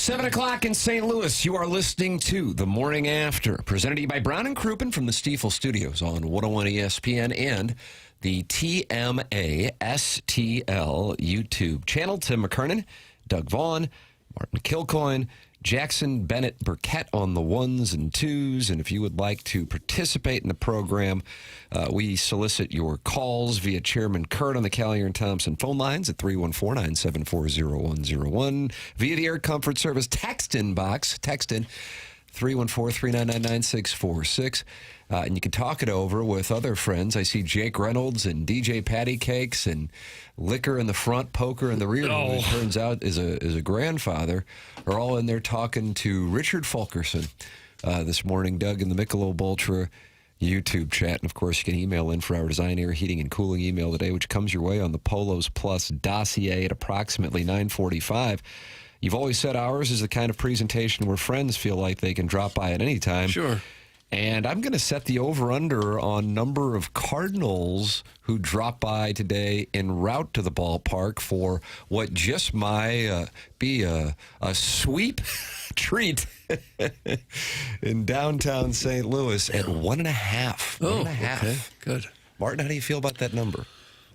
7 o'clock in St. Louis. You are listening to The Morning After, presented to you by Brown and Crouppen from the Stiefel Studios on 101 ESPN and the TMA STL YouTube channel. Tim McKernan, Doug Vaughn, Martin Kilcoyne, Jackson Burkett on the ones and twos. And if you would like to participate in the program, we solicit your calls via Chairman Kurt on the Callier and Thompson phone lines at 314-974-0101. Via the Air Comfort Service text in box. Text in 314-399-9646. And you can talk it over with other friends. I see Jake Reynolds and DJ Patty Cakes and Liquor in the front, Poker in the rear, who it turns out is a grandfather, are all in there talking to Richard Fulkerson this morning. Doug in the Michelob Ultra YouTube chat. And, of course, you can email in for our Design, Air, Heating, and Cooling email today, which comes your way on the Polos Plus dossier at approximately 9:45. You've always said ours is the kind of presentation where friends feel like they can drop by at any time. Sure. And I'm going to set the over-under on number of Cardinals who drop by today en route to the ballpark for what just might be a sweep treat in downtown St. Louis at 1.5. Oh, okay. Good. Martin, how do you feel about that number?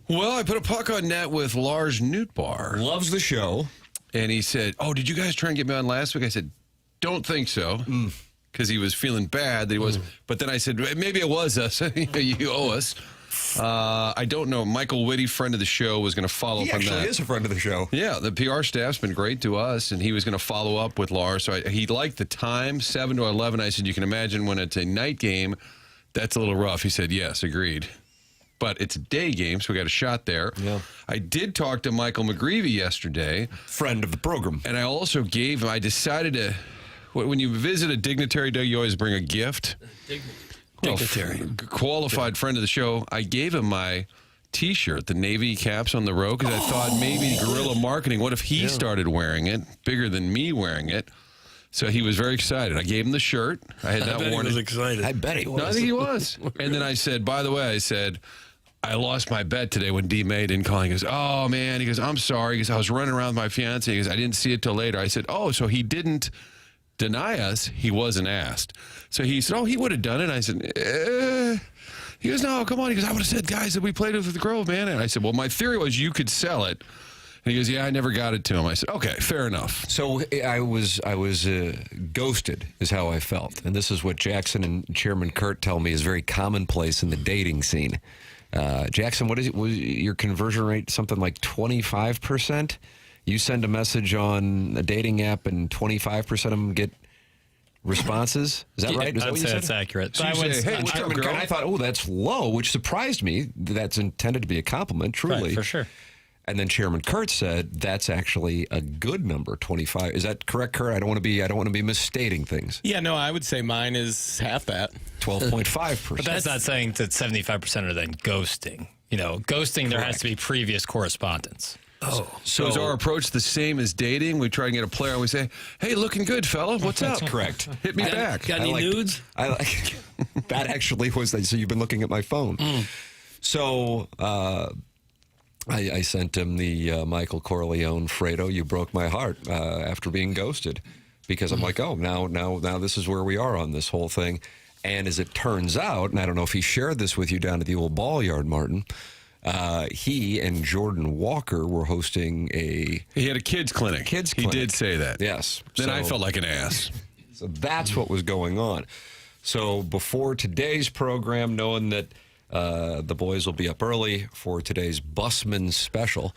Well, I put a puck on net with Lars Nootbaar. Loves the show. And he said, did you guys try and get me on last week? I said, don't think so. Because he was feeling bad that he was. But then I said, maybe it was us. You owe us. I don't know. Michael Whitty, friend of the show, was going to follow up on that. He actually is a friend of the show. Yeah, the PR staff's been great to us, and he was going to follow up with Lars. So he liked the time, 7 to 11. I said, you can imagine when it's a night game, that's a little rough. He said, yes, agreed. But it's a day game, so we got a shot there. Yeah. I did talk to Michael McGreevy yesterday. Friend of the program. And I also gave him, I decided to, when you visit a dignitary, Doug, you always bring a gift. Dignitary. Qualified friend of the show. I gave him my T-shirt, the Navy caps on the road, because I thought maybe guerrilla marketing, what if he started wearing it, bigger than me wearing it? So he was very excited. I gave him the shirt. I had not worn it. He was excited. I bet he was. No, I think he was. And then I said, by the way, I lost my bet today when D. May didn't call. He goes, oh, man. He goes, I'm sorry. He goes, I was running around with my fiance. He goes, I didn't see it till later. I said, so he didn't deny us. He wasn't asked. So he said, he would have done it. I said, He goes, no, come on. He goes, I would have said, guys, that we played with the Grove, man. And I said, well, my theory was you could sell it. And he goes, yeah, I never got it to him. I said, okay, fair enough. So I was ghosted is how I felt. And this is what Jackson and Chairman Kurt tell me is very commonplace in the dating scene. Jackson, was your conversion rate something like 25%? You send a message on a dating app and 25% of them get responses? Is that right? Is that I'd what you say said? that's accurate. So you say, hey, what's up, girl? I thought, that's low, which surprised me. That's intended to be a compliment, truly. Right, for sure. And then Chairman Kurt said that's actually a good number, 25. Is that correct, Kurt? I don't want to be misstating things. Yeah, no, I would say mine is half that. 12.5%. But that's not saying that 75% are then ghosting. Ghosting, there has to be previous correspondence. So is our approach the same as dating? We try and get a player and we say, hey, looking good, fella. What's up? That's correct. Hit me back. Got any nudes? I like that actually was, so you've been looking at my phone. So I sent him the Michael Corleone Fredo, You Broke My Heart, after being ghosted. Because I'm like, now this is where we are on this whole thing. And as it turns out, and I don't know if he shared this with you down at the old ball yard, Martin, he and Jordan Walker were hosting He had a kids clinic. He did say that. Yes. Then I felt like an ass. So that's what was going on. So before today's program, knowing that the boys will be up early for today's Busman special,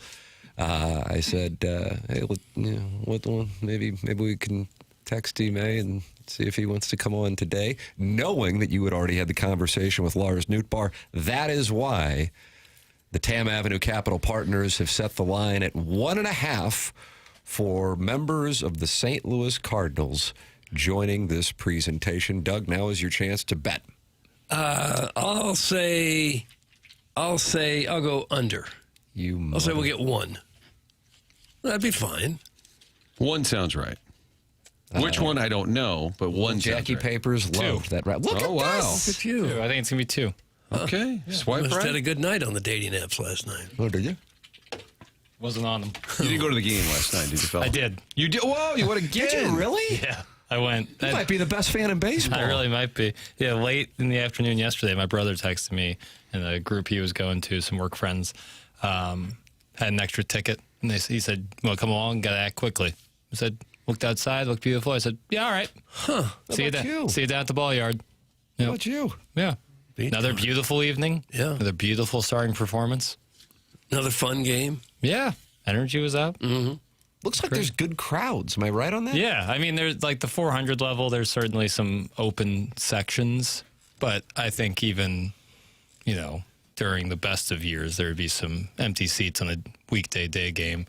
I said, hey, maybe we can text D-May and see if he wants to come on today, knowing that you had already had the conversation with Lars Nootbaar. That is why the Tam Avenue Capital Partners have set the line at 1.5 for members of the St. Louis Cardinals joining this presentation. Doug, now is your chance to bet. I'll go under. I'll say we'll get 1. That'd be fine. 1 sounds right. Which one, I don't know, but 1 Jackie sounds right. Papers loved that. Right. Look at wow. this. Look at you. I think it's going to be 2. Okay. Swipe Must have right. had a good night on the dating apps last night. Oh, did you? Wasn't on them. You didn't go to the game last night, did you, fella? I did. You did? Whoa, you went again? Did you really? Yeah, I went. You might be the best fan in baseball. I really might be. Yeah, late in the afternoon yesterday, my brother texted me, and the group he was going to, some work friends, had an extra ticket. And he said, well, come along, got to act quickly. I said, looked outside, looked beautiful. I said, yeah, all right. Huh. See you down at the ball yard. How about you? Yeah. Another beautiful evening. Yeah. Another beautiful starting performance. Another fun game. Yeah. Energy was up. Mm-hmm. Looks like there's good crowds. Am I right on that? Yeah. I mean, there's like the 400 level, there's certainly some open sections. But I think even, during the best of years, there would be some empty seats on a weekday day game.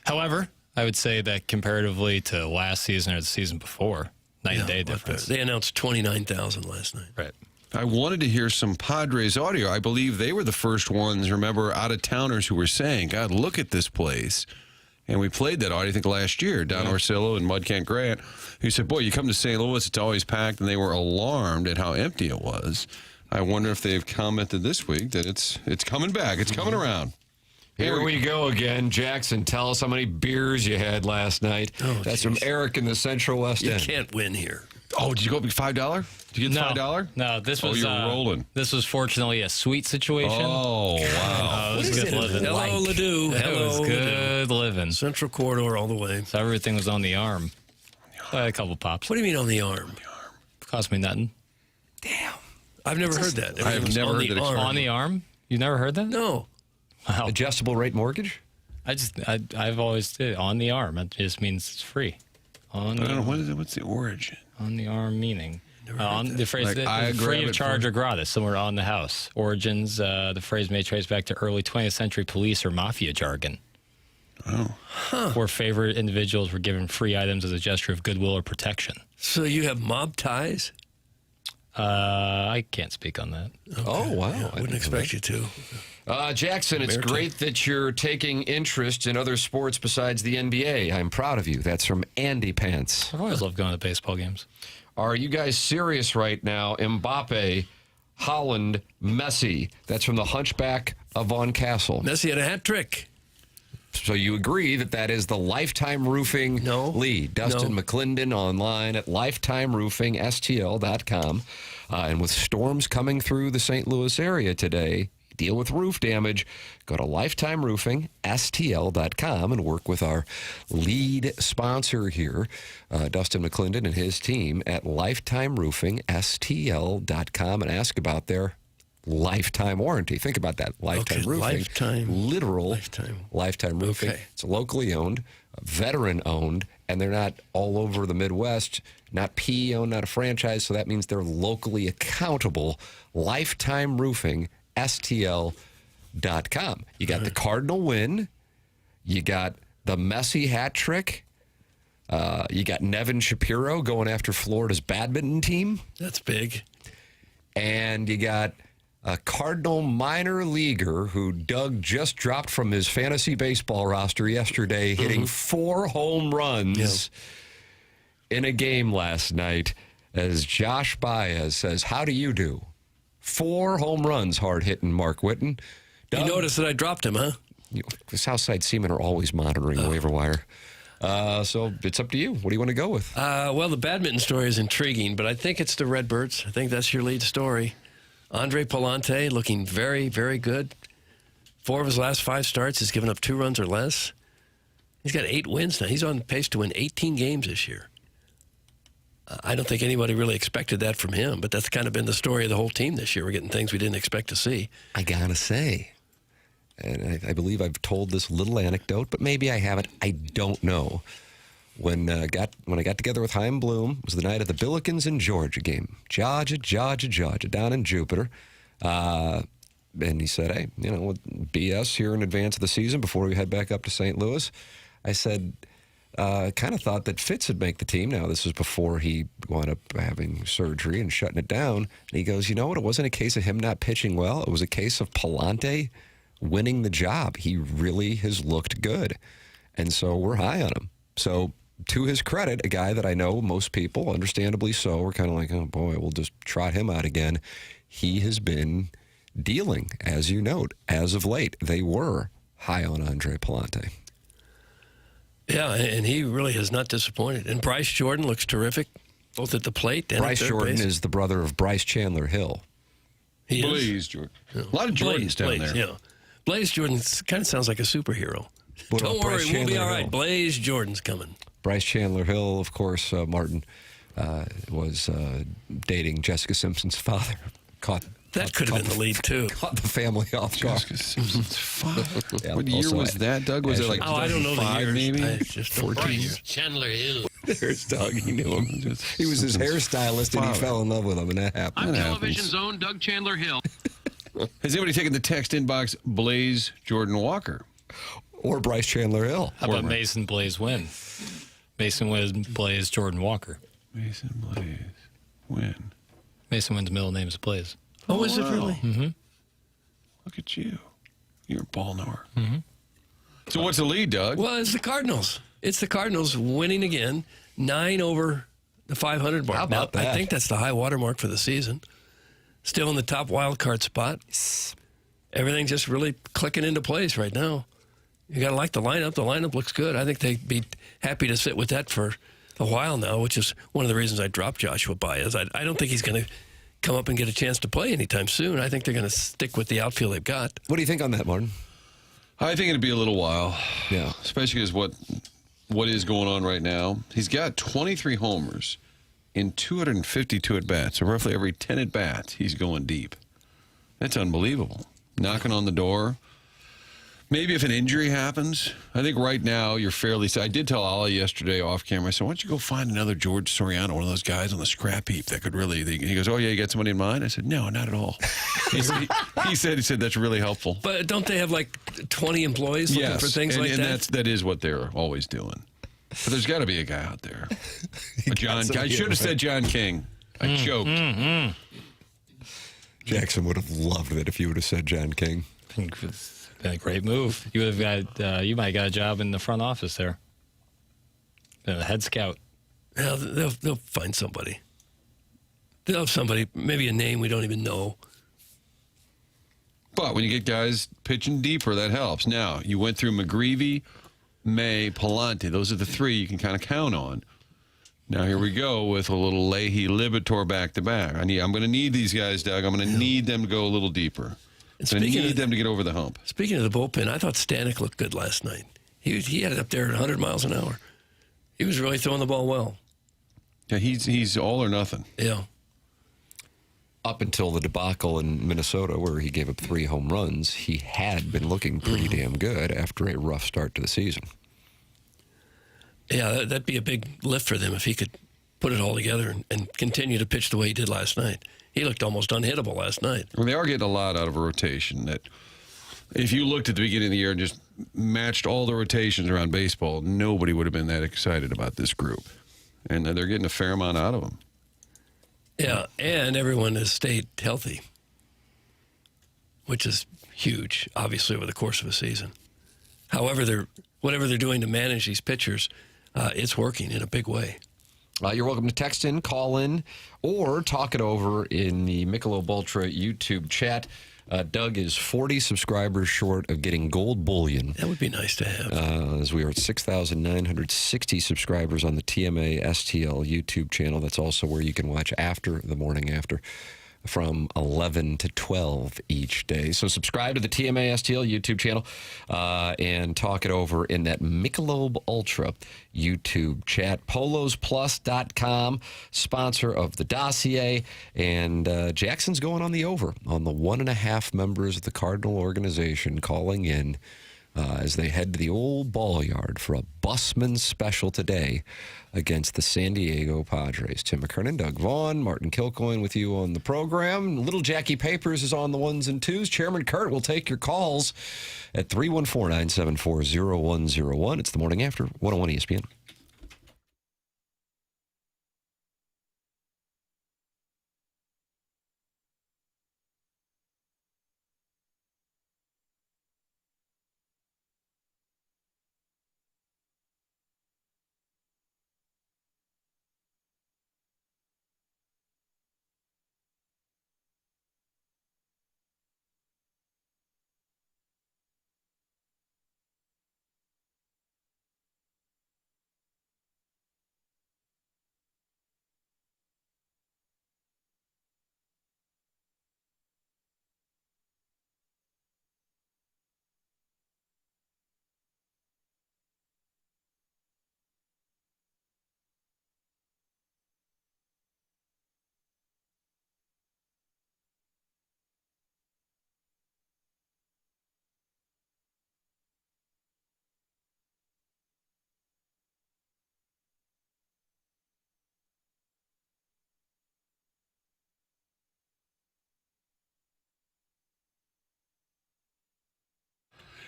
However, I would say that comparatively to last season or the season before, night and day difference. They announced 29,000 last night. Right. I wanted to hear some Padres audio. I believe they were the first ones, remember, out-of-towners who were saying, God, look at this place. And we played that audio, I think, last year, Don Orsillo and Mudkent Grant, who said, boy, you come to St. Louis, it's always packed, and they were alarmed at how empty it was. I wonder if they've commented this week that it's coming back. It's coming around. Here we go again. Jackson, tell us how many beers you had last night. Oh, That's from Eric in the Central West You End. can't win here. Oh, did you go up $5? Did you get $5? No, this was you're rolling. This was fortunately a sweet situation. Oh, wow. It was good living. Hello, Ledoux. It Hello, was good living. Central Corridor all the way. So everything was on the arm. I had a couple pops. What do you mean on the arm? Cost me nothing. Damn. I've never heard that. I have never heard that arm. On the arm? You never heard that? No. Wow. Adjustable rate mortgage? I've always did on the arm. It just means it's free. On I the, don't know. What is it? What's the origin? on the arm meaning. On the phrase Like, that I is grab free of it charge for- or gratis, somewhere on the house. Origins, the phrase may trace back to early 20th century police or mafia jargon. Oh. Where favored individuals were given free items as a gesture of goodwill or protection. So you have mob ties? I can't speak on that. Oh, wow. Yeah, I wouldn't expect you to. Jackson, it's Maritime. great that you're taking interest in other sports besides the NBA. I'm proud of you. That's from Andy Pants. I've always loved going to baseball games. Are you guys serious right now? Mbappe, Holland, Messi. That's from the Hunchback of Vaughn Castle. Messi had a hat trick. So you agree that that is the Lifetime Roofing No. lead. Dustin No. McClendon online at lifetimeroofingstl.com. And with storms coming through the St. Louis area today, deal with roof damage, go to lifetimeroofingstl.com and work with our lead sponsor here, Dustin McClendon and his team at lifetimeroofingstl.com and ask about their lifetime warranty. Think about that. Lifetime Okay, roofing. lifetime. Literal lifetime roofing. Okay. It's locally owned, veteran owned, and they're not all over the Midwest, not PE owned, not a franchise, so that means they're locally accountable. Lifetime Roofing, STL.com. You got the Cardinal win. You got the Messi hat trick. You got Nevin Shapiro going after Florida's badminton team. That's big. And you got a Cardinal minor leaguer who Doug just dropped from his fantasy baseball roster yesterday, hitting 4 home runs in a game last night. As Josh Baez says, how do you do? 4 home runs, hard hitting Mark Whitten. Doug, You noticed that I dropped him, huh? the Southside Seamen are always monitoring the waiver wire. So it's up to you. What do you want to go with? Well, the badminton story is intriguing, but I think it's the Redbirds. I think that's your lead story. Andre Pallante looking very, very good. 4 of his last 5 starts, he's given up 2 runs or less. He's got 8 wins now. He's on pace to win 18 games this year. I don't think anybody really expected that from him, but that's kind of been the story of the whole team this year. We're getting things we didn't expect to see. I gotta say, and I believe I've told this little anecdote, but maybe I haven't. I don't know. When I got together with Chaim Bloom, it was the night of the Billikens and Georgia game. Georgia, down in Jupiter. And he said, hey, BS here in advance of the season before we head back up to St. Louis. I said, kind of thought that Fitz would make the team. Now, this was before he wound up having surgery and shutting it down. And he goes, you know what? It wasn't a case of him not pitching well. It was a case of Pallante winning the job. He really has looked good. And so we're high on him. So to his credit, a guy that I know most people, understandably so, are kind of like, oh, boy, we'll just trot him out again. He has been dealing, as you note, as of late. They were high on Andre Pallante. Yeah, and he really has not disappointed. And Bryce Jordan looks terrific, both at the plate and Bryce at third Jordan base. is the brother of Bryce Chandler Hill. He is. Blaze Jordan. A lot of Jordans down there. Yeah. Blaze Jordan kind of sounds like a superhero. What about Don't Bryce worry, we'll be Chandler all right. Hill? Blaze Jordan's coming. Bryce Chandler Hill, of course, Martin was dating Jessica Simpson's father. That could have been the lead, too. Caught the family off guard. Jessica Simpson's father. Yeah, What year also was that, Doug? Was it like Oh, I don't know the 2005 years. maybe? I just don't know the years. Chandler Hill. There's Doug. He knew him. He was his hairstylist, and he fell in love with him, and that happened. I'm That television's happens. own Doug Chandler Hill. Has anybody taken the text inbox Blaze Jordan Walker? Or Bryce Chandler Hill. How about Mason Blaze Win? Mason Blaze Jordan Walker. Mason Blaze. When? Mason Wynn's middle name is Blaze. Oh, is it really? Look at you. You're a ball knower. Mm-hmm. So what's the lead, Doug? Well, it's the Cardinals. It's the Cardinals winning again, 9 over the 500 mark. How about Now, that? I think that's the high water mark for the season. Still in the top wild card spot. Everything just really clicking into place right now. You got to like the lineup. The lineup looks good. I think they'd be happy to sit with that for a while now, which is one of the reasons I dropped Joshua Baez. I don't think he's going to come up and get a chance to play anytime soon. I think they're going to stick with the outfield they've got. What do you think on that, Martin? I think it'd be a little while. Yeah. Especially because what is going on right now. He's got 23 homers in 252 at-bats. So roughly every 10 at-bats, he's going deep. That's unbelievable. Knocking on the door. Maybe if an injury happens, I think right now you're fairly safe. I did tell Ali yesterday off camera, I said, why don't you go find another George Soriano, one of those guys on the scrap heap that could really, he goes, oh yeah, you got somebody in mind? I said, no, not at all. He said that's really helpful. But don't they have like 20 employees looking for things like that? That is what they're always doing. But there's got to be a guy out there. I should have said John King. I choked. Jackson would have loved it if you would have said John King. I think it's been a great move. You would have got, you might have got a job in the front office there. Been a head scout. Yeah, they'll find somebody. They'll have somebody, maybe a name we don't even know. But when you get guys pitching deeper, that helps. Now, you went through McGreevy, May, Pallante. Those are the three you can kind of count on. Now, here we go with a little Leahy Libator back-to-back. I'm going to need these guys, Doug. I'm going to need them to go a little deeper. I'm going to need them to get over the hump. Speaking of the bullpen, I thought Stanek looked good last night. He had it up there at 100 miles an hour. He was really throwing the ball well. Yeah, he's all or nothing. Yeah. Up until the debacle in Minnesota where he gave up 3 home runs, he had been looking pretty damn good after a rough start to the season. Yeah, that'd be a big lift for them if he could put it all together and continue to pitch the way he did last night. He looked almost unhittable last night. Well, they are getting a lot out of a rotation that if you looked at the beginning of the year and just matched all the rotations around baseball, nobody would have been that excited about this group. And they're getting a fair amount out of them. Yeah, and everyone has stayed healthy, which is huge, obviously, over the course of a season. However, whatever they're doing to manage these pitchers, it's working in a big way. You're welcome to text in, call in, or talk it over in the Michelob Ultra YouTube chat. Doug is 40 subscribers short of getting gold bullion. That would be nice to have. As we are at 6,960 subscribers on the TMA STL YouTube channel. That's also where you can watch After the Morning After from 11 to 12 each day. So subscribe to the TMA STL YouTube channel and talk it over in that Michelob Ultra YouTube chat. PolosPlus.com, sponsor of the dossier. And Jackson's going on the over on the 1.5 members of the Cardinal organization calling in as they head to the old ball yard for a busman special today against the San Diego Padres. Tim McKernan, Doug Vaughn, Martin Kilcoyne with you on the program. Little Jackie Papers is on the 1s and 2s. Chairman Kurt will take your calls at 314-974-0101. It's the morning after 101 ESPN.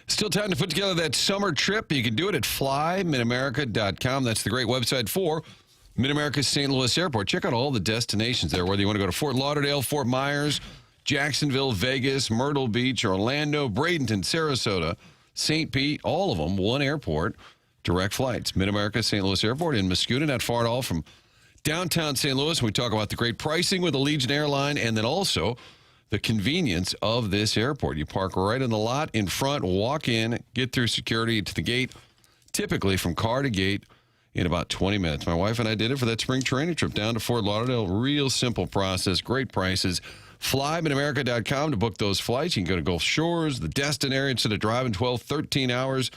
Still time to put together that summer trip. You can do it at flyminamerica.com. That's the great website for Mid-America's St. Louis Airport. Check out all the destinations there, whether you want to go to Fort Lauderdale, Fort Myers, Jacksonville, Vegas, Myrtle Beach, Orlando, Bradenton, Sarasota, St. Pete, all of them, one airport, direct flights. Mid-America's St. Louis Airport in Muscuna, not far at all from downtown St. Louis. We talk about the great pricing with Allegiant Airline and then also the convenience of this airport. You park right in the lot in front, walk in, get through security to the gate, typically from car to gate in about 20 minutes. My wife and I did it for that spring training trip down to Fort Lauderdale. Real simple process, great prices. FlyMidAmerica.com to book those flights. You can go to Gulf Shores, the Destin area, instead of driving 12, 13 hours.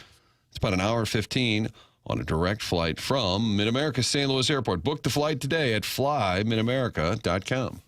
It's about an hour 15 on a direct flight from Mid-America St. Louis Airport. Book the flight today at FlyMidAmerica.com.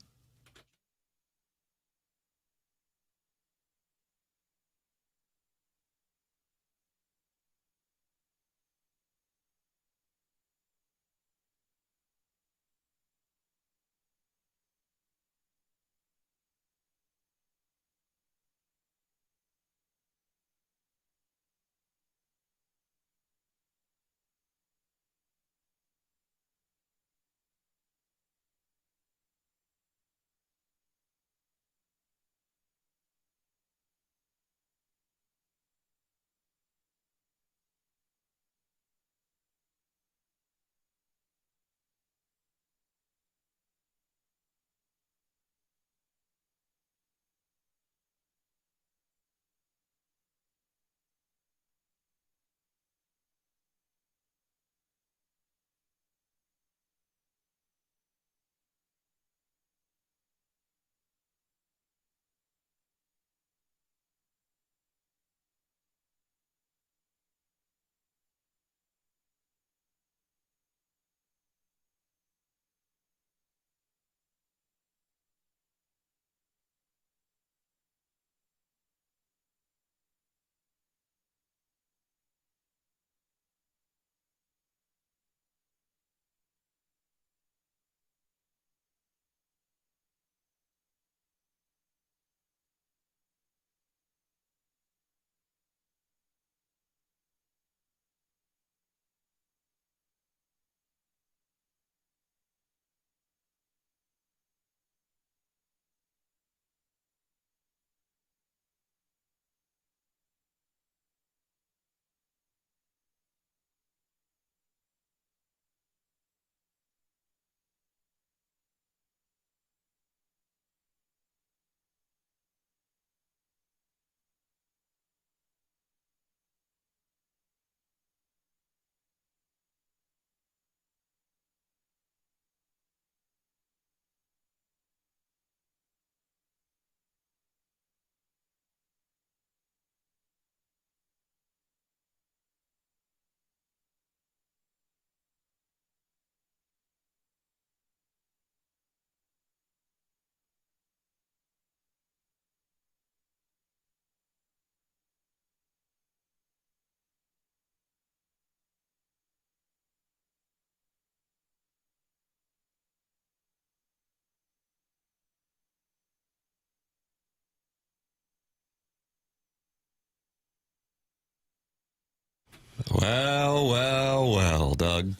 Well, Doug.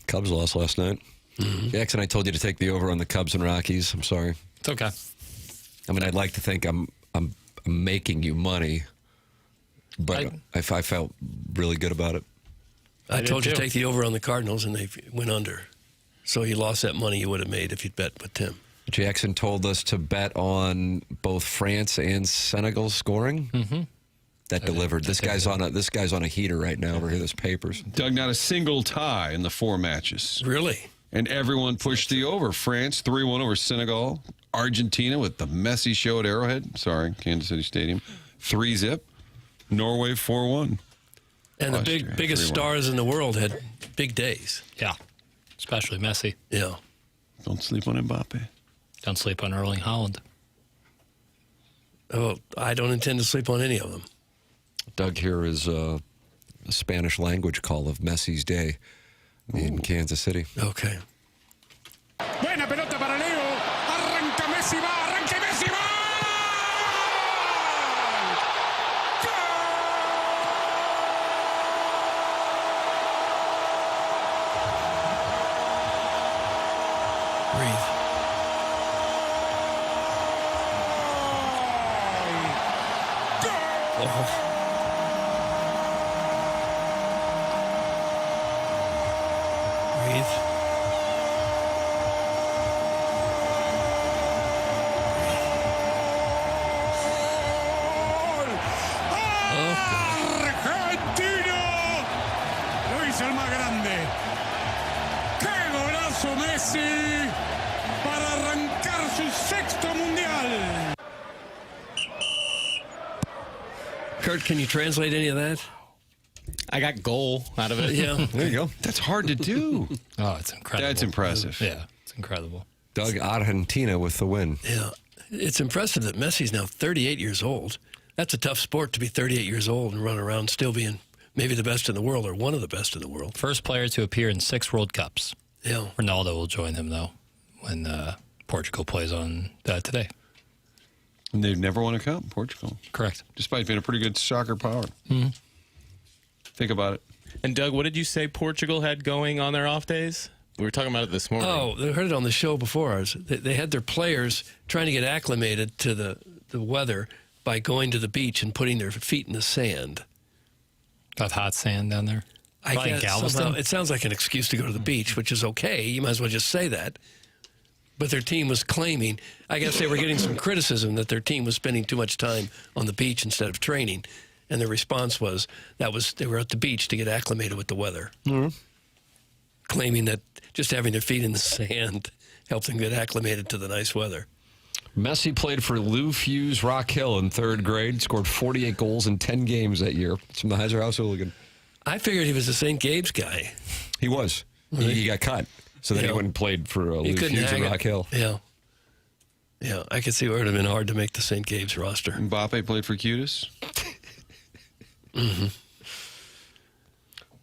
Cubs lost last night. Jackson, I told you to take the over on the Cubs and Rockies. I'm sorry. It's okay. I mean, I'd like to think I'm making you money, but I felt really good about it. I told you to too. take the over on the Cardinals, and they went under. So you lost that money you would have made if you'd bet with Tim. Jackson told us to bet on both France and Senegal scoring. Mm-hmm. That delivered. This guy's on a heater right now over here. Those papers. Doug, not a single tie in the 4 matches. Really? And everyone pushed the over. France 3-1 over Senegal. Argentina with the Messi show at Arrowhead. Sorry, Kansas City Stadium. 3-0. Norway 4-1. And the biggest 3-1. stars in the world had big days. Yeah, especially Messi. Yeah. Don't sleep on Mbappe. Don't sleep on Erling Haaland. Oh, I don't intend to sleep on any of them. Doug here is a Spanish language call of Messi's day. in Kansas City. Okay. Buena pelota para Leo. Arranca Messi, va. Arranca Messi, va. Breathe. Oh. Breathe. Argentino. Lo hizo el más grande. ¡Qué golazo Messi! Para arrancar su sexto mundial. Kurt, can you translate any of that? I got goal out of it. Yeah. There you go. That's hard to do. Oh, it's incredible. That's impressive. Yeah, it's incredible. Doug Argentina with the win. Yeah. It's impressive that Messi's now 38 years old. That's a tough sport to be 38 years old and run around still being maybe the best in the world or one of the best in the world. First player to appear in 6 World Cups. Yeah. Ronaldo will join him, though, when Portugal plays on today. And they've never won a cup, Portugal, Correct. despite being a pretty good soccer power. Think about it. And Doug, what did you say Portugal had going on their off days? We were talking about it this morning. Oh, they heard it on the show before ours. They had their players trying to get acclimated to the weather by going to the beach and putting their feet in the sand. Got hot sand down there. I Probably in guess Galveston. somehow, it sounds like an excuse to go to the beach, which is okay. You might as well just say that. But their team was claiming, I guess they were getting some criticism that their team was spending too much time on the beach instead of training. And their response was they were at the beach to get acclimated with the weather. Claiming that just having their feet in the sand helped them get acclimated to the nice weather. Messi played for Lou Fuse Rock Hill in 3rd grade, scored 48 goals in 10 games that year. It's from the Heiser House Hooligan. I figured he was a St. Gabe's guy. He was. He got cut. So then he went and played for Lou Fuse in Rock Hill. Yeah. Yeah, I could see where it would have been hard to make the St. Gabe's roster. Mbappe played for Cutis.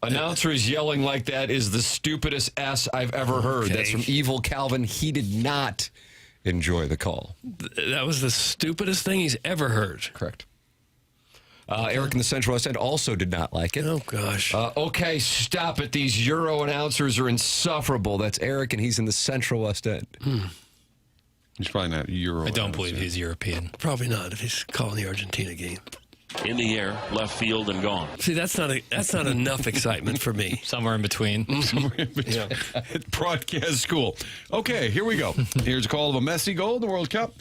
Announcers yelling like that is the stupidest S I've ever heard. That's from Evil Calvin. He did not enjoy the call. That was the stupidest thing he's ever heard. Correct. Eric in the Central West End also did not like it. Oh, gosh. Okay, stop it. These Euro announcers are insufferable. That's Eric, and he's in the Central West End. He's probably not Euro. I don't believe he's European. Probably not if he's calling the Argentina game. In the air, left field, and gone. See, that's not enough excitement for me. Somewhere in between. Yeah. Broadcast school. Okay, here we go. Here's a call of a Messi goal in the World Cup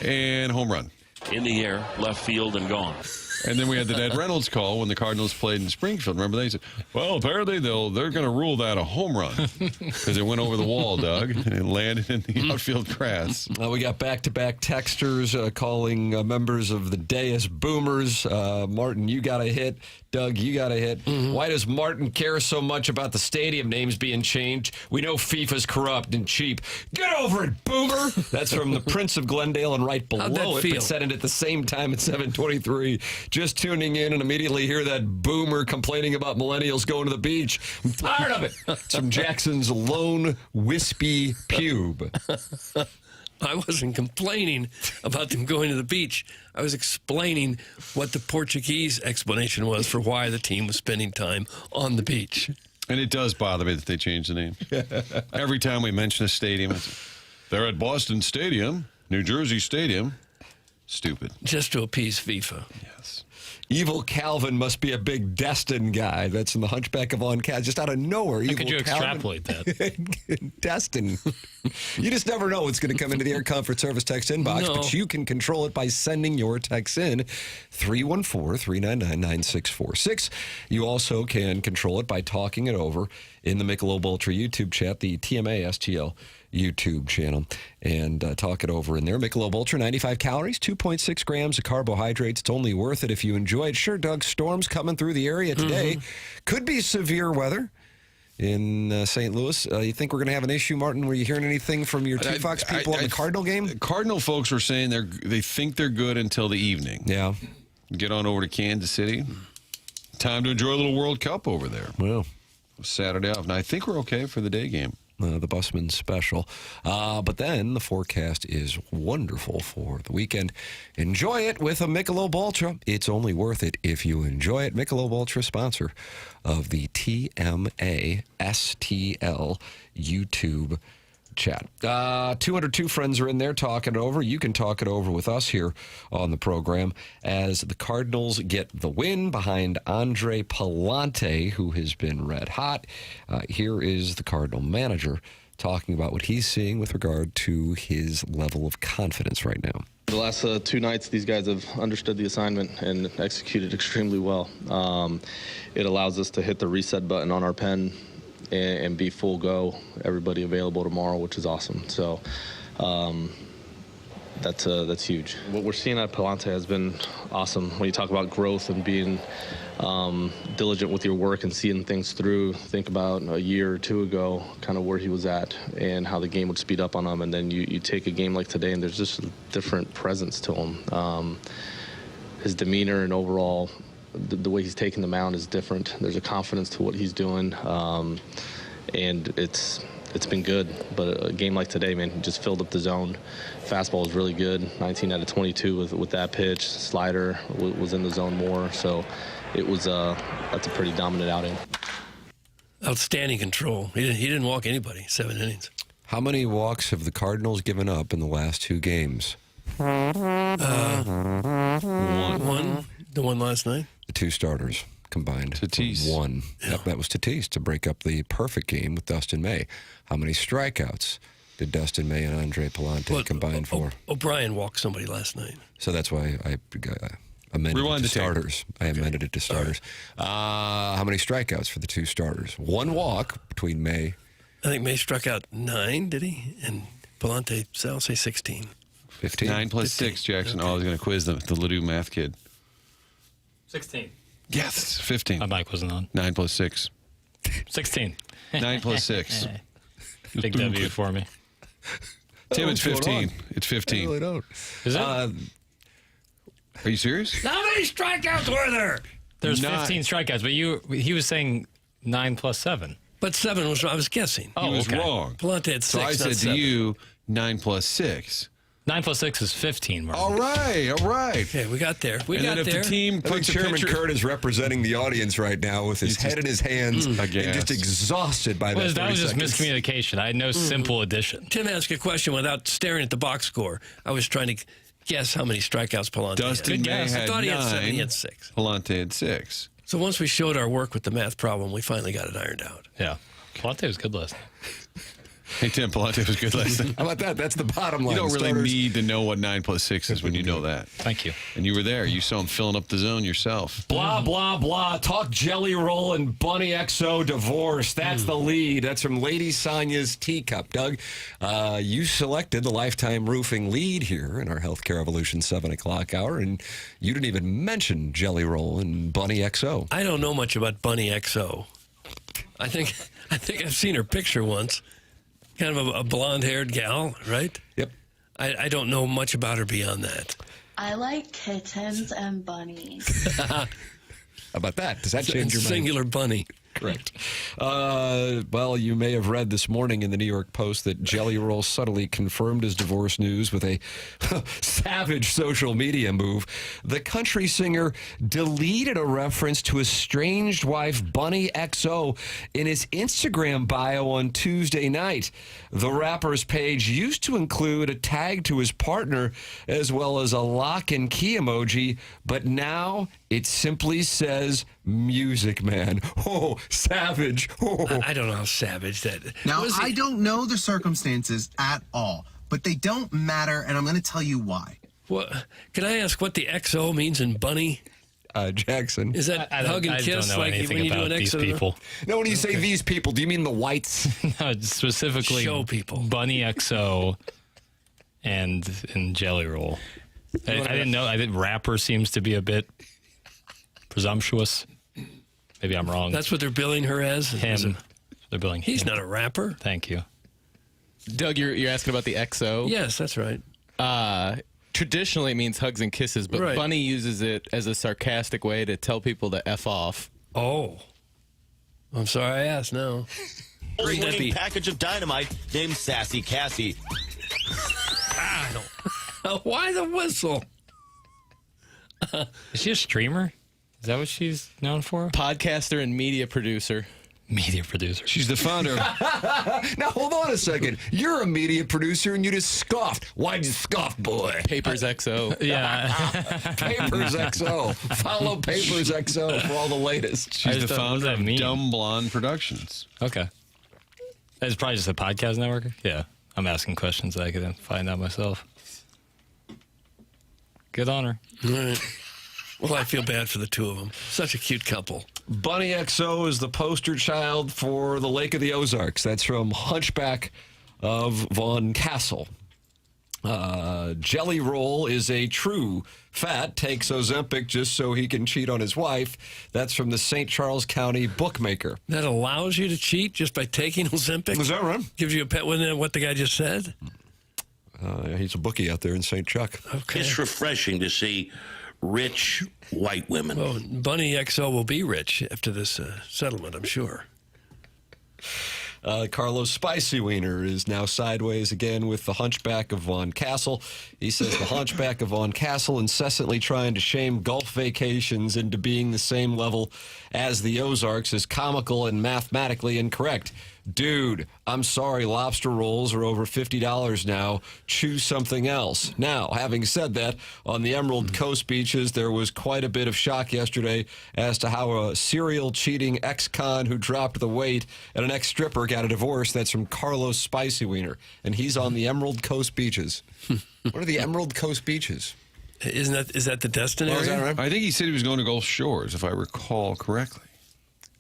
and home run. In the air, left field, and gone. And then we had the Ned Reynolds call when the Cardinals played in Springfield. Remember, they said, well, apparently they're going to rule that a home run because it went over the wall, Doug, and it landed in the outfield grass. We got back-to-back texters calling members of the Deus boomers. Martin, you got a hit. Doug, you got a hit. Why does Martin care so much about the stadium names being changed? We know FIFA's corrupt and cheap. Get over it, boomer! That's from the Prince of Glendale and right How'd that below it, feel? but said it at the same time at 7:23. Just tuning in and immediately hear that boomer complaining about millennials going to the beach. I'm tired of it. It's from Jackson's lone wispy pube. I wasn't complaining about them going to the beach. I was explaining what the Portuguese explanation was for why the team was spending time on the beach. And it does bother me that they changed the name. Every time we mention a stadium, they're at Boston Stadium, New Jersey Stadium. Stupid. Just to appease FIFA. Yes. Evil Calvin must be a big Destin guy. That's in the Hunchback of Oncad. Just out of nowhere. How could you extrapolate that? Destin. You just never know what's going to come into the Air Comfort Service text inbox, but you can control it by sending your text in 314-399-9646. You also can control it by talking it over in the Michelob Ultra YouTube chat, the TMA STL YouTube channel, and talk it over in there. Michelob Ultra, 95 calories, 2.6 grams of carbohydrates. It's only worth it if you enjoy it. Sure, Doug, storms coming through the area today. Could be severe weather in St. Louis. You think we're going to have an issue, Martin? Were you hearing anything from your two Fox people on the Cardinal game? Cardinal folks were saying they think they're good until the evening. Yeah. Get on over to Kansas City. Time to enjoy a little World Cup over there. Well, Saturday off. Now, I think we're okay for the day game. The Busman special. But then the forecast is wonderful for the weekend. Enjoy it with a Michelob Ultra. It's only worth it if you enjoy it. Michelob Ultra, sponsor of the TMA STL YouTube chat. 202 friends are in there talking it over. You can talk it over with us here on the program as the Cardinals get the win behind Andre Pallante, who has been red hot. Here is the Cardinal manager talking about what he's seeing with regard to his level of confidence right now. The last 2 nights, these guys have understood the assignment and executed extremely well. It allows us to hit the reset button on our pen and be full go, everybody available tomorrow, which is awesome. So that's huge. What we're seeing at Pallante has been awesome. When you talk about growth and being diligent with your work and seeing things through, think about a year or 2 ago, kind of where he was at and how the game would speed up on him. And then you take a game like today and there's just a different presence to him. His demeanor and overall the way he's taking the mound is different. There's a confidence to what he's doing, and it's been good. But a game like today, man, he just filled up the zone. Fastball was really good, 19 out of 22 with that pitch. Slider was in the zone more, so it was that's a pretty dominant outing. Outstanding control. He didn't walk anybody. 7 innings. How many walks have the Cardinals given up in the last 2 games? One. The one last night. The 2 starters combined. Tatis. 1. Yeah. Yep, that was Tatis to break up the perfect game with Dustin May. How many strikeouts did Dustin May and Andre Pallante combine for? O'Brien walked somebody last night. So that's why I amended Rewind it to the tape. starters. I amended it to starters. How many strikeouts for the 2 starters? 1 walk between May. I think May struck out 9, did he? And Pallante, I'll say 16. 15. 9 plus 6, Jackson. Okay. Oh, I was going to quiz the Ladue math kid. 16. Yes, 15. My mic wasn't on. 9 plus 6. 16. 9 plus 6. Big W for me. Tim, it's What's going 15. on? It's I 15. really don't. Is it? Are you serious? How many strikeouts were there? There's Nine. 15 strikeouts, but he was saying 9 plus 7. But 7 was, I was guessing. Oh, He was okay. wrong. Pallante had 6, So I not said to 7. you, 9 plus 6. 9 plus 6 is 15, Mark. All right, all right. Okay, we got there. We And got then if there. the team I think puts a Chairman pitcher... Kurt is representing the audience right now with his head in his hands and Aghast. just exhausted by Well, that. that was 30 just seconds. miscommunication. I had no simple addition. Tim asked a question without staring at the box score. I was trying to guess how many strikeouts Pallante Dustin had. May I had thought he had 7, he 9. had 6. Pallante had 6. So once we showed our work with the math problem, we finally got it ironed out. Yeah. Pallante was good last night. Hey, Tim, Pallante was good last night. How about that? That's the bottom line. You don't really Starters- need to know what 9 plus 6 is when you know that. Thank you. And you were there. You saw him filling up the zone yourself. Blah, blah, blah. Talk Jelly Roll and Bunny XO divorce. That's the lead. That's from Lady Sonia's Teacup. Doug, you selected the Lifetime Roofing lead here in our Healthcare Evolution 7 o'clock hour, and you didn't even mention Jelly Roll and Bunny XO. I don't know much about Bunny XO. I think I've seen her picture once. Kind of a blonde-haired gal, right? Yep. I don't know much about her beyond that. I like kittens and bunnies. How about that? Does that change your mind? Singular bunny. Correct. Well, you may have read this morning in the New York Post that Jelly Roll subtly confirmed his divorce news with a savage social media move. The country singer deleted a reference to his estranged wife, Bunny XO, in his Instagram bio on Tuesday night. The rapper's page used to include a tag to his partner as well as a lock and key emoji, but now it simply says Music Man. Oh, savage. Oh. I don't know how savage that. Now, Was he- I don't know the circumstances at all, but they don't matter, and I'm going to tell you why. What, can I ask what the XO means in bunny? Jackson. Is that I hug and don't kiss know like anything when you do about an these XO? people. No, when you say these people, do you mean the whites? No, specifically Show people. Bunny XO and Jelly Roll. I didn't know. I think rapper seems to be a bit presumptuous. Maybe I'm wrong. That's what they're billing her as? Is him. it- They're billing He's him. not a rapper. Thank you. Doug, you're asking about the XO. Yes, that's right. Traditionally, it means hugs and kisses, but Right. Bunny uses it as a sarcastic way to tell people to F off. Oh. I'm sorry I asked, no. Winning package of dynamite named Sassy Cassie. Why the whistle? Is she a streamer? Is that what she's known for? Podcaster and media producer. Media producer. She's the founder. Now, hold on a second. You're a media producer and you just scoffed. Why'd you scoff, boy? Papers XO. Yeah. Papers XO. Follow Papers XO for all the latest. She's the founder of mean? Dumb Blonde Productions. Okay. It's probably just a podcast network. Yeah. I'm asking questions that I could find out myself. Good on her. All right. Well, I feel bad for the two of them. Such a cute couple. Bunny XO is the poster child for the Lake of the Ozarks. That's from Hunchback of Vaughn Castle. Jelly Roll is a true fat, takes Ozempic just so he can cheat on his wife. That's from the St. Charles County Bookmaker. That allows you to cheat just by taking Ozempic? Is that right? Gives you a pet, wasn't that what the guy just said? He's a bookie out there in St. Chuck. Okay. It's refreshing to see rich white women. Well, Bunny XO will be rich after this settlement, I'm sure. Carlos Spicy Wiener is now sideways again with the Hunchback of Vaughn Castle. He says the Hunchback of Vaughn Castle incessantly trying to shame Gulf vacations into being the same level as the Ozarks is comical and mathematically incorrect. Dude, I'm sorry, lobster rolls are over $50 now. Choose something else. Now, having said that, on the Emerald Coast beaches, there was quite a bit of shock yesterday as to how a serial cheating ex-con who dropped the weight and an ex-stripper got a divorce. That's from Carlos Spicy Wiener, and he's on the Emerald Coast beaches. What are the Emerald Coast beaches? Is that the destination? Oh, is that right? I think he said he was going to Gulf Shores, if I recall correctly.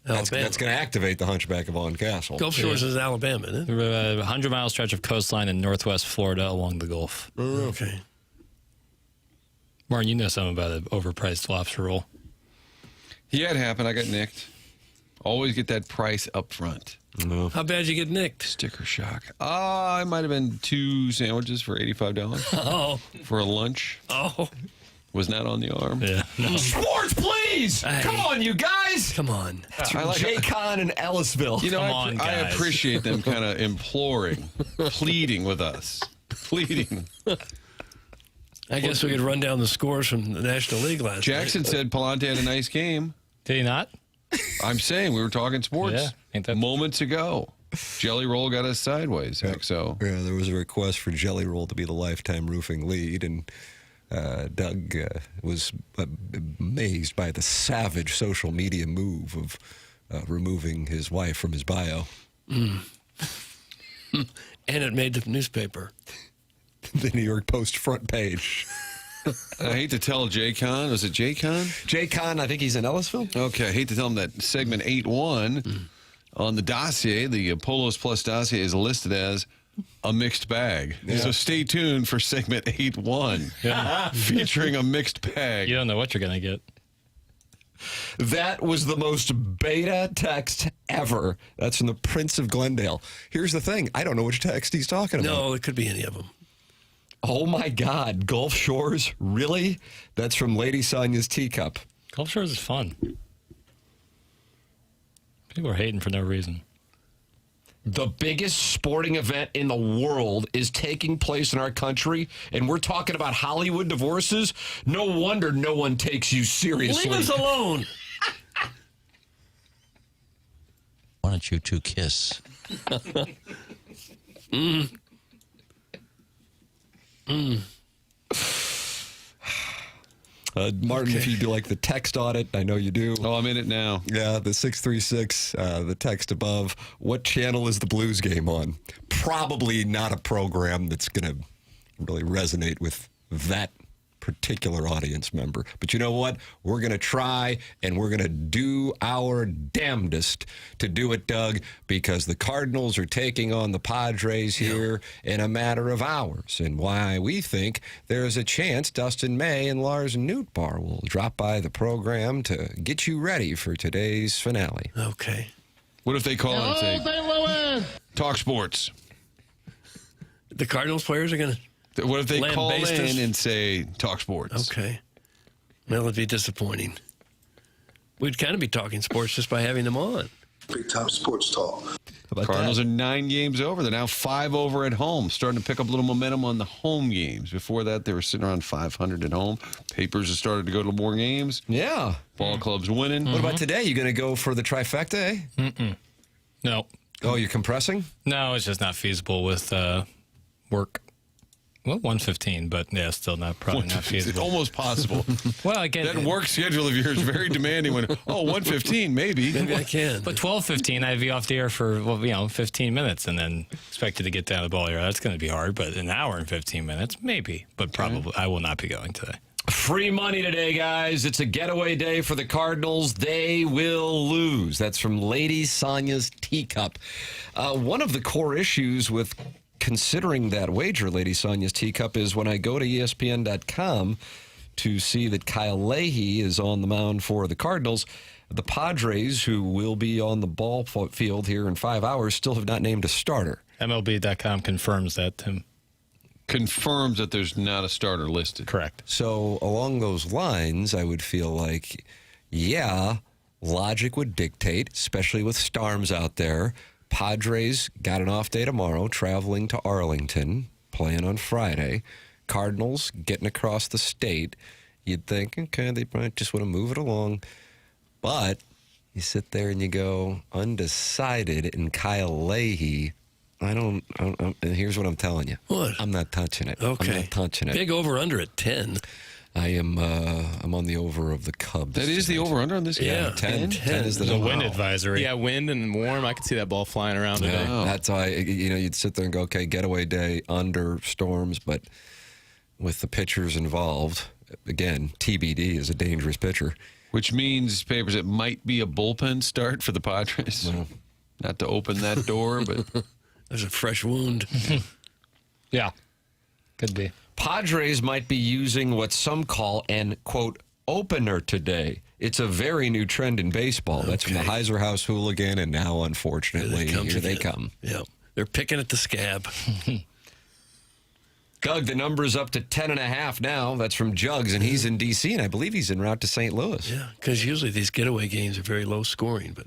That's going to activate the Hunchback of Vaughn Castle. Gulf Shores is Alabama, isn't it? A 100-mile stretch of coastline in northwest Florida along the Gulf. Okay. Martin, you know something about an overpriced lobster roll. Yeah, it happened. I got nicked. Always get that price up front. No. How bad you get nicked? Sticker shock. I might have been 2 sandwiches for $85 Oh. for a lunch. Oh. Was not on the arm. Yeah. No. Sports, please! Hey. Come on, you guys! Come on. I like J-Con and Ellisville. You know, Come on, I guys. appreciate them kind of imploring, pleading with us. Pleading. I guess we could run down the scores from the National League last Jackson night. said Pallante had a nice game. Did he not? I'm saying we were talking sports Yeah, ain't that- moments ago. Jelly Roll got us sideways. So Yeah, there was a request for Jelly Roll to be the lifetime roofing lead, and Doug was amazed by the savage social media move of removing his wife from his bio. And it made the newspaper. The New York Post front page. I hate to tell J-Con. Was it J-Con? J-Con, I think he's in Ellisville. Okay, I hate to tell him that segment 8-1 on the dossier, the Polos Plus dossier, is listed as a mixed bag. Yeah. So stay tuned for segment 8-1 featuring a mixed bag. You don't know what you're going to get. That was the most beta text ever. That's from the Prince of Glendale. Here's the thing. I don't know which text he's talking about. No, it could be any of them. Oh, my God. Gulf Shores? Really? That's from Lady Sonia's Teacup. Gulf Shores is fun. People are hating for no reason. The biggest sporting event in the world is taking place in our country, and we're talking about Hollywood divorces. No wonder no one takes you seriously. Leave us alone. Why don't you two kiss? Martin, if you do like the text audit, I know you do. Oh, I'm in it now. Yeah, the 636, the text above. What channel is the Blues game on? Probably not a program that's going to really resonate with that particular audience member. But you know what? We're going to try, and we're going to do our damnedest to do it, Doug, because the Cardinals are taking on the Padres here in a matter of hours. And why we think there's a chance Dustin May and Lars Nootbaar will drop by the program to get you ready for today's finale. Okay. What if they call and say, talk sports? The Cardinals players are going to... What if they call Lambaste us? in and say, talk sports? Okay. Well, it'd be disappointing. We'd kind of be talking sports just by having them on. Big time sports talk. Cardinals are 9 games over. They're now 5 over at home, starting to pick up a little momentum on the home games. Before that, they were sitting around 500 at home. Papers have started to go to more games. Yeah. Ball club's winning. What about today? You going to go for the trifecta, eh? Mm-mm. No. Oh, you're compressing? No, it's just not feasible with work. Well, 1:15, but yeah, still probably not feasible. It's almost possible. Well, again, that work schedule of yours is very demanding. 1:15, maybe. Maybe I can. But 12:15, I'd be off the air for 15 minutes, and then expected to get down the ball here. That's going to be hard. But an hour and 15 minutes, maybe. But probably, I will not be going today. Free money today, guys. It's a getaway day for the Cardinals. They will lose. That's from Lady Sonia's Teacup. One of the core issues with considering that wager, Lady Sonia's Teacup, is when I go to ESPN.com to see that Kyle Leahy is on the mound for the Cardinals, the Padres, who will be on the ball field here in 5 hours, still have not named a starter. MLB.com confirms that, Tim. Confirms that there's not a starter listed. Correct. So along those lines, I would feel like, yeah, logic would dictate, especially with Starms out there. Padres got an off day tomorrow, traveling to Arlington, playing on Friday. Cardinals getting across the state. You'd think, okay, they probably just want to move it along. But you sit there and you go, undecided, and Kyle Leahy, I don't here's what I'm telling you. What? I'm not touching it. Okay. I'm not touching it. Big over-under at 10. I am. I'm on the over of the Cubs. That is the over/under on this game. Yeah, 10 is the There's a number. wind advisory. Yeah, wind and warm. I could see that ball flying around today. Yeah, that's why you'd sit there and go, okay, getaway day under Storms, but with the pitchers involved, again, TBD is a dangerous pitcher. Which means, Papers, it might be a bullpen start for the Padres. Well, not to open that door, but there's a fresh wound. Yeah, could be. Padres might be using what some call an, quote, opener today. It's a very new trend in baseball. That's from the Heiser House hooligan, and now, unfortunately, here they come. Yeah, they're picking at the scab. Doug, the number's up to 10.5 now. That's from Jugs, and he's in D.C., and I believe he's en route to St. Louis. Yeah, because usually these getaway games are very low scoring, but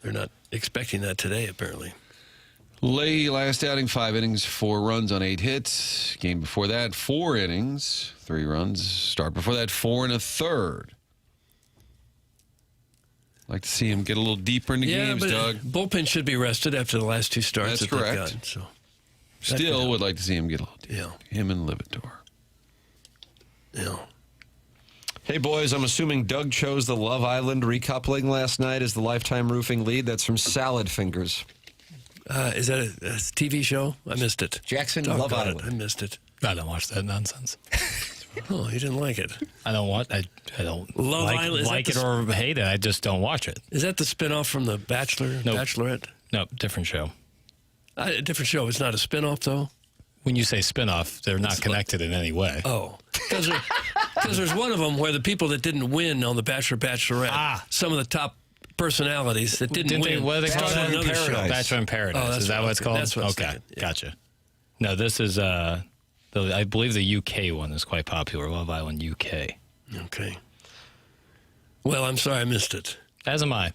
they're not expecting that today, apparently. Leahy, last outing, 5 innings, 4 runs on 8 hits. Game before that, 4 innings, 3 runs. Start before that, 4 1/3. Like to see him get a little deeper into games, but Doug. Bullpen should be rested after the last 2 starts. That's that they've correct. gotten, so Still would like to see him get a little deeper. Yeah. Him and Livitor. Yeah. Hey, boys, I'm assuming Doug chose the Love Island recoupling last night as the Lifetime Roofing lead. That's from Salad Fingers. Is that a TV show? I missed it. Jackson, Doggone Love it, Island. I missed it. I don't watch that nonsense. Oh, you didn't like it. I don't want. I don't Love Island, like it or hate it. I just don't watch it. Is that the spinoff from The Bachelor? Nope. Bachelorette? No, different show. A different show. It's not a spinoff, though? When you say spinoff, they're not connected in any way. Oh. Because there's one of them where the people that didn't win on The Bachelor, Bachelorette, some of the top personalities that didn't win. What do they call started that? another show. Bachelor in Paradise. Oh, that's is that what it's called? That's what I was okay, thinking, yeah. gotcha. No, this is, I believe the UK one is quite popular, Love Island UK. Okay. Well, I'm sorry I missed it. As am I.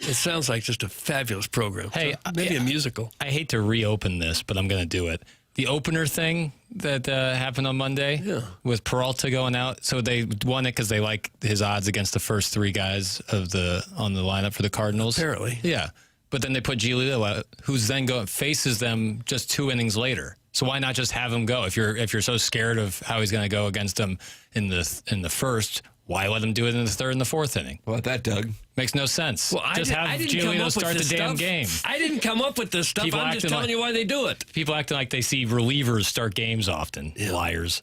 It sounds like just a fabulous program. Hey, So maybe a musical. I hate to reopen this, but I'm going to do it. The opener thing that happened on Monday with Peralta going out. So they won it because they like his odds against the first 3 guys on the lineup for the Cardinals. Apparently. Yeah. But then they put Giolito out, who's then faces them just 2 innings later. So why not just have him go? If you're so scared of how he's going to go against them in the first, why let him do it in the 3rd and the 4th inning? What about that, Doug? Makes no sense. Well, just have Giolito start the damn game. I didn't come up with this stuff. People I'm just acting telling you why they do it. People acting like they see relievers start games often. Yeah. Liars.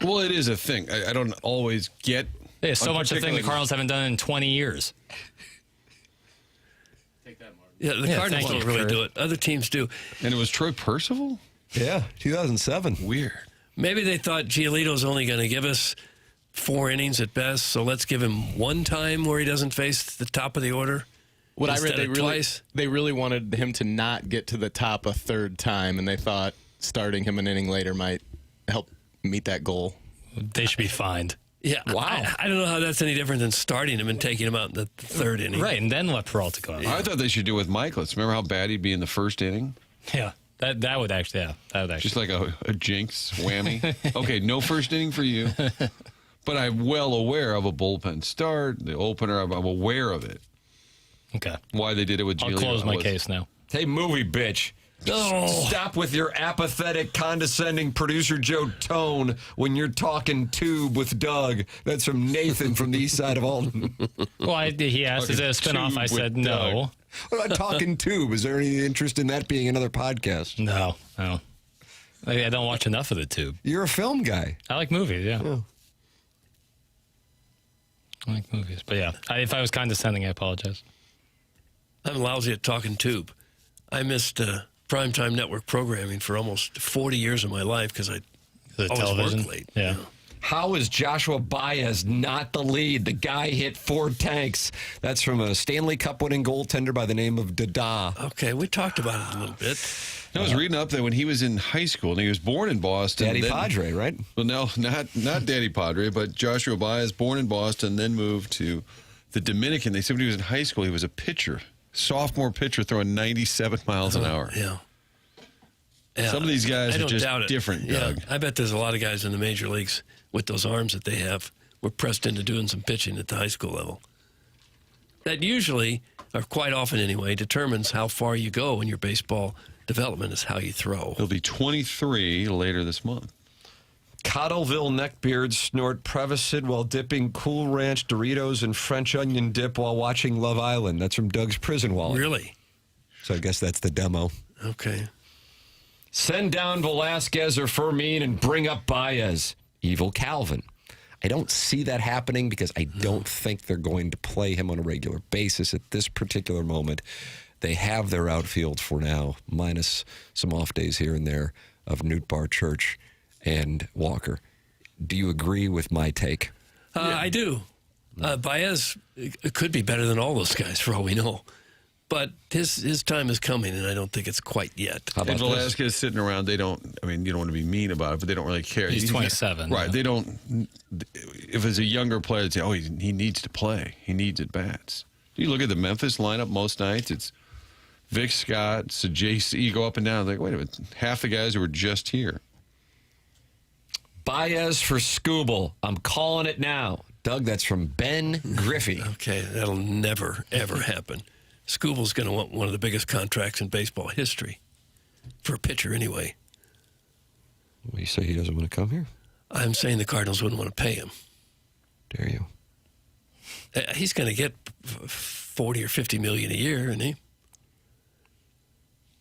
Well, it is a thing. I don't always get. It's so much a thing the Cardinals haven't done in 20 years. Yeah, the Cardinals don't really do it. Other teams do. And it was Troy Percival? Yeah, 2007. Weird. Maybe they thought Giolito's only going to give us 4 innings at best, so let's give him 1 time where he doesn't face the top of the order. What I read, twice. they really wanted him to not get to the top a 3rd time, and they thought starting him an inning later might help meet that goal. They should be fined. Yeah. Wow. I don't know how that's any different than starting him and taking him out in the third inning. Right, and then let Peralta go out. I thought they should do it with Michaelis. Remember how bad he'd be in the first inning? Yeah, that would actually, Just like a jinx whammy. Okay, no first inning for you. But I'm well aware of a bullpen start, the opener. I'm aware of it. Okay. Why they did it with Giglio. I'll close my case now. Hey, movie bitch. Stop with your apathetic, condescending producer Joe tone when you're talking tube with Doug. That's from Nathan from the east side of Alton. Well, he asked, is it a spinoff? I said no. What about talking tube? Is there any interest in that being another podcast? No. I don't watch enough of the tube. You're a film guy. I like movies, yeah. I like movies. But yeah, if I was condescending, I apologize. I'm lousy at talking tube. I missed primetime network programming for almost 40 years of my life because I always television worked late. Yeah. How is Joshua Baez not the lead? The guy hit 4 tanks. That's from a Stanley Cup winning goaltender by the name of Dada. Okay, we talked about it a little bit. I was reading up that when he was in high school, and he was born in Boston. Daddy Padre, right? Well, no, not Daddy Padre, but Joshua Baez, born in Boston, then moved to the Dominican. They said when he was in high school, he was a pitcher, sophomore pitcher, throwing 97 miles an hour. Yeah. Some of these guys are just different, Doug. I bet there's a lot of guys in the major leagues with those arms that they have were pressed into doing some pitching at the high school level. That usually, or quite often anyway, determines how far you go in your baseball development is how you throw. He'll be 23 later this month. Cottleville neckbeards snort Prevacid while dipping Cool Ranch Doritos in French onion dip while watching Love Island. That's from Doug's prison wallet. Really? So I guess that's the demo. Okay. Send down Velasquez or Fermin and bring up Baez. Evil Calvin. I don't see that happening because I don't think they're going to play him on a regular basis at this particular moment. They have their outfield for now, minus some off days here and there of Newt Church and Walker. Do you agree with my take? I do. Baez could be better than all those guys for all we know. But his time is coming, and I don't think it's quite yet. How about Velasquez sitting around? They don't. I mean, you don't want to be mean about it, but they don't really care. He's 27, right? Yeah. They don't. If it's a younger player, they'd say, "Oh, he needs to play. He needs at bats." You look at the Memphis lineup most nights. It's Vic Scott, JC. You go up and down. Like, wait a minute, half the guys who were just here. Baez for Scooble. I'm calling it now, Doug. That's from Ben Griffey. Okay, that'll never ever happen. Scooble's going to want one of the biggest contracts in baseball history. For a pitcher, anyway. Well, you say he doesn't want to come here? I'm saying the Cardinals wouldn't want to pay him. Dare you? He's going to get $40 or $50 million a year, isn't he?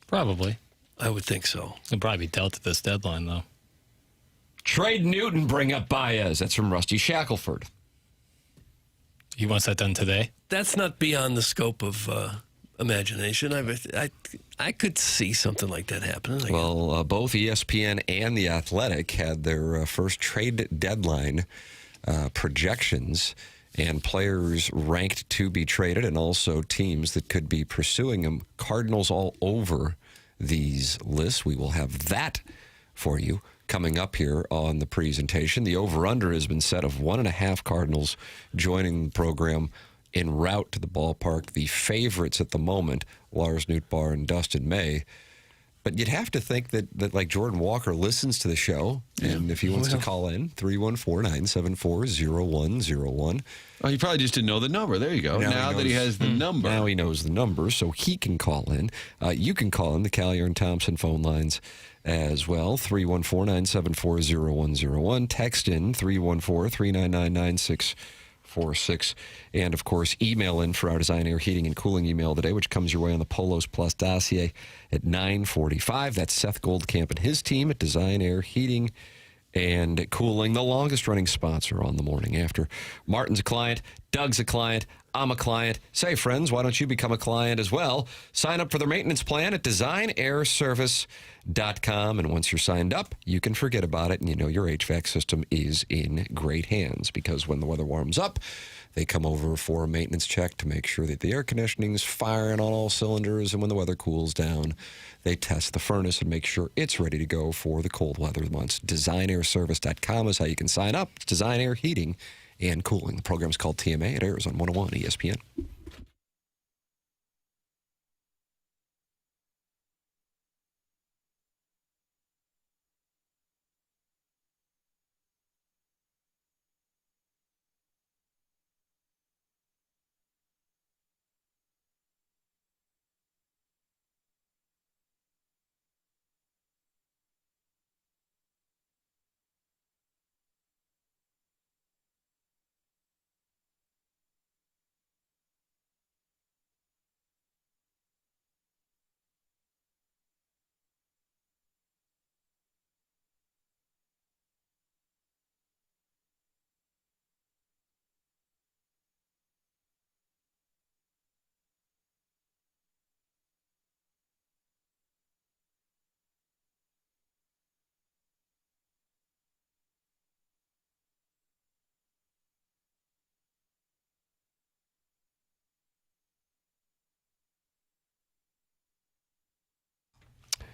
Probably. I would think so. He'll probably be dealt at this deadline, though. Trade Newton, bring up Baez. That's from Rusty Shackelford. He wants that done today? That's not beyond the scope of imagination. I could see something like that happening. Well, both ESPN and The Athletic had their first trade deadline projections and players ranked to be traded and also teams that could be pursuing them. Cardinals all over these lists. We will have that for you coming up here on the presentation. The over-under has been set of 1.5 Cardinals joining the program en route to the ballpark. The favorites at the moment, Lars Nootbaar and Dustin May. But you'd have to think that like Jordan Walker listens to the show, and if he wants to call in, 314-974-0101. Oh, he probably just didn't know the number. There you go. Now that he has the number. Now he knows the number, so he can call in. You can call in the Callier and Thompson phone lines as well, 314-974-0101. Text in 314-399-9646. And, of course, email in for our Design, Air, Heating, and Cooling email today, which comes your way on the Polos Plus dossier at 9:45. That's Seth Goldcamp and his team at Design, Air, Heating, and Cooling, the longest-running sponsor on the Morning After. Martin's a client. Doug's a client. I'm a client. Say, friends, why don't you become a client as well? Sign up for their maintenance plan at designairservice.com. And once you're signed up, you can forget about it. And you know your HVAC system is in great hands because when the weather warms up, they come over for a maintenance check to make sure that the air conditioning is firing on all cylinders. And when the weather cools down, they test the furnace and make sure it's ready to go for the cold weather months. Designairservice.com is how you can sign up. It's Design Air Heating and Cooling. The program is called TMA. It airs on 101 ESPN.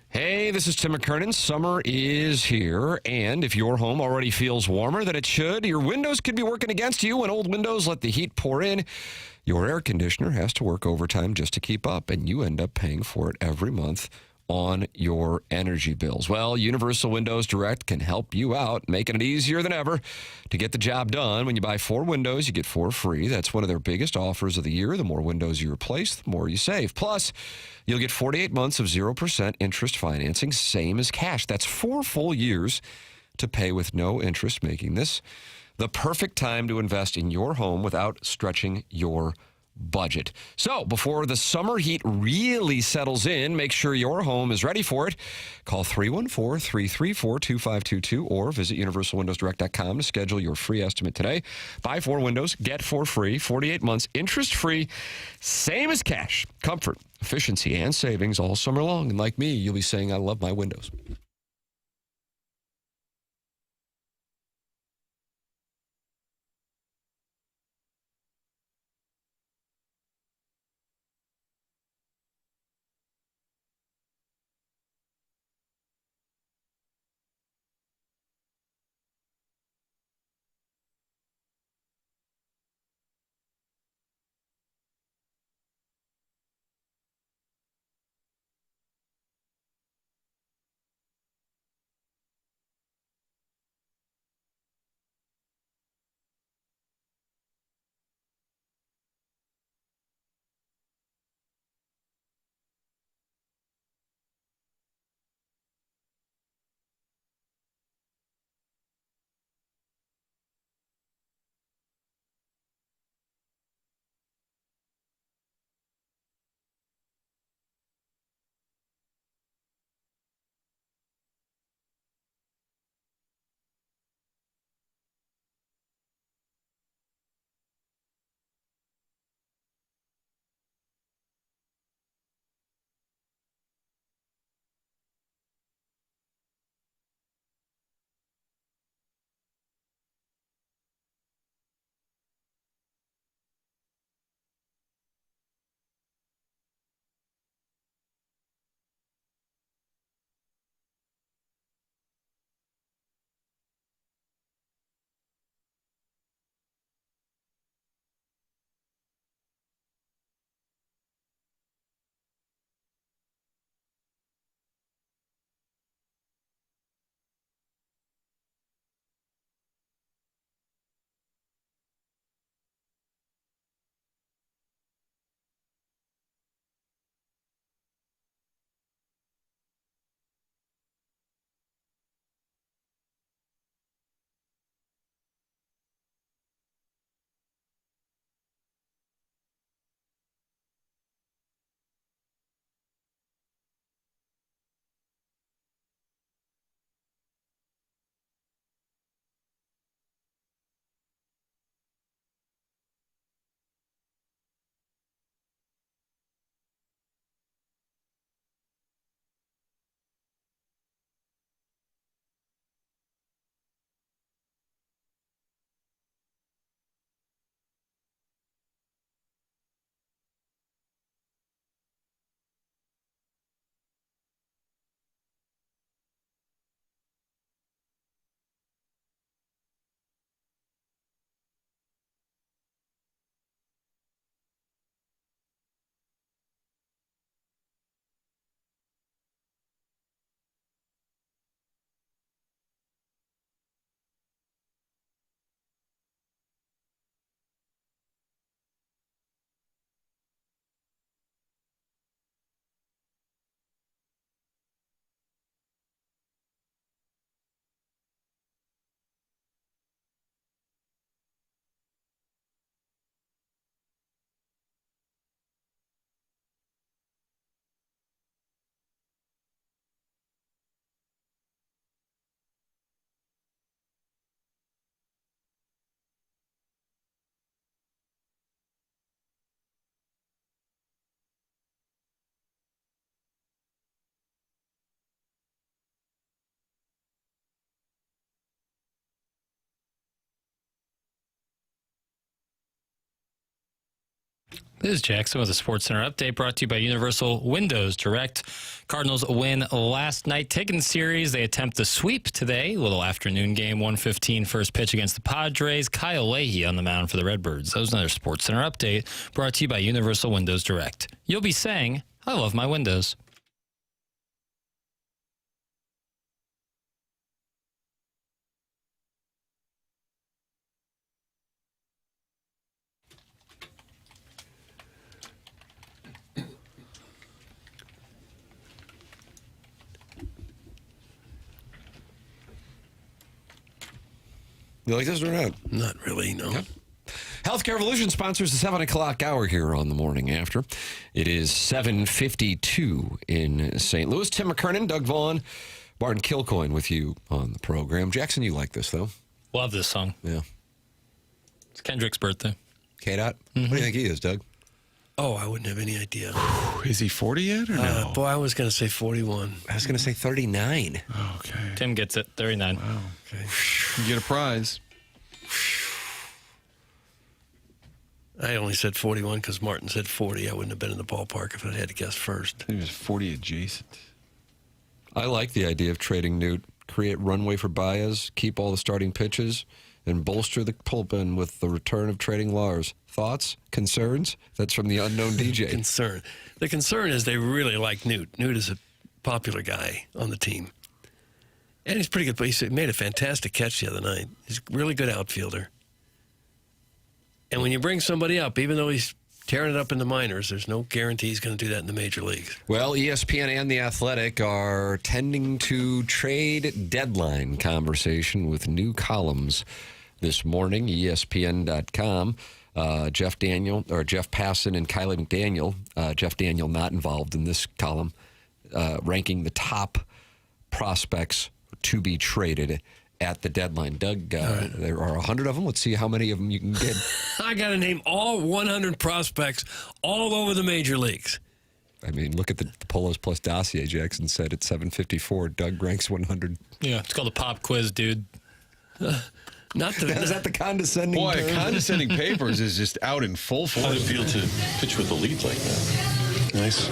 Hey, this is Tim McKernan. Summer is here, and if your home already feels warmer than it should, your windows could be working against you. When old windows let the heat pour in, your air conditioner has to work overtime just to keep up, and you end up paying for it every month on your energy bills. Well, Universal Windows Direct can help you out, making it easier than ever to get the job done. When you buy 4 windows, you get 4 free. That's one of their biggest offers of the year. The more windows you replace, the more you save. Plus, you'll get 48 months of 0% interest financing, same as cash. That's 4 full years to pay with no interest, making this the perfect time to invest in your home without stretching your budget. So before the summer heat really settles in, make sure your home is ready for it. Call 314-334-2522 or visit universalwindowsdirect.com to schedule your free estimate today. Buy 4 windows, get 4 free, 48 months, interest-free, same as cash. Comfort, efficiency, and savings all summer long. And like me, you'll be saying, I love my windows. This is Jackson with a SportsCenter update brought to you by Universal Windows Direct. Cardinals win last night, taking the series. They attempt the sweep today. Little afternoon game, 1:15 first pitch against the Padres. Kyle Leahy on the mound for the Redbirds. That was another SportsCenter update brought to you by Universal Windows Direct. You'll be saying, I love my windows. You like this or not? Not really, no. Yep. Healthcare Revolution sponsors the 7 o'clock hour here on the morning after. It is 7:52 in St. Louis. Tim McKernan, Doug Vaughn, Barton Kilcoyne with you on the program. Jackson, you like this, though? Love this song. Yeah. It's Kendrick's birthday. K-Dot? What do you think he is, Doug? Oh, I wouldn't have any idea. Is he 40 yet or no? Boy, I was going to say 41. I was going to say 39. Okay. Tim gets it, 39. Wow. Okay. You get a prize. I only said 41 because Martin said 40. I wouldn't have been in the ballpark if I had to guess first. I think it was 40 adjacent. I like the idea of trading Newt, create runway for Baez, keep all the starting pitches, and bolster the bullpen with the return of trading Lars. Thoughts? Concerns? That's from the unknown DJ. Concern. The concern is they really like Newt. Newt is a popular guy on the team. And he's pretty good. He made a fantastic catch the other night. He's a really good outfielder. And when you bring somebody up, even though he's tearing it up in the minors, there's no guarantee he's going to do that in the major leagues. Well, ESPN and The Athletic are tending to trade deadline conversation with new columns this morning. ESPN.com. Jeff Passan and Kylie McDaniel. Jeff Daniel not involved in this column, ranking the top prospects to be traded at the deadline. Doug, there are 100 of them. Let's see how many of them you can get. I got to name all 100 prospects all over the major leagues. I mean, look at the Polos Plus dossier. Jackson said at 7:54. Doug ranks 100. Yeah, it's called a pop quiz, dude. Is that the condescending Boy, term? condescending papers is just out in full force. How does it feel to pitch with a lead like that? Nice.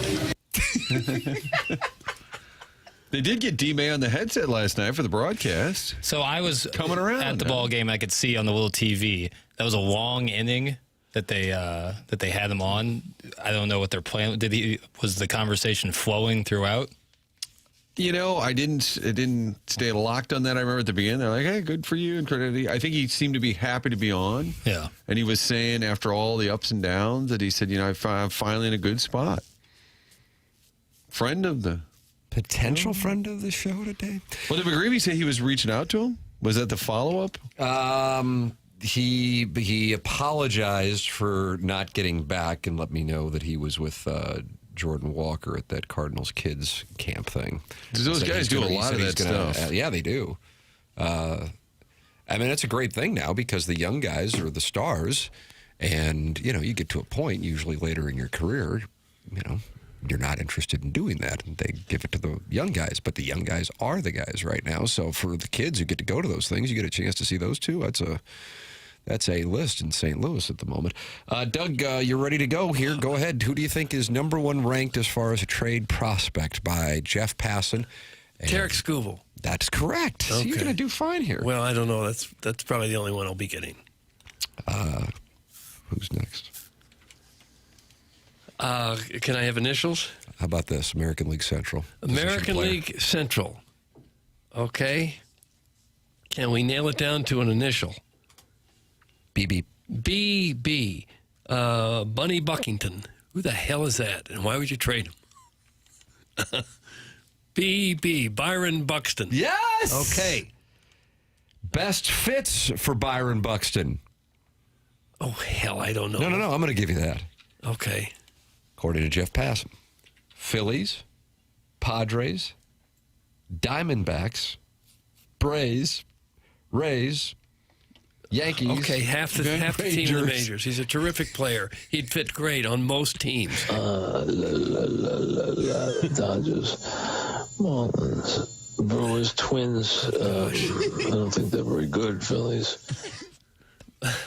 They did get D-May on the headset last night for the broadcast. So I was coming around at the ball game. I could see on the little TV. That was a long inning that they had him on. I don't know what their plan. Was the conversation flowing throughout? You know, it didn't stay locked on that. I remember at the beginning, they're like, hey, good for you. And I think he seemed to be happy to be on. Yeah. And he was saying after all the ups and downs that he said, I'm finally in a good spot. Potential friend of the show today. Well, did McGreevy say he was reaching out to him? Was that the follow-up? He apologized for not getting back and let me know that he was with Jordan Walker at that Cardinals kids camp thing. Those guys do a lot of that stuff. Yeah, they do. I mean, it's a great thing now because the young guys are the stars, and you get to a point usually later in your career, you're not interested in doing that, and they give it to the young guys. But the young guys are the guys right now. So for the kids who get to go to those things, you get a chance to see those two. That's a list in St. Louis at the moment. Doug, you're ready to go here. Go ahead. Who do you think is number one ranked as far as a trade prospect by Jeff Passan? Tarek Skubal. That's correct. Okay. So you're going to do fine here. Well, I don't know. That's probably the only one I'll be getting. Who's next? Can I have initials? How about this? American League Central. American League Central. Okay. Can we nail it down to an initial? BB. BB. Bunny Buckington. Who the hell is that? And why would you trade him? BB. Byron Buxton. Yes! Okay. Best fits for Byron Buxton. Oh, hell, I don't know. No. I'm going to give you that. Okay. According to Jeff Passan. Phillies, Padres, Diamondbacks, Braves, Rays, Yankees. Okay, half the team in the majors. He's a terrific player. He'd fit great on most teams. Dodgers, Marlins, Brewers, Twins. I don't think they're very good. Phillies.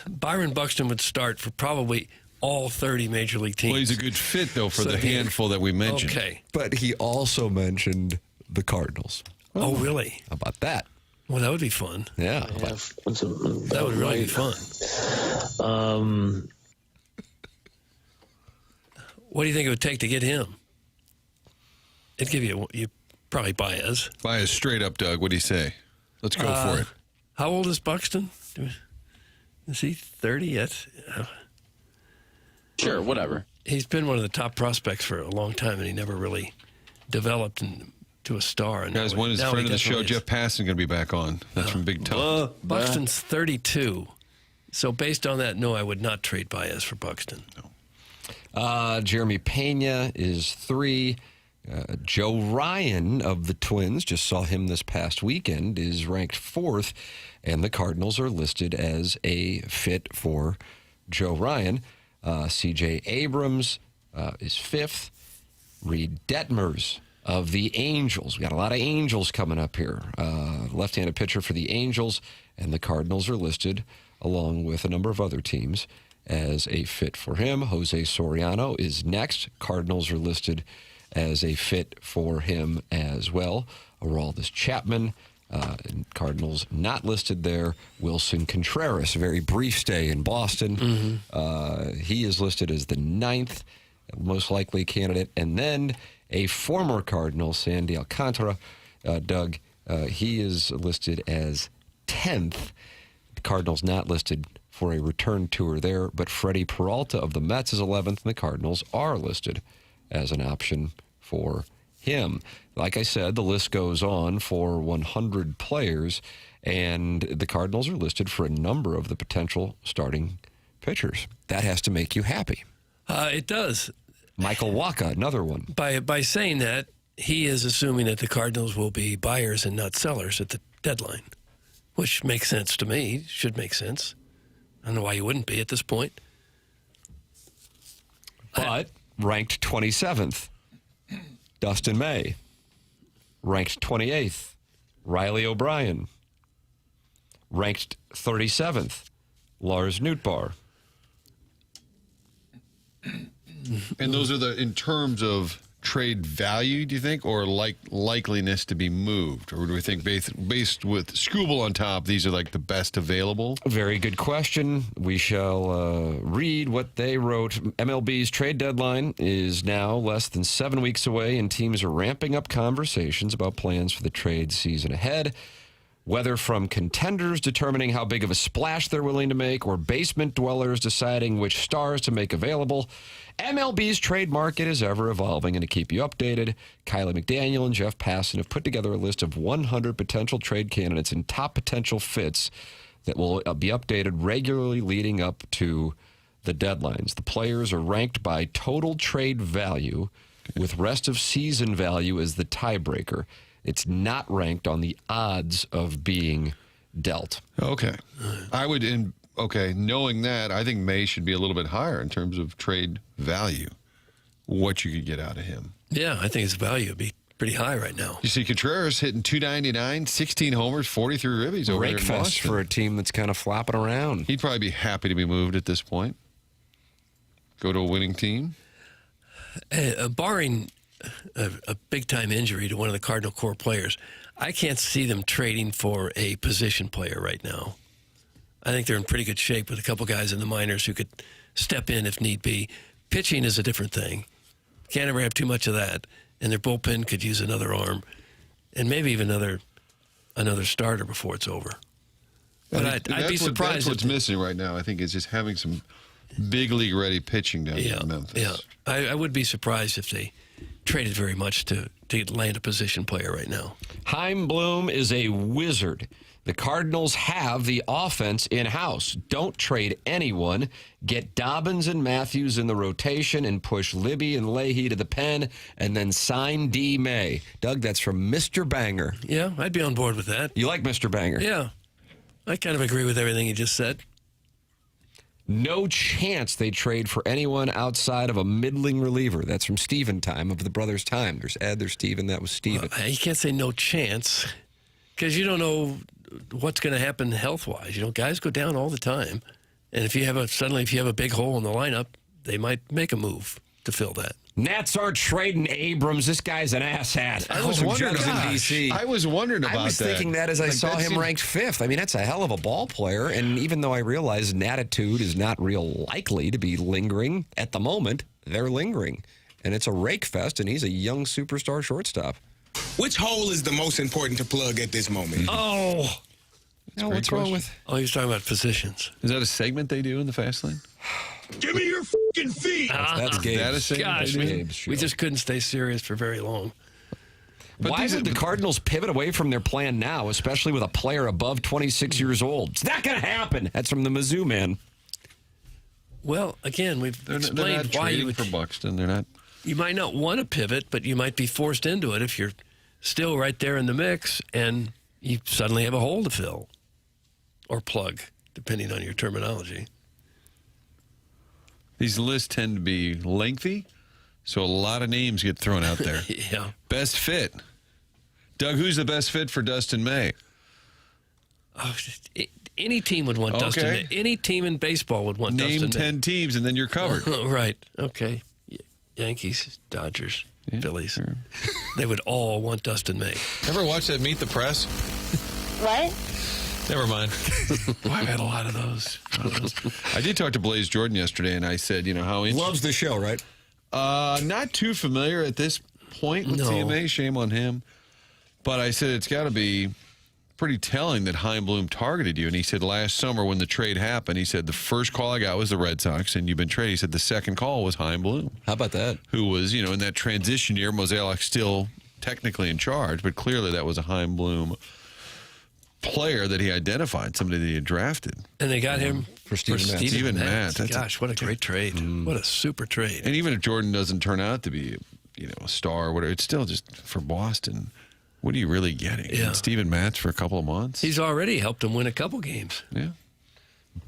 Byron Buxton would start for probably all 30 major league teams. Well, he's a good fit, though, for the handful that we mentioned. Okay. But he also mentioned the Cardinals. Oh, really? How about that? Well, that would be fun. Yeah. That would really be fun. What do you think it would take to get him? It'd give you probably Baez. Baez straight up, Doug. What do you say? Let's go for it. How old is Buxton? Is he 30 yet? Sure, whatever. He's been one of the top prospects for a long time, and he never really developed into a star. And Guys, when is friend of the show, Jeff Passan, going to be back on? That's from Big Tom. Buxton's 32. So based on that, no, I would not trade Baez for Buxton. No. Jeremy Pena is 3. Joe Ryan of the Twins, just saw him this past weekend, is ranked 4th, and the Cardinals are listed as a fit for Joe Ryan. C.J. Abrams is 5th. Reed Detmers of the Angels. We got a lot of Angels coming up here. Left-handed pitcher for the Angels, and the Cardinals are listed, along with a number of other teams, as a fit for him. Jose Soriano is next. Cardinals are listed as a fit for him as well. Aroldis Chapman, Cardinals not listed there. Wilson Contreras, a very brief stay in Boston. He is listed as the 9th, most likely candidate. And then a former Cardinal, Sandy Alcantara, Doug, he is listed as 10th. The Cardinals not listed for a return tour there, but Freddie Peralta of the Mets is 11th, and the Cardinals are listed as an option for him. Like I said, the list goes on for 100 players, and the Cardinals are listed for a number of the potential starting pitchers. That has to make you happy. It does. Michael Wacha, another one. By saying that, he is assuming that the Cardinals will be buyers and not sellers at the deadline, which makes sense to me. Should make sense. I don't know why you wouldn't be at this point. But ranked 27th, Dustin May. Ranked 28th, Riley O'Brien. Ranked 37th, Lars Nootbaar. And those are in terms of trade value, do you think, or likeliness to be moved? Or do we think based with Scooble on top, these are like the best available? Very good question. We shall read what they wrote. MLB's trade deadline is now less than 7 weeks away, and teams are ramping up conversations about plans for the trade season ahead. Whether from contenders determining how big of a splash they're willing to make, or basement dwellers deciding which stars to make available, MLB's trade market is ever evolving. And to keep you updated, Kylie McDaniel and Jeff Passan have put together a list of 100 potential trade candidates and top potential fits that will be updated regularly leading up to the deadlines. The players are ranked by total trade value, with rest of season value as the tiebreaker. It's not ranked on the odds of being dealt. Okay. Knowing that, I think May should be a little bit higher in terms of trade value, what you could get out of him. Yeah, I think his value would be pretty high right now. You see Contreras hitting .299, 16 homers, 43 ribbies over there in Boston. Rakefest for a team that's kind of flopping around. He'd probably be happy to be moved at this point. Go to a winning team. Barring a big-time injury to one of the Cardinal core players, I can't see them trading for a position player right now. I think they're in pretty good shape with a couple guys in the minors who could step in if need be. Pitching is a different thing. Can't ever have too much of that. And their bullpen could use another arm and maybe even another starter before it's over. But I'd be surprised. That's what's missing right now, I think, is just having some big league-ready pitching down in Memphis. Yeah, I would be surprised if they traded very much to land a position player right now. Chaim Bloom is a wizard. The Cardinals have the offense in-house. Don't trade anyone. Get Dobbins and Matthews in the rotation and push Libby and Leahy to the pen, and then sign D. May. Doug, that's from Mr. Banger. Yeah, I'd be on board with that. You like Mr. Banger? Yeah. I kind of agree with everything you just said. No chance they trade for anyone outside of a middling reliever. That's from Steven time of the Brothers' time. There's Ed, there's Steven, that was Steven. You can't say no chance because you don't know what's going to happen health-wise. You know, guys go down all the time. And if you have a big hole in the lineup, they might make a move to fill that. Nats aren't trading Abrams. This guy's an asshat. I was wondering in about DC. I was wondering about that. I was thinking that as I saw him seemed... ranked 5th. I mean, that's a hell of a ball player. And even though I realize Natitude is not real likely to be lingering at the moment, they're lingering. And it's a rake fest, and he's a young superstar shortstop. Which hole is the most important to plug at this moment? Oh. No, what's wrong with... Oh, he was talking about positions. Is that a segment they do in the Fast Lane? Give me your fucking feet. That's Gabe's. That a segment Gosh, they do? we just couldn't stay serious for very long. But why would the Cardinals pivot away from their plan now, especially with a player above 26 years old? It's not going to happen. That's from the Mizzou man. Well, again, we've explained they're not why you would... for Buxton. They're not. You might not want to pivot, but you might be forced into it if you're still right there in the mix and you suddenly have a hole to fill or plug, depending on your terminology. These lists tend to be lengthy, so a lot of names get thrown out there. Yeah. Best fit. Doug, who's the best fit for Dustin May? Oh, any team would want Dustin May. Any team in baseball would want Dustin May. Name 10 teams, and then you're covered. Right. Okay. Yankees, Dodgers, Phillies. Sure. They would all want Dustin May. Ever watch that Meet the Press? What? Never mind. I've had a lot of those. I did talk to Blaze Jordan yesterday, and I said, how loves the show, right? Not too familiar at this point with TMA. Shame on him. But I said it's got to be pretty telling that Chaim Bloom targeted you. And he said last summer when the trade happened, he said the first call I got was the Red Sox, and you've been traded. He said the second call was Chaim Bloom. How about that? Who was, in that transition year, Mozeliak still technically in charge, but clearly that was a Chaim Bloom player that he identified, somebody that he had drafted. And they got him for Steven Matz. Gosh, what a great trade. What a super trade. And even if Jordan doesn't turn out to be, a star or whatever, it's still just for Boston. What are you really getting? Yeah. Steven Matz for a couple of months? He's already helped him win a couple games. Yeah.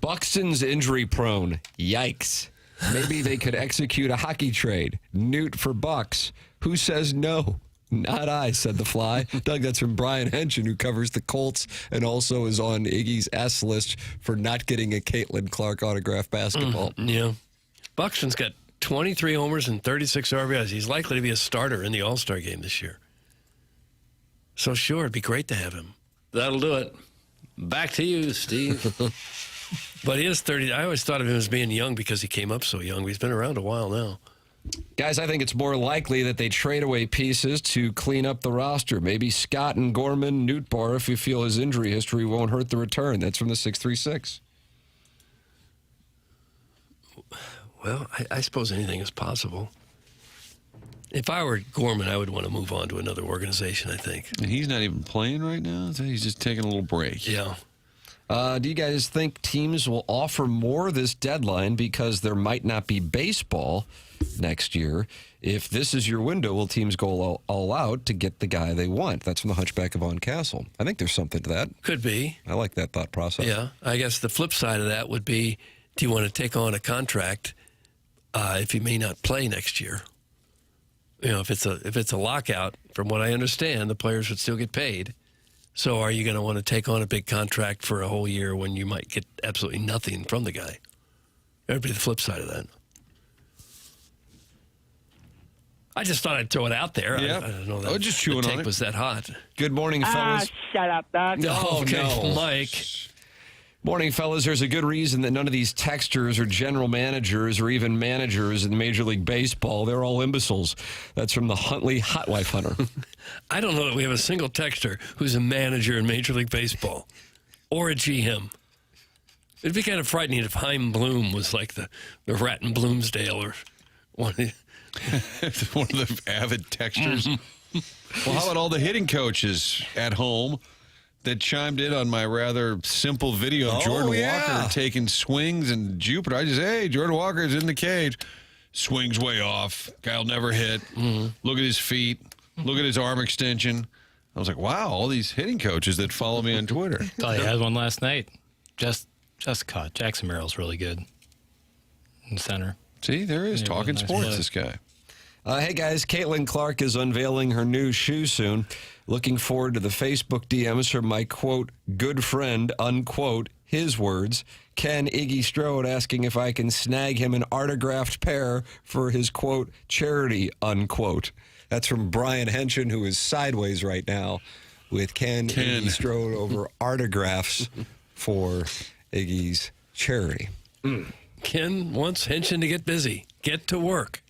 Buxton's injury prone. Yikes. Maybe they could execute a hockey trade. Newt for Bucks. Who says no? Not I, said the Fly. Doug, that's from Brian Henson, who covers the Colts and also is on Iggy's S list for not getting a Caitlin Clark autographed basketball. Yeah. Buxton's got 23 homers and 36 RBIs. He's likely to be a starter in the All-Star game this year. So, sure, it'd be great to have him. That'll do it. Back to you, Steve. But he is 30. I always thought of him as being young because he came up so young. But he's been around a while now. Guys, I think it's more likely that they trade away pieces to clean up the roster. Maybe Scott and Gorman, Nootbaar, if you feel his injury history won't hurt the return. That's from the 636. Well, I suppose anything is possible. If I were Gorman, I would want to move on to another organization, I think. And he's not even playing right now? So he's just taking a little break. Yeah. Do you guys think teams will offer more this deadline because there might not be baseball next year? If this is your window, will teams go all out to get the guy they want? That's from the Hunchback of Vaughn Castle. I think there's something to that. Could be. I like that thought process. Yeah. I guess the flip side of that would be, do you want to take on a contract if you may not play next year? If it's a lockout, from what I understand, the players would still get paid. So are you going to want to take on a big contract for a whole year when you might get absolutely nothing from the guy? That would be the flip side of that. I just thought I'd throw it out there. Yeah. I don't know that just chewing the on take it. was that hot. Good morning, fellas. Shut up, Doug. No. Mike. Morning, fellas. There's a good reason that none of these texters or general managers or even managers in Major League Baseball, they're all imbeciles. That's from the Huntley Hot Wife Hunter. I don't know that we have a single texter who's a manager in Major League Baseball or a GM. It'd be kind of frightening if Chaim Bloom was like the rat in Bloomsdale or one of the avid texters. Well, how about all the hitting coaches at home that chimed in on my rather simple video of Jordan Walker taking swings and Jupiter? I just, hey, Jordan Walker's in the cage. Swings way off. Guy'll never hit. Look at his feet. Look at his arm extension. I was like, wow, all these hitting coaches that follow me on Twitter. Thought he had one last night. Just caught. Jackson Merrill's really good in center. See, there is talking nice sports, play. this guy. Hey, guys, Caitlin Clark is unveiling her new shoe soon. Looking forward to the Facebook DMs from my, quote, good friend, unquote, his words, Ken Iggy Strode, asking if I can snag him an autographed pair for his, quote, charity, unquote. That's from Brian Henshin, who is sideways right now with Ken Iggy Strode over autographs for Iggy's charity. Ken wants Henshin to get busy, get to work,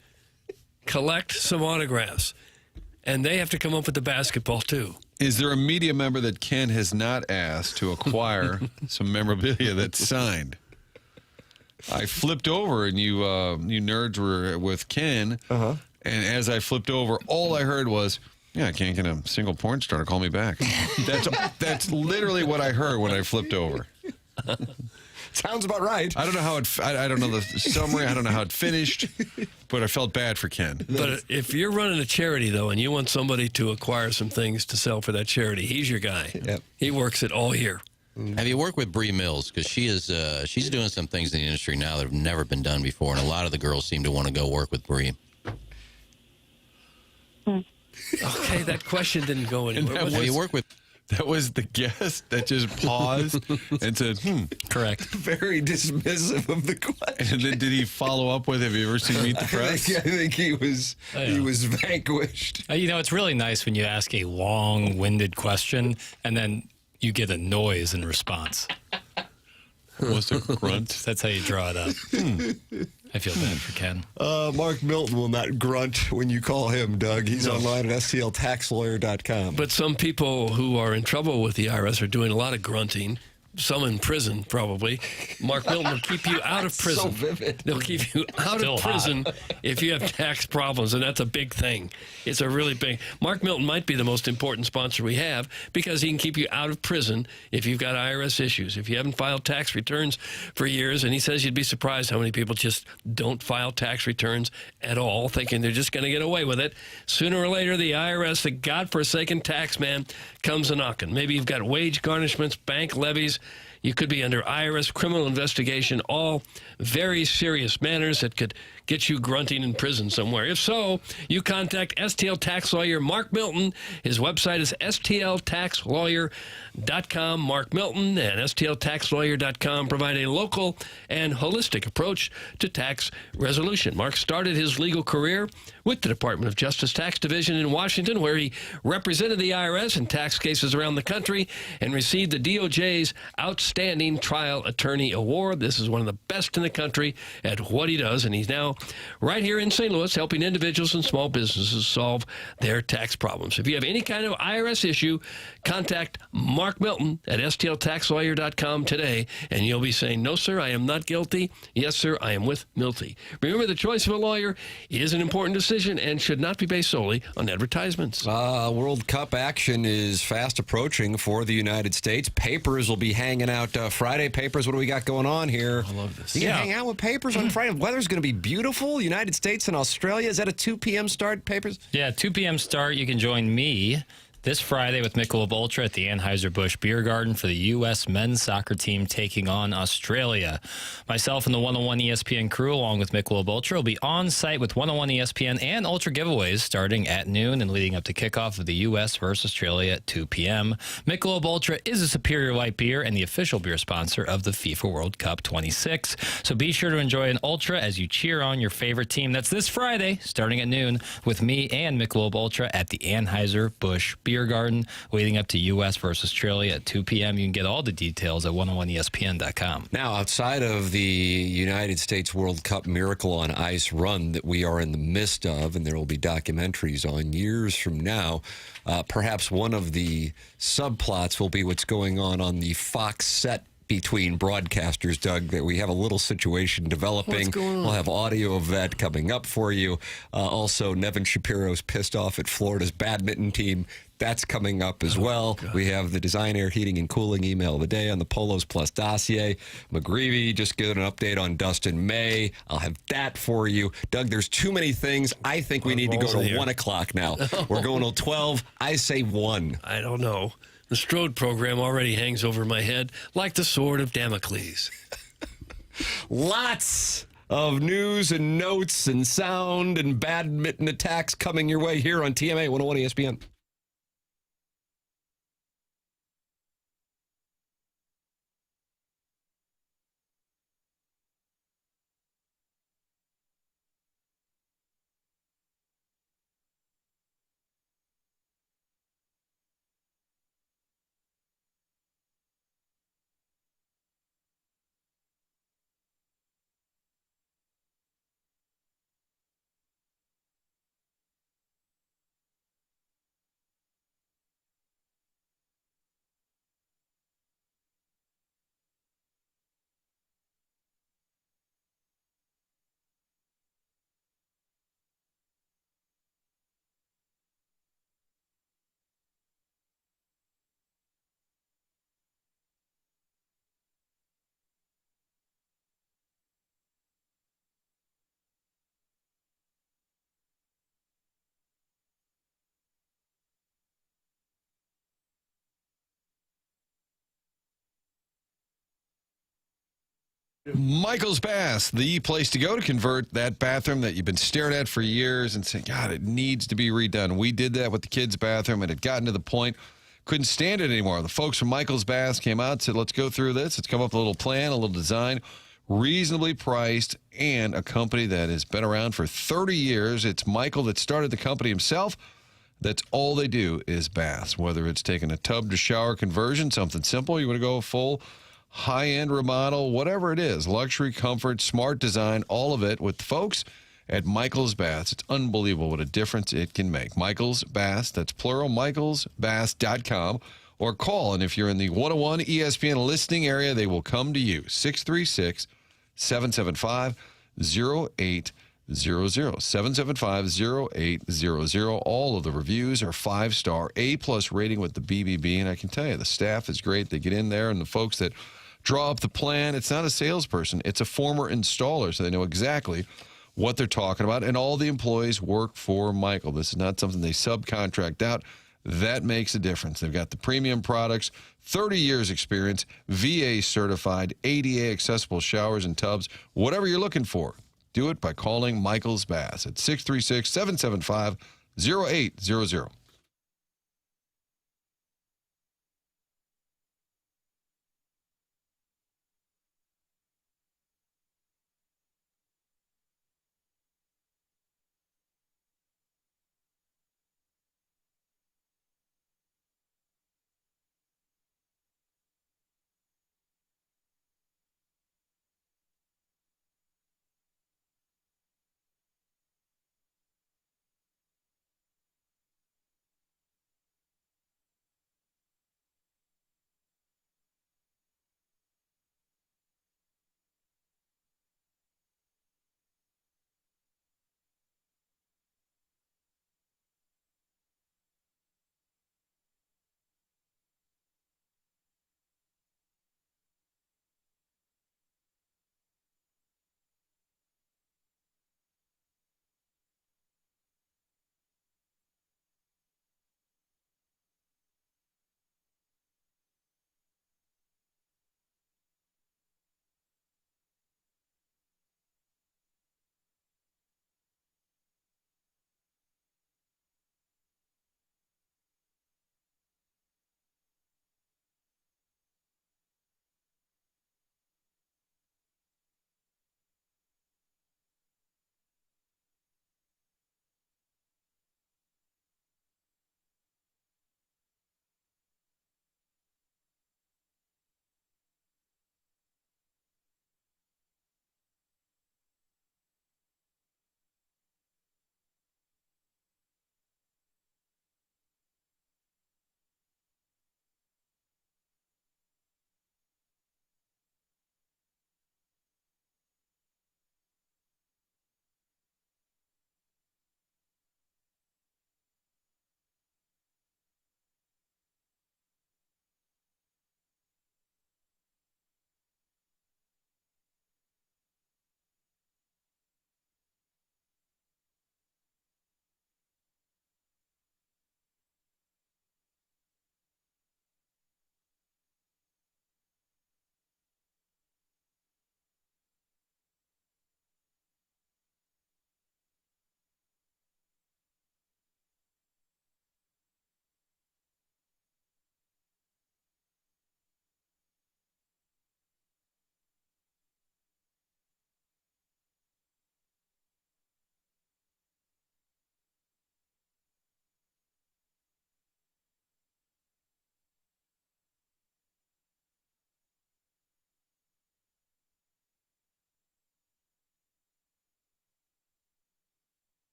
collect some autographs, and they have to come up with the basketball, too. Is there a media member that Ken has not asked to acquire some memorabilia that's signed? I flipped over, and you nerds were with Ken, and as I flipped over, all I heard was, yeah, I can't get a single porn star to call me back. That's literally what I heard when I flipped over. Sounds about right. I don't know how I don't know the summary. I don't know how it finished, but I felt bad for Ken. But if you're running a charity, though, and you want somebody to acquire some things to sell for that charity, he's your guy. Yep. He works it all year. Have you worked with Bree Mills? Because she's doing some things in the industry now that have never been done before, and a lot of the girls seem to want to go work with Bree. Okay, that question didn't go anywhere. Have you worked with... That was the guest that just paused and said, Correct. Very dismissive of the question. And then did he follow up with, have you ever seen Meet the Press? I think he was vanquished. It's really nice when you ask a long-winded question and then you get a noise in response. Was a grunt? That's how you draw it up. I feel bad for Ken. Mark Milton will not grunt when you call him, Doug. He's online at stltaxlawyer.com. But some people who are in trouble with the IRS are doing a lot of grunting. Some in prison, probably. Mark Milton will keep you out of prison. So vivid. They'll keep you out Still of prison if you have tax problems, and that's a big thing. It's a really big... Mark Milton might be the most important sponsor we have because he can keep you out of prison if you've got IRS issues. If you haven't filed tax returns for years, and he says you'd be surprised how many people just don't file tax returns at all, thinking they're just going to get away with it. Sooner or later, the IRS, the godforsaken tax man, comes a-knocking. Maybe you've got wage garnishments, bank levies. You could be under IRS criminal investigation, all very serious matters that could get you grunting in prison somewhere. If so, you contact STL Tax Lawyer Mark Milton. His website is stltaxlawyer.com. Mark Milton and stltaxlawyer.com provide a local and holistic approach to tax resolution. Mark started his legal career with the Department of Justice Tax Division in Washington, where he represented the IRS in tax cases around the country and received the DOJ's Outstanding Trial Attorney Award. This is one of the best in the country at what he does, and he's now right here in St. Louis helping individuals and small businesses solve their tax problems. If you have any kind of IRS issue, contact Mark Milton at stltaxlawyer.com today, and you'll be saying, no, sir, I am not guilty. Yes, sir, I am with Milty. Remember, the choice of a lawyer is an important decision and should not be based solely on advertisements. World Cup action is fast approaching for the United States. Papers will be hanging out Friday. Papers, what do we got going on here? I love this. You can hang out with Papers on Friday. Weather's going to be beautiful. United States and Australia. Is that a 2 p.m. start, Papers? Yeah, 2 p.m. start. You can join me this Friday with Michelob Ultra at the Anheuser-Busch Beer Garden for the U.S. men's soccer team taking on Australia. Myself and the 101 ESPN crew, along with Michelob Ultra, will be on site with 101 ESPN and Ultra giveaways starting at noon and leading up to kickoff of the U.S. versus Australia at 2 p.m. Michelob Ultra is a superior light beer and the official beer sponsor of the FIFA World Cup 26. So be sure to enjoy an Ultra as you cheer on your favorite team. That's this Friday, starting at noon, with me and Michelob Ultra at the Anheuser-Busch Beer Garden, leading up to U.S. versus Australia at 2 p.m. You can get all the details at 101ESPN.com. Now, outside of the United States World Cup Miracle on Ice run that we are in the midst of, and there will be documentaries on years from now, perhaps one of the subplots will be what's going on the Fox set between broadcasters, Doug, that we have a little situation developing. What's going on? We'll have audio of that coming up for you. Also, Nevin Shapiro's pissed off at Florida's badminton team. That's coming up as well. God. We have the Design Air Heating and Cooling email of the day on the Polos Plus dossier. McGreevy just gave an update on Dustin May. I'll have that for you. Doug, there's too many things. I think we need to go to 1 o'clock now. We're going till 12. I say 1. I don't know. The Strode program already hangs over my head like the sword of Damocles. Lots of news and notes and sound and badminton attacks coming your way here on TMA 101 ESPN. Michael's Bath, the place to go to convert that bathroom that you've been staring at for years and saying, God, it needs to be redone. We did that with the kids' bathroom, and it had gotten to the point, couldn't stand it anymore. The folks from Michael's Bath came out and said, let's go through this. Let's come up with a little plan, a little design, reasonably priced, and a company that has been around for 30 years. It's Michael that started the company himself. That's all they do is baths, whether it's taking a tub to shower conversion, something simple, you want to go full high-end remodel, whatever it is, luxury, comfort, smart design, all of it with folks at Michael's Baths. It's unbelievable what a difference it can make. Michael's Baths, that's plural, michaelsbaths.com, or call, and if you're in the 101 ESPN listening area, they will come to you, 636-775-0800, 775-0800. All of the reviews are 5-star, A-plus rating with the BBB, and I can tell you, the staff is great. They get in there, and the folks that draw up the plan, it's not a salesperson. It's a former installer, so they know exactly what they're talking about, and all the employees work for Michael. This is not something they subcontract out. That makes a difference. They've got the premium products, 30 years experience, VA certified, ADA accessible showers and tubs, whatever you're looking for. Do it by calling Michael's Baths at 636-775-0800.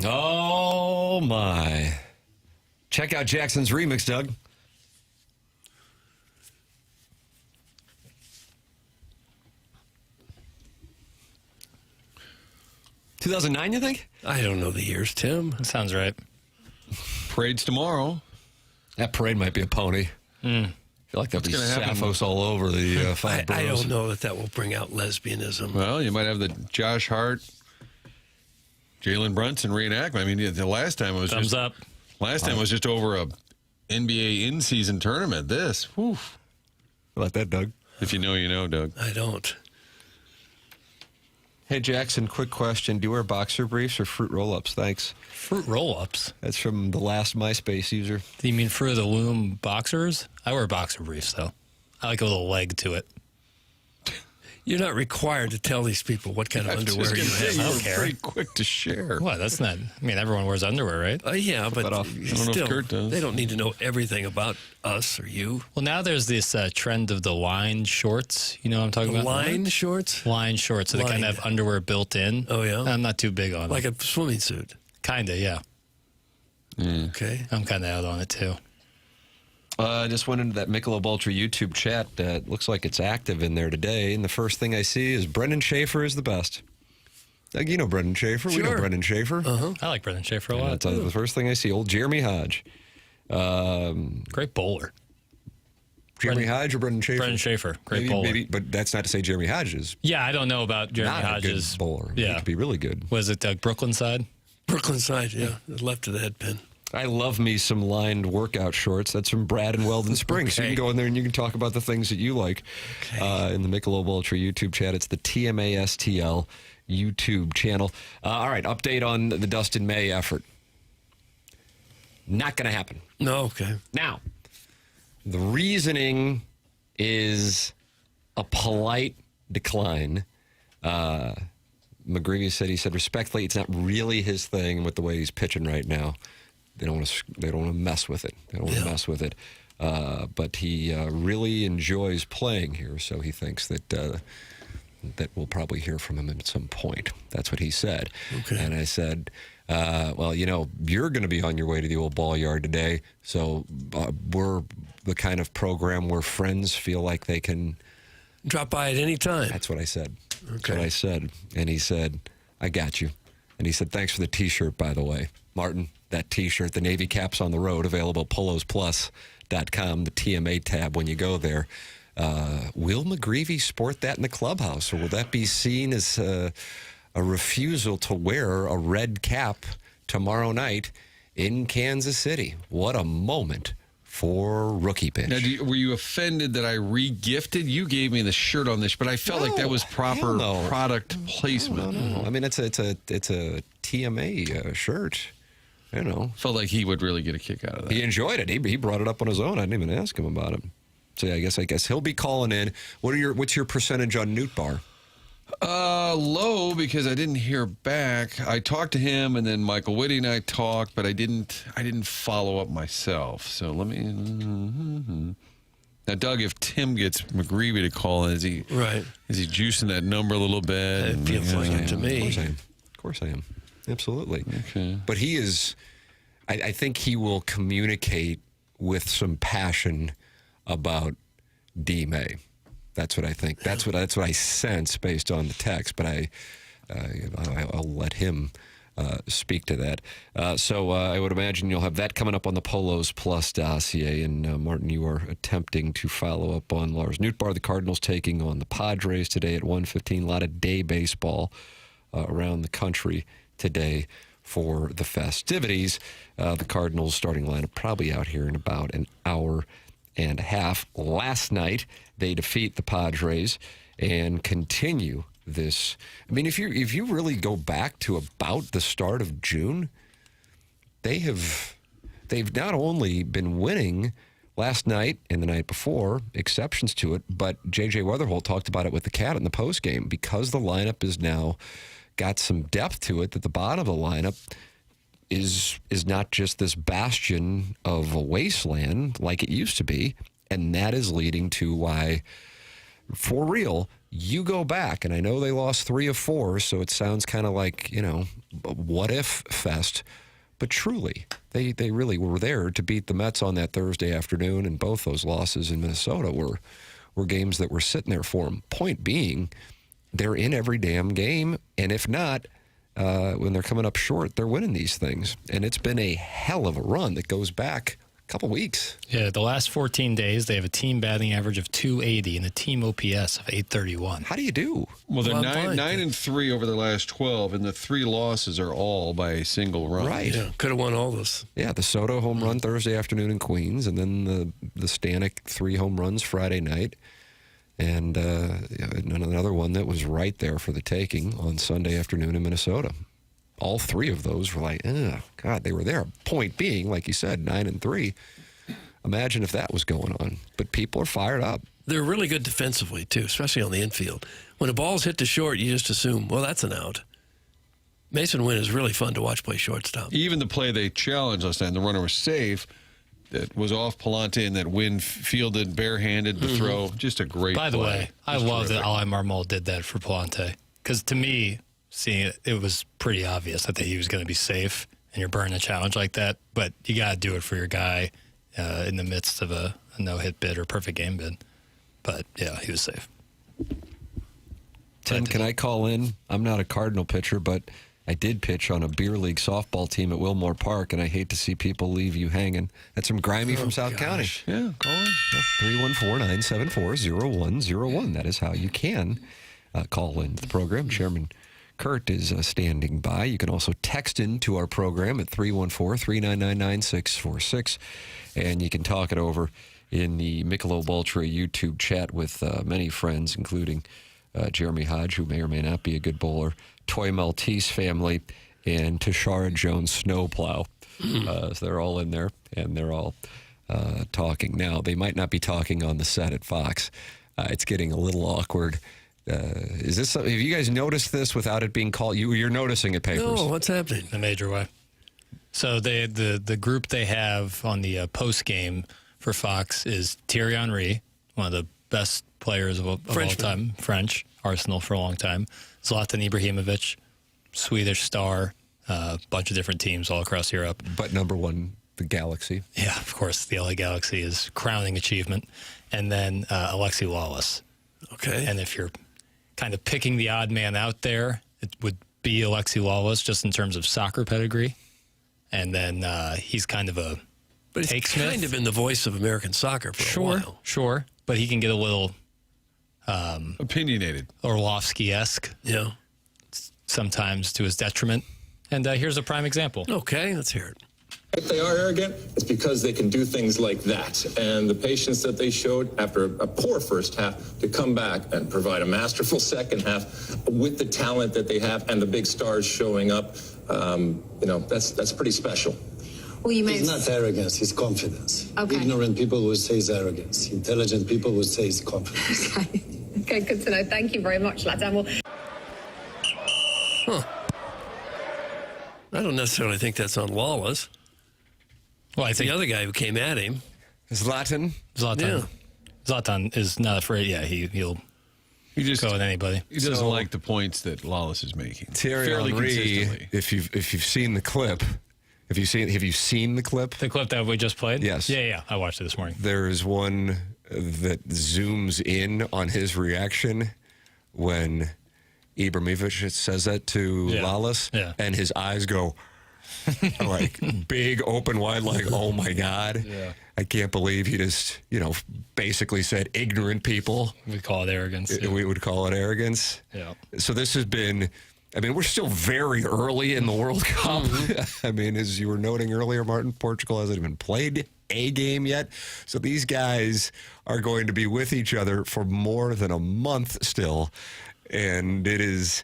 Oh, my. Check out Jackson's remix, Doug. $2009, you think? I don't know the years, Tim. That sounds right. Parade's tomorrow. That parade might be a pony. I feel like there'll be Sapphos all over the five boroughs. I don't know that will bring out lesbianism. Well, you might have the Josh Hart, Jalen Brunson reenactment. I mean, the last time it was Thumbs up. Last time it was just over a NBA in-season tournament. This, whew. How about that, Doug? If you know, you know, Doug. I don't. Hey, Jackson, quick question. Do you wear boxer briefs or fruit roll-ups? Thanks. Fruit roll-ups? That's from the last MySpace user. Do you mean Fruit of the Loom boxers? I wear boxer briefs, though. I like a little leg to it. You're not required to tell these people what kind of underwear you have. I don't care. Pretty quick to share. What? That's not. I mean, everyone wears underwear, right? Yeah, but I don't know if Kurt does. They don't need to know everything about us or you. Well, now there's this trend of the line shorts. You know what I'm talking about? Line shorts? Line shorts. So they kind of have underwear built in. Oh, yeah? I'm not too big on Like it. a swimming suit? Kind of, yeah. Okay. I'm kind of out on it, too. I just went into that Michelob Ultra YouTube chat. It looks like it's active in there today. And the first thing I see is Brendan Schaefer is the best. Like, you know Brendan Schaefer. Sure. We know Brendan Schaefer. I like Brendan Schaefer a lot. That's the first thing I see. Old Jeremy Hodge. Great bowler. Jeremy Hodge or Brendan Schaefer? Brendan Schaefer. Great bowler. Maybe, but that's not to say Jeremy Hodge is Yeah, I don't know about Jeremy not Hodges. a good bowler. Yeah. He could be really good. Was it Brooklyn side? Brooklyn side, yeah. Left of the head pin. I love me some lined workout shorts. That's from Brad and Weldon Springs. So you can go in there and you can talk about the things that you like in the Michelob Ultra YouTube chat. It's the TMASTL YouTube channel. All right, update on the Dustin May effort. Not going to happen. No, okay. Now, the reasoning is a polite decline. McGreevy said respectfully, it's not really his thing with the way he's pitching right now. They don't want to mess with it. They don't want to mess with it. But he really enjoys playing here, so he thinks that that we'll probably hear from him at some point. That's what he said. Okay. And I said, well, you know, you're going to be on your way to the old ball yard today, so we're the kind of program where friends feel like they can drop by at any time. That's what I said. Okay. That's what I said. And he said, I got you. And he said, thanks for the T-shirt, by the way. Martin, that T-shirt, the Navy Caps on the Road, available at polosplus.com, the TMA tab when you go there. Will McGreevy sport that in the clubhouse, or will that be seen as a refusal to wear a red cap tomorrow night in Kansas City? What a moment for rookie pitch. Now, were you offended that I re-gifted? You gave me the shirt on this, but I felt like that was proper product placement. No. I mean, it's a TMA shirt. You know, felt like he would really get a kick out of that. He enjoyed it. He brought it up on his own. I didn't even ask him about it. So yeah, I guess he'll be calling in. What's your percentage on Newt Bar? Low, because I didn't hear back. I talked to him, and then Michael Whitty and I talked, but I didn't follow up myself. So let me. Now, Doug, if Tim gets McGreevy to call in, is he juicing that number a little bit? It feels like it to me. Of course I am. Absolutely. Okay. But he is. I think he will communicate with some passion about D. May. That's what I think. That's what I sense based on the text. But I'll let him speak to that. So I would imagine you'll have that coming up on the Polos Plus dossier. And Martin, you are attempting to follow up on Lars Nootbaar. The Cardinals taking on the Padres today at 1:15. A lot of day baseball around the country today for the festivities. The Cardinals starting lineup probably out here in about an hour and a half. Last night, they defeat the Padres and continue this. I mean, if you really go back to about the start of June, they've not only been winning last night and the night before, exceptions to it, but J.J. Weatherholt talked about it with the Cat in the postgame, because the lineup is now got some depth to it, that the bottom of the lineup is not just this bastion of a wasteland like it used to be, and that is leading to why, for real, you go back, and I know they lost 3 of 4, so it sounds kind of like, what-if fest. But truly, they really were there to beat the Mets on that Thursday afternoon, and both those losses in Minnesota were games that were sitting there for them. Point being, they're in every damn game, and if not, when they're coming up short, they're winning these things. And it's been a hell of a run that goes back a couple weeks. Yeah, the last 14 days, they have a team batting average of 280 and a team OPS of 831. How do you do? Well, they're 9-3 over their last 12, and the 3 losses are all by a single run. Right. Yeah, could have won all this. Yeah, the Soto home run Thursday afternoon in Queens, and then the Stanek 3 home runs Friday night. And another one that was right there for the taking on Sunday afternoon in Minnesota. All 3 of those were like, oh, God, they were there. Point being, like you said, 9-3. Imagine if that was going on. But people are fired up. They're really good defensively, too, especially on the infield. When a ball's hit to short, you just assume, well, that's an out. Mason Wynn is really fun to watch play shortstop. Even the play they challenged last time, the runner was safe. That was off Pallante, and that Wynn fielded barehanded the throw. Just a great By the play. way, I love that Ali Marmol did that for Pallante. Because to me, seeing it, it was pretty obvious that he was going to be safe, and you're burning a challenge like that. But you got to do it for your guy in the midst of a no-hit bid or perfect game bid. But, yeah, he was safe. Tim, can I call in? I'm not a Cardinal pitcher, but I did pitch on a beer league softball team at Wilmore Park, and I hate to see people leave you hanging. That's from Grimy from South County. Yeah, call in. 314-974-0101. That is how you can call in the program. Chairman Kurt is standing by. You can also text into our program at 314-399-9646, and you can talk it over in the Michelob Ultra YouTube chat with many friends, including Jeremy Hodge, who may or may not be a good bowler, Toy Maltese family, and Tashara Jones Snowplow. So they're all in there, and they're all talking. Now, they might not be talking on the set at Fox. It's getting a little awkward. Is this? Have you guys noticed this without it being called? You're noticing it, Papers. No, what's happening? In a major way. So the group they have on the post game for Fox is Thierry Henry, one of the best players of all time, French, Arsenal for a long time. Zlatan Ibrahimovic, Swedish star, a bunch of different teams all across Europe. But number one, the Galaxy. Yeah, of course, the LA Galaxy is crowning achievement. And then Alexi Lalas. Okay. And if you're kind of picking the odd man out there, it would be Alexi Lalas just in terms of soccer pedigree. And then he's kind of a But he's kind of in the voice of American soccer for a while. Sure. But he can get a little opinionated, Orlovsky-esque. Yeah. Sometimes to his detriment. And here's a prime example. Okay, let's hear it. If they are arrogant, it's because they can do things like that. And the patience that they showed after a poor first half to come back and provide a masterful second half with the talent that they have and the big stars showing up, that's pretty special. Well, it's not arrogance, it's confidence. Okay. Ignorant people would say it's arrogance. Intelligent people would say it's confidence. Okay, good to know. Thank you very much, Ladan. I don't necessarily think that's on Lalas. Well, I think the other guy who came at him, Zlatan. Yeah. Zlatan is not afraid. Yeah, he'll just go with anybody. He doesn't like the points that Lalas is making. Thierry fairly Henry, consistently. if you've seen the clip, have you seen the clip? The clip that we just played? Yes. Yeah. I watched it this morning. There is one that zooms in on his reaction when Ibrahimovic says that to Lalas, and his eyes go like big, open, wide, like, oh my God. Yeah. I can't believe he just, basically said ignorant people. We call it arrogance. We would call it arrogance. Yeah. So this has been, we're still very early in the World Cup. As you were noting earlier, Martin, Portugal hasn't even played a game yet. So these guys are going to be with each other for more than a month still. And it's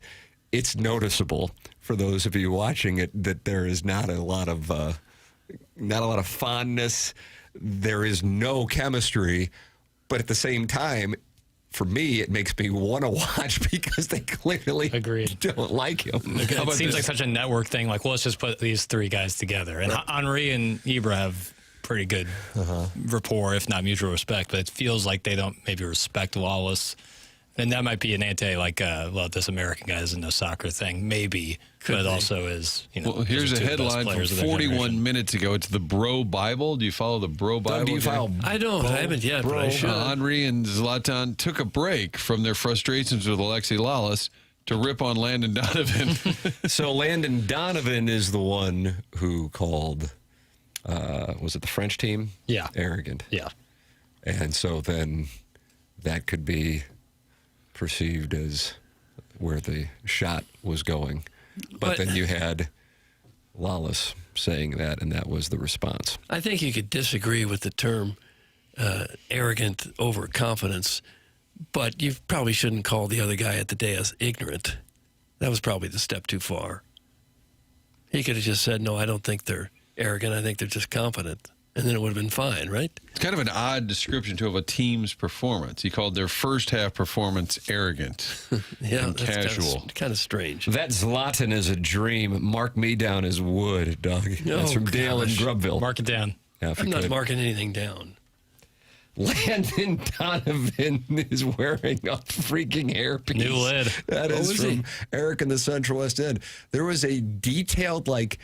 noticeable for those of you watching it that there is not a lot of fondness. There is no chemistry, but at the same time, for me, it makes me want to watch because they clearly don't like him. It seems like such a network thing. Like, well, let's just put these three guys together. And Henry and Ibra have pretty good rapport, if not mutual respect. But it feels like they don't maybe respect Lalas And that might be an this American guy doesn't know soccer thing, maybe. But it also is, Well, here's a headline from 41 minutes ago. It's the Bro Bible. Do you follow the Bro Bible? Do you follow? I don't. I haven't yet, but I should. Henry and Zlatan took a break from their frustrations with Alexi Lalas to rip on Landon Donovan. So Landon Donovan is the one who called, was it the French team? Yeah. Arrogant. Yeah. And so then that could be perceived as where the shot was going. But then you had Lalas saying that, and that was the response. I think you could disagree with the term arrogant overconfidence, but you probably shouldn't call the other guy at the dais ignorant. That was probably the step too far. He could have just said, no, I don't think they're arrogant. I think they're just confident. And then it would have been fine, right? It's kind of an odd description of a team's performance. He called their first half performance arrogant and casual. Kind of strange. That Zlatan is a dream. Mark me down as wood, Doug. That's from Dale in Grubville. Mark it down. Yeah, I'm not marking anything down. Landon Donovan is wearing a freaking hairpiece. New lid. That is from Eric in the Central West End. There was a detailed, like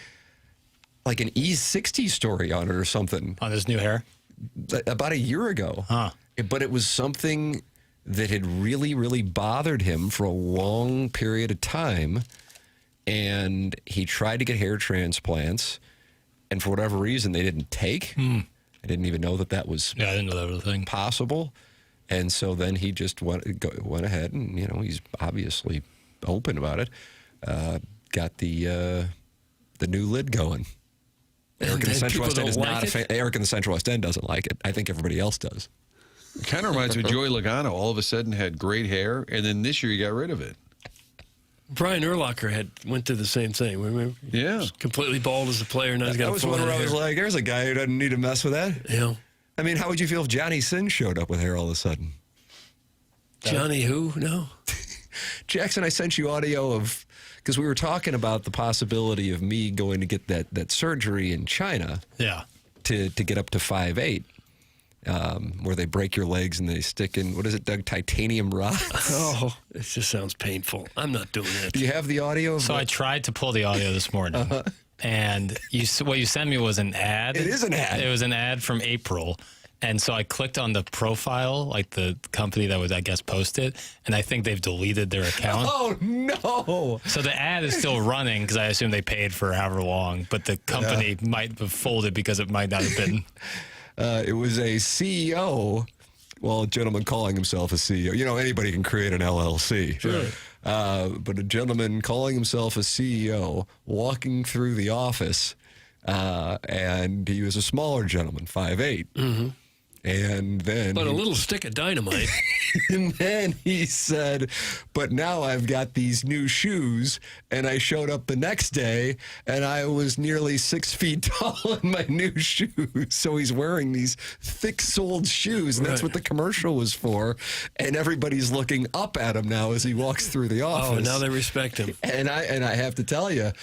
an E60 story on it or something. On his new hair? About a year ago. Huh. But it was something that had really, really bothered him for a long period of time. And he tried to get hair transplants. And for whatever reason, they didn't take. I didn't even know that was I didn't know that was a thing. Possible. And so then he just went ahead and, he's obviously open about it. Got the new lid going. Eric in the Central West End is not a fan. Eric in the Central West End doesn't like it. I think everybody else does. It kind of reminds me of Joey Logano. All of a sudden had great hair, and then this year he got rid of it. Brian Urlacher went through the same thing. Remember? Yeah. He was completely bald as a player. Now he's got that was one where I was like, there's a guy who doesn't need to mess with that. Yeah. I mean, how would you feel if Johnny Sin showed up with hair all of a sudden? Johnny who? No. Jackson, I sent you audio of, because we were talking about the possibility of me going to get that surgery in China. Yeah. To get up to 5'8", where they break your legs and they stick in, what is it, Doug, titanium rods? Oh, it just sounds painful. I'm not doing it. Do you have the audio? So I tried to pull the audio this morning, and what you sent me was an ad. It is an ad. It was an ad from April. And so I clicked on the profile, like the company that would, I guess, post it, and I think they've deleted their account. Oh, no. So the ad is still running because I assume they paid for however long, but the company might have folded because it might not have been. It was a CEO, well, a gentleman calling himself a CEO. Anybody can create an LLC. Sure. But a gentleman calling himself a CEO walking through the office, and he was a smaller gentleman, 5'8". Mm-hmm. And then... But a little stick of dynamite. And then he said, but now I've got these new shoes, and I showed up the next day, and I was nearly 6 feet tall in my new shoes. So he's wearing these thick-soled shoes, and that's what the commercial was for. And everybody's looking up at him now as he walks through the office. Oh, now they respect him. And I have to tell you,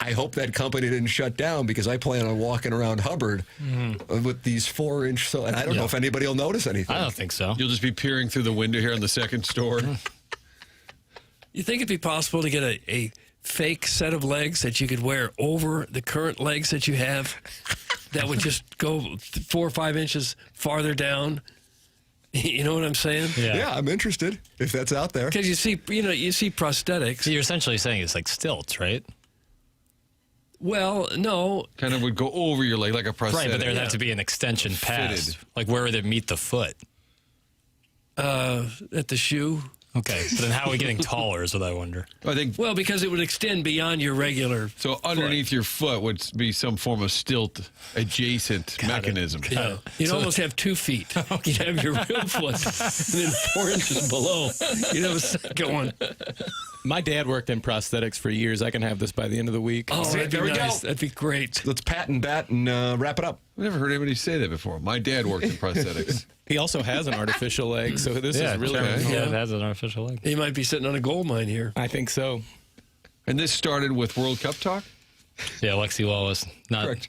I hope that company didn't shut down because I plan on walking around Hubbard with these 4-inch. And I don't know if anybody will notice anything. I don't think so. You'll just be peering through the window here on the second store. You think it'd be possible to get a fake set of legs that you could wear over the current legs that you have that would just go 4 or 5 inches farther down? You know what I'm saying? Yeah, I'm interested if that's out there. Because you see prosthetics. So you're essentially saying it's like stilts, right? Well, no. Kind of would go over your leg like a prosthetic. Right, but there'd have to be an extension past. Like where would it meet the foot? At the shoe. Okay, but then how are we getting taller is what I wonder. I think. Well, because it would extend beyond your regular. So underneath your foot would be some form of stilt adjacent mechanism. Yeah. You'd almost have 2 feet. You'd have your real foot, and then 4 inches below, you'd have a second one. My dad worked in prosthetics for years. I can have this by the end of the week. Oh, See, there we go. That'd be great. Let's patent that and wrap it up. I've never heard anybody say that before. My dad worked in prosthetics. He also has an artificial leg, so this is really it has an artificial leg. He might be sitting on a gold mine here. I think so. And this started with World Cup talk? Yeah, Alexi Lalas,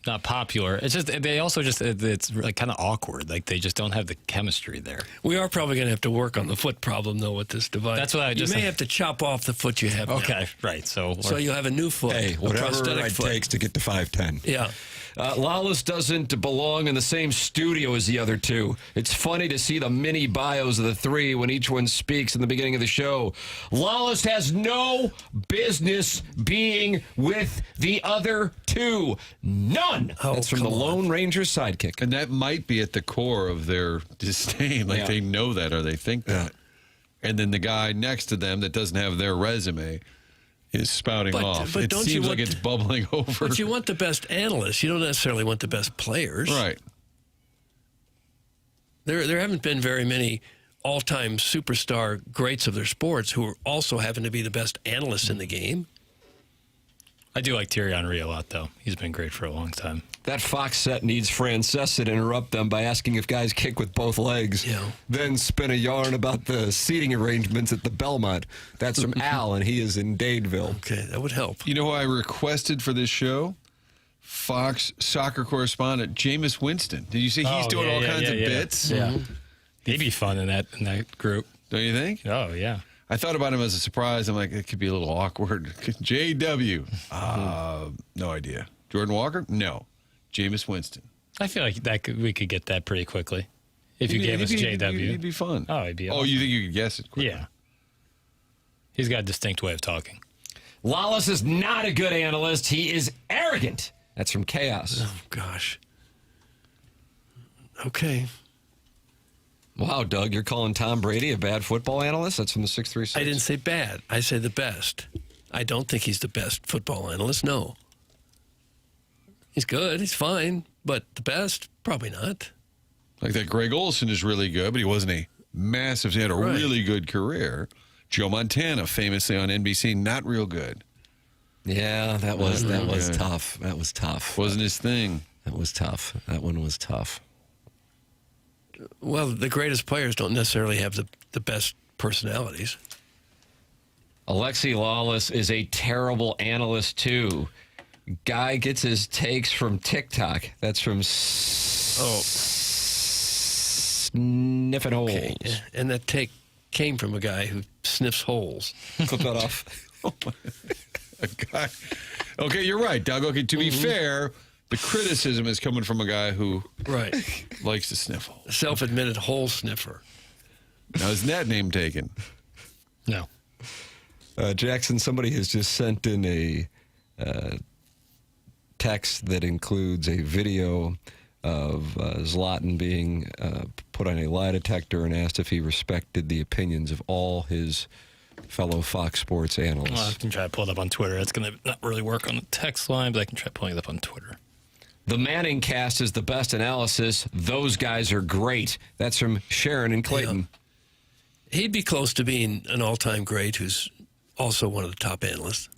not popular. It's just it's like kind of awkward. Like they just don't have the chemistry there. We are probably going to have to work on the foot problem though with this device. That's what I just. You may have to chop off the foot you have. Okay, now. right. So you'll have a new foot. Hey, whatever prosthetic it foot. takes to get to 5'10". Yeah. Lalas doesn't belong in the same studio as the other two. It's funny to see the mini bios of the three when each one speaks in the beginning of the show. Lalas has no business being with the other two. None. That's from the Lone Ranger's sidekick. And that might be at the core of their disdain. Like they know that or they think that. And then the guy next to them that doesn't have their resume is spouting off. But it seems like it's bubbling over. But you want the best analysts. You don't necessarily want the best players. Right. There haven't been very many all-time superstar greats of their sports who also happen to be the best analysts in the game. I do like Thierry Henry a lot, though. He's been great for a long time. That Fox set needs Francesa to interrupt them by asking if guys kick with both legs. Yeah. Then spin a yarn about the seating arrangements at the Belmont. That's from Al, and he is in Dadeville. Okay, that would help. You know who I requested for this show? Fox soccer correspondent Jameis Winston. Did you see he's doing all kinds of bits? Yeah. He'd be fun in that group. Don't you think? Oh, yeah. I thought about him as a surprise. I'm like, it could be a little awkward. JW. No idea. Jordan Walker? No. Jameis Winston. I feel like we could get that pretty quickly. If you gave us JW. He'd be fun. Oh, he'd be awesome. Oh, you think you could guess it quickly? Yeah. He's got a distinct way of talking. Lalas is not a good analyst. He is arrogant. That's from Chaos. Oh, gosh. Okay. Wow, Doug, you're calling Tom Brady a bad football analyst? That's from the 636. I didn't say bad. I said the best. I don't think he's the best football analyst, no. He's good. He's fine. But the best? Probably not. Like that Greg Olson is really good, but he wasn't a massive. He had a really good career. Joe Montana, famously on NBC, not real good. Yeah, that was tough. That was tough. Wasn't his thing. That was tough. That one was tough. Well, the greatest players don't necessarily have the best personalities. Alexi Lalas is a terrible analyst, too. Guy gets his takes from TikTok. That's from Sniffing Holes. Okay. And that take came from a guy who sniffs holes. Clip that off. A guy. Okay, you're right, Doug. Okay, to be fair, the criticism is coming from a guy who likes to sniff holes. Self-admitted hole sniffer. Now, isn't that name taken? No. Jackson, somebody has just sent in a text that includes a video of Zlatan being put on a lie detector and asked if he respected the opinions of all his fellow Fox Sports analysts. Well, I can try to pull it up on Twitter. It's going to not really work on the text line, but I can try pulling it up on Twitter. The Manning cast is the best analysis. Those guys are great. That's from Sharon and Clayton. Yeah. He'd be close to being an all-time great who's also one of the top analysts.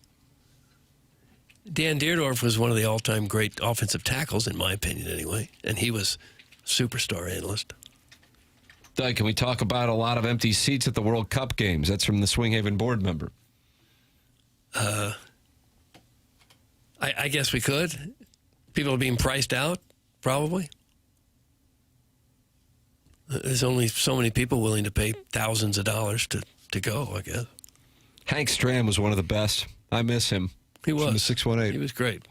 Dan Deerdorf was one of the all-time great offensive tackles, in my opinion, anyway. And he was superstar analyst. Doug, can we talk about a lot of empty seats at the World Cup games? That's from the Swinghaven board member. I guess we could. People are being priced out, probably. There's only so many people willing to pay thousands of dollars to go, I guess. Hank Stram was one of the best. I miss him. He was. From the 618. He was great.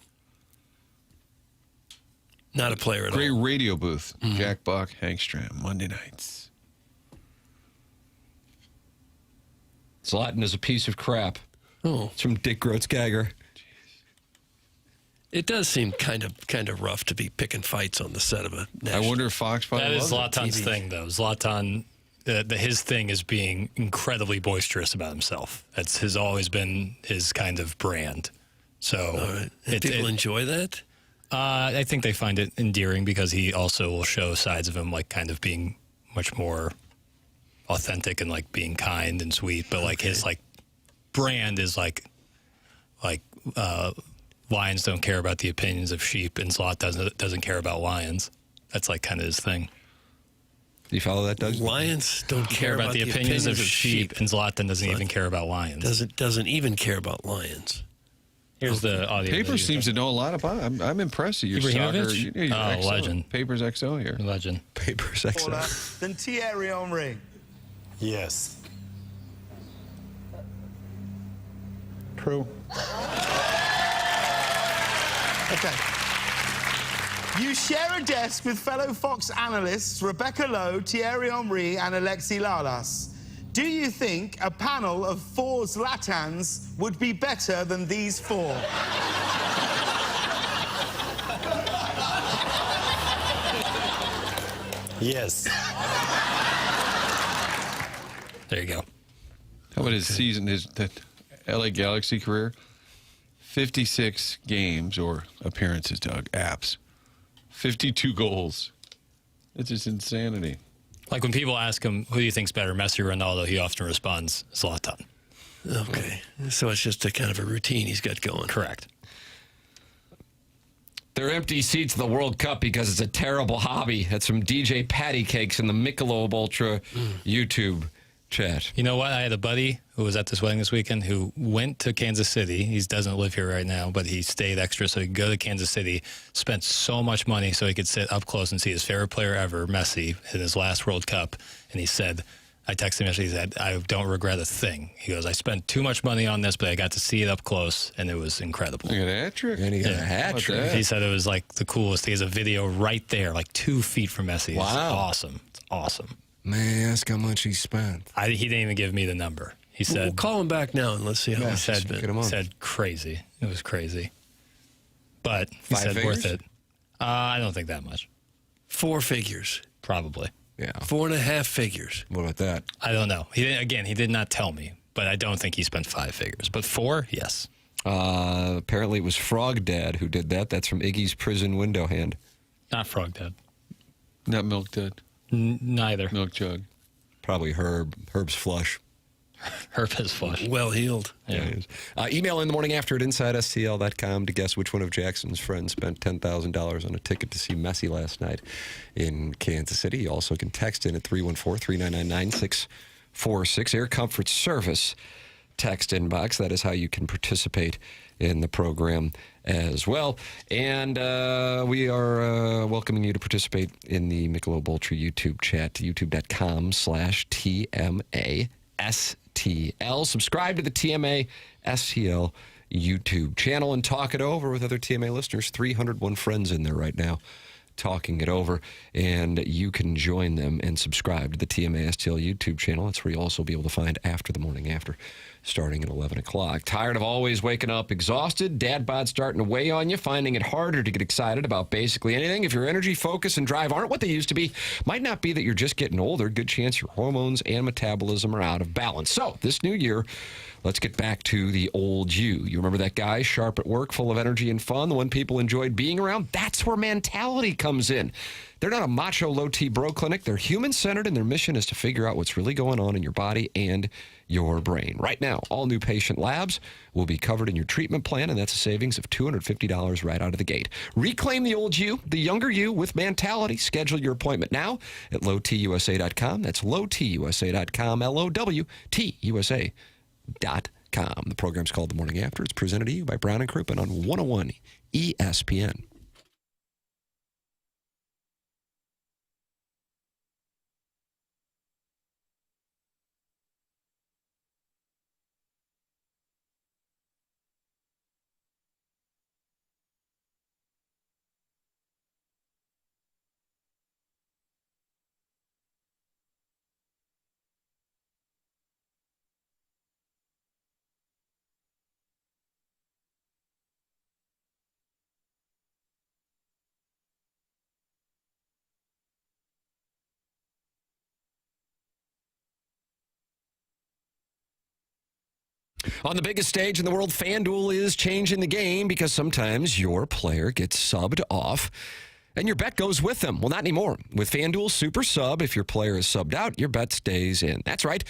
Not a player at Great all. radio booth. Jack Buck, Hank Stram, Monday nights. Zlatan is a piece of crap. Oh. It's from Dick Grotzgagger. It does seem kind of rough to be picking fights on the set of a national. I wonder if Fox probably That is loves Zlatan's thing, though. Zlatan, his thing is being incredibly boisterous about himself. Has always been his kind of brand. So people enjoy that? I think they find it endearing because he also will show sides of him, like kind of being much more authentic and like being kind and sweet. But like his like brand is like lions don't care about the opinions of sheep, and Zlatan doesn't care about lions. That's like kind of his thing. Do you follow that, Doug? Lions don't care about the opinions of sheep, and Zlatan doesn't even care about lions. Doesn't even care about lions. Here's the audio. Papers seems to know a lot about it. I'm impressed with your soccer. Ibrahimovic? XO. Legend. Papers XO here. Legend. Papers XO. Than Thierry Henry. Yes. True. Okay. You share a desk with fellow Fox analysts Rebecca Lowe, Thierry Henry, and Alexi Lalas. Do you think a panel of 4 Zlatans would be better than these 4? Yes. There you go. How about his season, the LA Galaxy career? 56 games or appearances, Doug. Apps. 52 goals. It's just insanity. Like when people ask him, who do you think's better, Messi or Ronaldo, he often responds, Zlatan. Okay. So it's just a kind of a routine he's got going. Correct. There are empty seats in the World Cup because it's a terrible hobby. That's from DJ Patty Cakes in the Michelob Ultra YouTube chat. You know what? I had a buddy who was at this wedding this weekend who went to Kansas City. He doesn't live here right now, but he stayed extra so he could go to Kansas City, spent so much money so he could sit up close and see his favorite player ever, Messi, in his last World Cup. And he said, I texted him yesterday, he said, I don't regret a thing. He goes, I spent too much money on this, but I got to see it up close, and it was incredible. You got a hat trick? And he got a hat trick. He said it was like the coolest. He has a video right there, like 2 feet from Messi. Wow. It's awesome. It's awesome. Man, ask how much he spent. He didn't even give me the number. He said, We'll call him back now and let's see how much he's been. He said crazy. It was crazy. But he 5 said figures? worth it. I don't think that much. 4 figures. Probably. Yeah. 4.5 figures. What about that? I don't know. He did not tell me, but I don't think he spent 5 figures. But 4, yes. Apparently it was Frog Dad who did that. That's from Iggy's Prison Window Hand. Not Frog Dad. Not Milk Dad. Neither. Milk Jug. Probably Herb. Herb's flush. Herb is flush. Well healed. Yeah, it is. Email in the morning after at InsideSTL.com to guess which one of Jackson's friends spent $10,000 on a ticket to see Messi last night in Kansas City. You also can text in at 314-399-9646. Air Comfort Service text inbox. That is how you can participate in the program as well. And we are welcoming you to participate in the Michelob Ultra YouTube chat, youtube.com/TMA-STL. Subscribe to the TMA STL YouTube channel and talk it over with other TMA listeners. 301 friends in there right now talking it over, and you can join them and subscribe to the TMA STL YouTube channel. That's where you'll also be able to find After the Morning After, starting at 11 o'clock. Tired of always waking up exhausted? Dad bod starting to weigh on you, finding it harder to get excited about basically anything? If your energy, focus, and drive aren't what they used to be, might not be that you're just getting older. Good chance your hormones and metabolism are out of balance. So this new year, let's get back to the old you. You remember that guy, sharp at work, full of energy and fun, the one people enjoyed being around? That's where Mentality comes in. They're not a macho low-T bro clinic. They're human-centered, and their mission is to figure out what's really going on in your body and your brain. Right now, all new patient labs will be covered in your treatment plan, and that's a savings of $250 right out of the gate. Reclaim the old you, the younger you, with Mentality. Schedule your appointment now at lowtusa.com. That's lowtusa.com, LOWTUSA.com. The program's called The Morning After. It's presented to you by Brown & Crouppen on 101 ESPN. On the biggest stage in the world, FanDuel is changing the game because sometimes your player gets subbed off and your bet goes with them. Well, not anymore. With FanDuel Super Sub, if your player is subbed out, your bet stays in. That's right.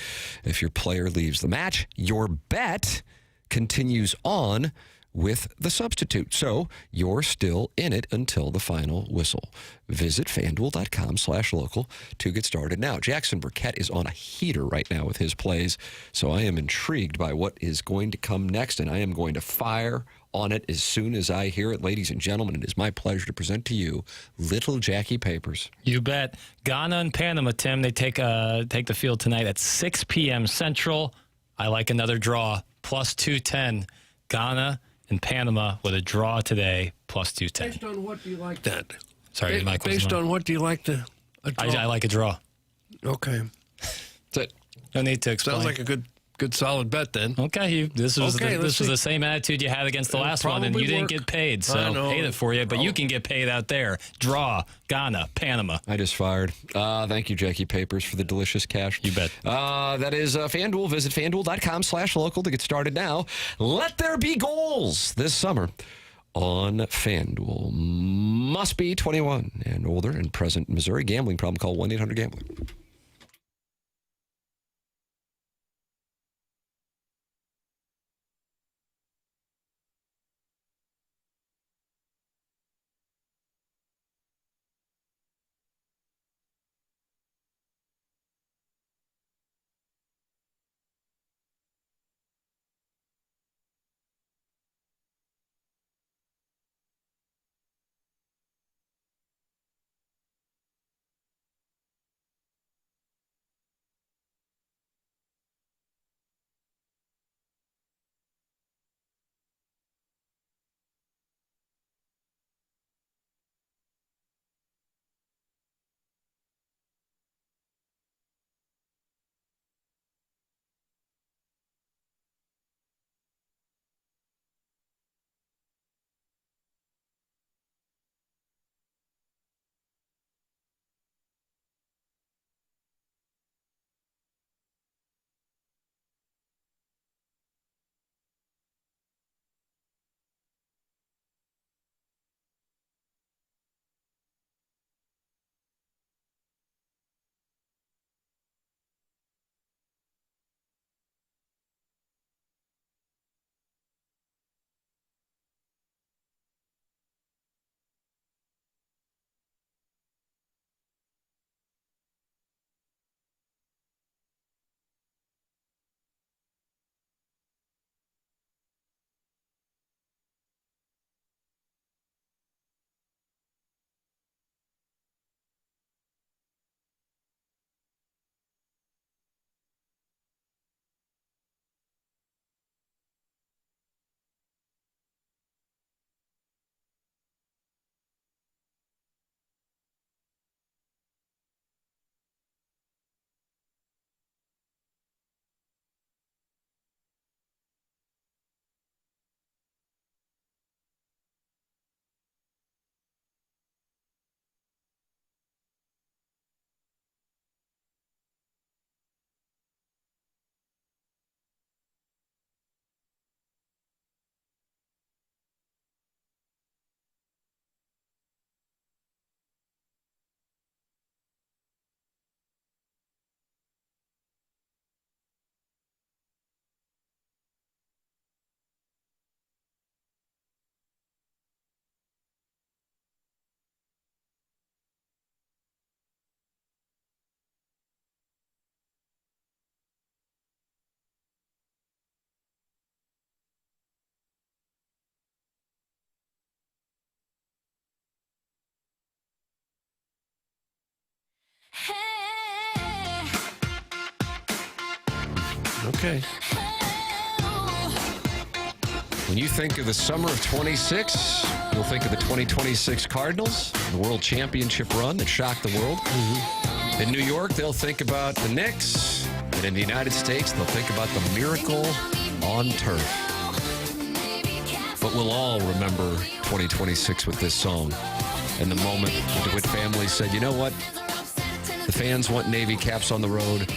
If your player leaves the match, your bet continues on with the substitute. So you're still in it until the final whistle. Visit FanDuel.com/local to get started now. Jackson Burkett is on a heater right now with his plays, so I am intrigued by what is going to come next, and I am going to fire on it as soon as I hear it. Ladies and gentlemen, it is my pleasure to present to you Little Jackie Papers. You bet. Ghana and Panama, Tim, they take the field tonight at 6 p.m. Central. I like another draw, plus 210. Ghana and Panama with a draw today, plus 210. Based on what do you like that? Sorry, Mike. Based on what do you like a draw? I like a draw. Okay. That's it. No need to explain. Sounds like a good solid bet then. Okay, this was the same attitude you had against the last one, and you didn't get paid. So hate it for you, but you can get paid out there. Draw, Ghana, Panama. I just fired. Thank you, Jackie Papers, for the delicious cash. You bet. That is FanDuel. Visit FanDuel.com/local to get started now. Let there be goals this summer on FanDuel. Must be 21 and older and present in Missouri. Gambling problem, call 1-800-GAMBLER. Okay. When you think of the summer of 26, you'll think of the 2026 Cardinals, the World Championship run that shocked the world. Mm-hmm. In New York, they'll think about the Knicks. And in the United States, they'll think about the miracle on turf. But we'll all remember 2026 with this song and the moment the DeWitt family said, you know what? The fans want Navy caps on the road.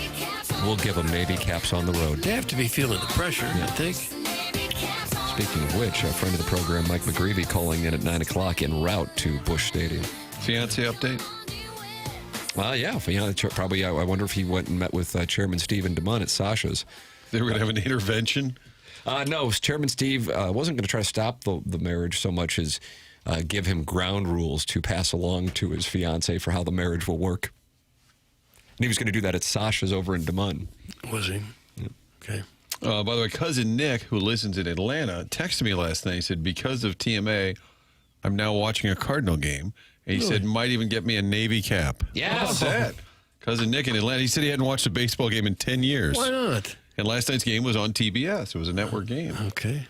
We'll give them Navy caps on the road. They have to be feeling the pressure, I think. Speaking of which, a friend of the program, Mike McGreevy, calling in at 9 o'clock en route to Busch Stadium. Fiance update? Yeah, probably. I wonder if he went and met with Chairman Stephen DeMunn at Sasha's. They were going to have an intervention? No, Chairman Steve wasn't going to try to stop the marriage so much as give him ground rules to pass along to his fiancée for how the marriage will work. And he was going to do that at Sasha's over in Des Moines. Was he? Yeah. Okay. By the way, cousin Nick, who listens in Atlanta, texted me last night. He said, because of TMA, I'm now watching a Cardinal game. And he said, might even get me a Navy cap. Yeah. How about that? Cousin Nick in Atlanta. He said he hadn't watched a baseball game in 10 years. Why not? And last night's game was on TBS. It was a network game. Okay.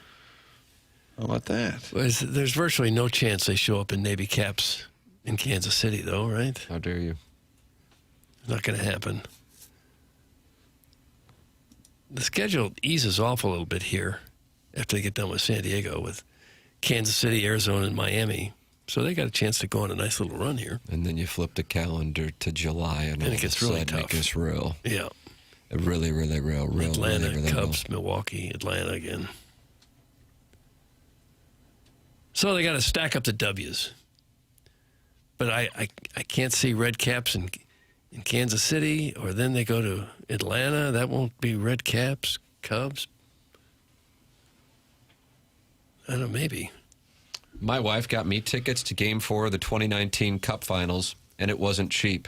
How about that? Well, there's virtually no chance they show up in Navy caps in Kansas City, though, right? How dare you? Not going to happen. The schedule eases off a little bit here after they get done with San Diego, with Kansas City, Arizona, and Miami. So they got a chance to go on a nice little run here. And then you flip the calendar to July, and all it gets of a really sudden tough. It gets real. Yeah. Really, really real. Atlanta, really Cubs, real. Milwaukee, Atlanta again. So they got to stack up the W's. But I can't see red caps in Kansas City, or then they go to Atlanta. That won't be red caps, Cubs. I don't know, maybe. My wife got me tickets to Game 4 of the 2019 Cup Finals, and it wasn't cheap.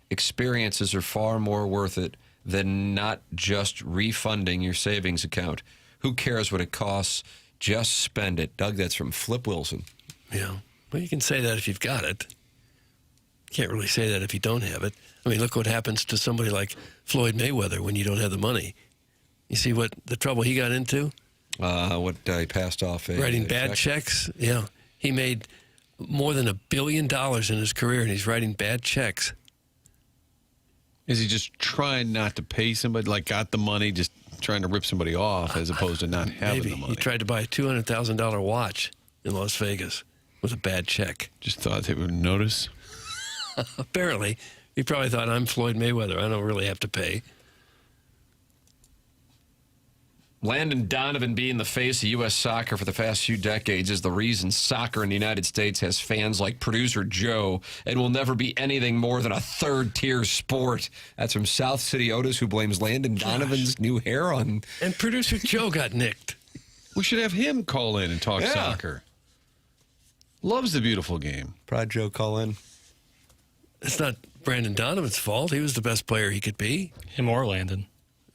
Experiences are far more worth it than not just refunding your savings account. Who cares what it costs? Just spend it. Doug, that's from Flip Wilson. Yeah. Well, you can say that if you've got it. Can't really say that if you don't have it. I mean, look what happens to somebody like Floyd Mayweather when you don't have the money. You see what the trouble he got into? He passed off writing bad checks. Yeah. He made more than $1 billion in his career, and he's writing bad checks. Is he just trying not to pay somebody, like got the money, just trying to rip somebody off as opposed to not having Maybe. the money? He tried to buy a $200,000 watch in Las Vegas with a bad check. Just thought they would notice? Apparently. He probably thought, I'm Floyd Mayweather. I don't really have to pay. Landon Donovan being the face of U.S. soccer for the past few decades is the reason soccer in the United States has fans like producer Joe and will never be anything more than a third-tier sport. That's from South City Otis, who blames Landon Donovan's new hair on... And producer Joe got nicked. We should have him call in and talk Yeah. soccer. Loves the beautiful game. Prod Joe, call in. It's not Brandon Donovan's fault. He was the best player he could be. Him or Landon.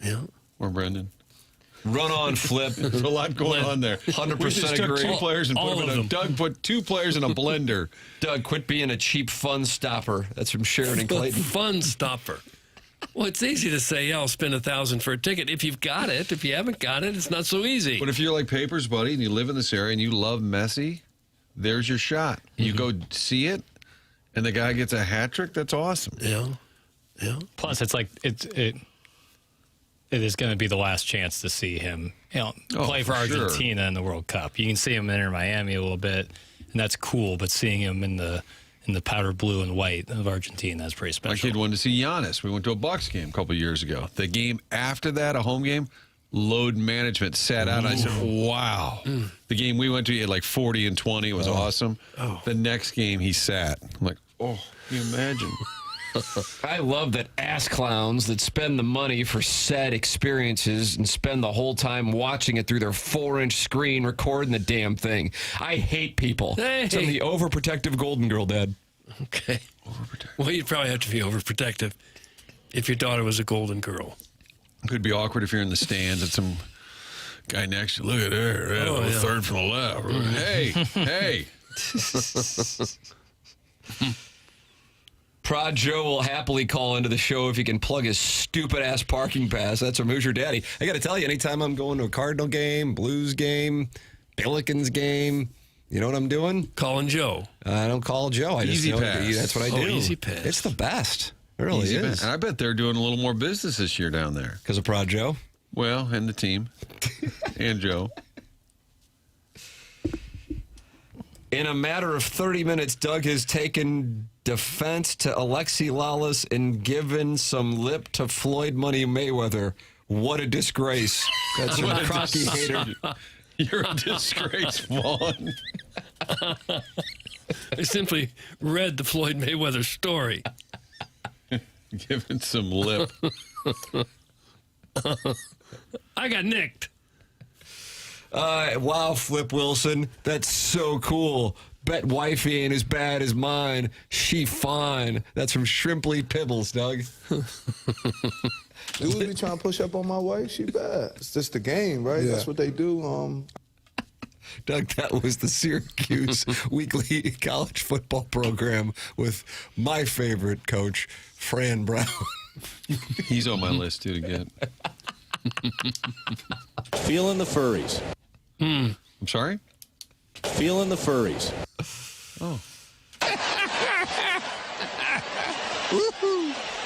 Yeah. Or Brendan. Run on, Flip. There's a lot going on there. 100% We just took agree. two players and All put them of in a... them. Doug put two players in a blender. Doug, quit being a cheap fun stopper. That's from Sheridan Clayton. Fun stopper. Well, it's easy to say, yeah, I'll spend $1,000 for a ticket. If you've got it, if you haven't got it, it's not so easy. But if you're like Papers, buddy, and you live in this area and you love Messi, there's your shot. You go see it, and the guy gets a hat trick. That's awesome. Yeah. Yeah. Plus, it's like it is going to be the last chance to see him, play for for sure. Argentina in the World Cup. You can see him in Miami a little bit, and that's cool. But seeing him in the powder blue and white of Argentina, that's pretty My special. kid wanted to see Giannis. We went to a Bucks game a couple years ago. The game after that, a home game, load management sat out. And I said, wow. The game we went to, he had like 40 and 20. It was awesome. The next game, he sat. I'm like, oh, can you imagine? I love that ass clowns that spend the money for said experiences and spend the whole time watching it through their 4-inch screen recording the damn thing. I hate people. Hey. So I'm the overprotective golden girl, Dad. Okay. Well, you'd probably have to be overprotective if your daughter was a golden girl. It could be awkward if you're in the stands and some guy next to you. Look at her. Yeah, third from the left. Hey, hey. Prod Joe will happily call into the show if he can plug his stupid-ass parking pass. That's from Hoosier Daddy. I got to tell you, anytime I'm going to a Cardinal game, Blues game, Pelicans game, you know what I'm doing? Calling Joe. I don't call Joe. I Easy just know pass. that's what I do. Easy pass. It's the best. It really Easy is. pass. And I bet they're doing a little more business this year down there. Because of Prod Joe? Well, and the team. And Joe. In a matter of 30 minutes, Doug has taken defense to Alexi Lalas and given some lip to Floyd Money Mayweather. What a disgrace. That's from Crocky Hater. You're a disgrace, Vaughn. I simply read the Floyd Mayweather story. Giving some lip. I got nicked. Wow, Flip Wilson. That's so cool. Bet wifey ain't as bad as mine. She fine. That's from Shrimply Pibbles, Doug. Dudes be trying to push up on my wife. She bad. It's just the game, right? That's what they do. Doug, that was the Syracuse weekly college football program with my favorite coach, Fran Brown. He's on my list, too, to get. Feeling the furries. I'm sorry? Feeling the furries. Oh.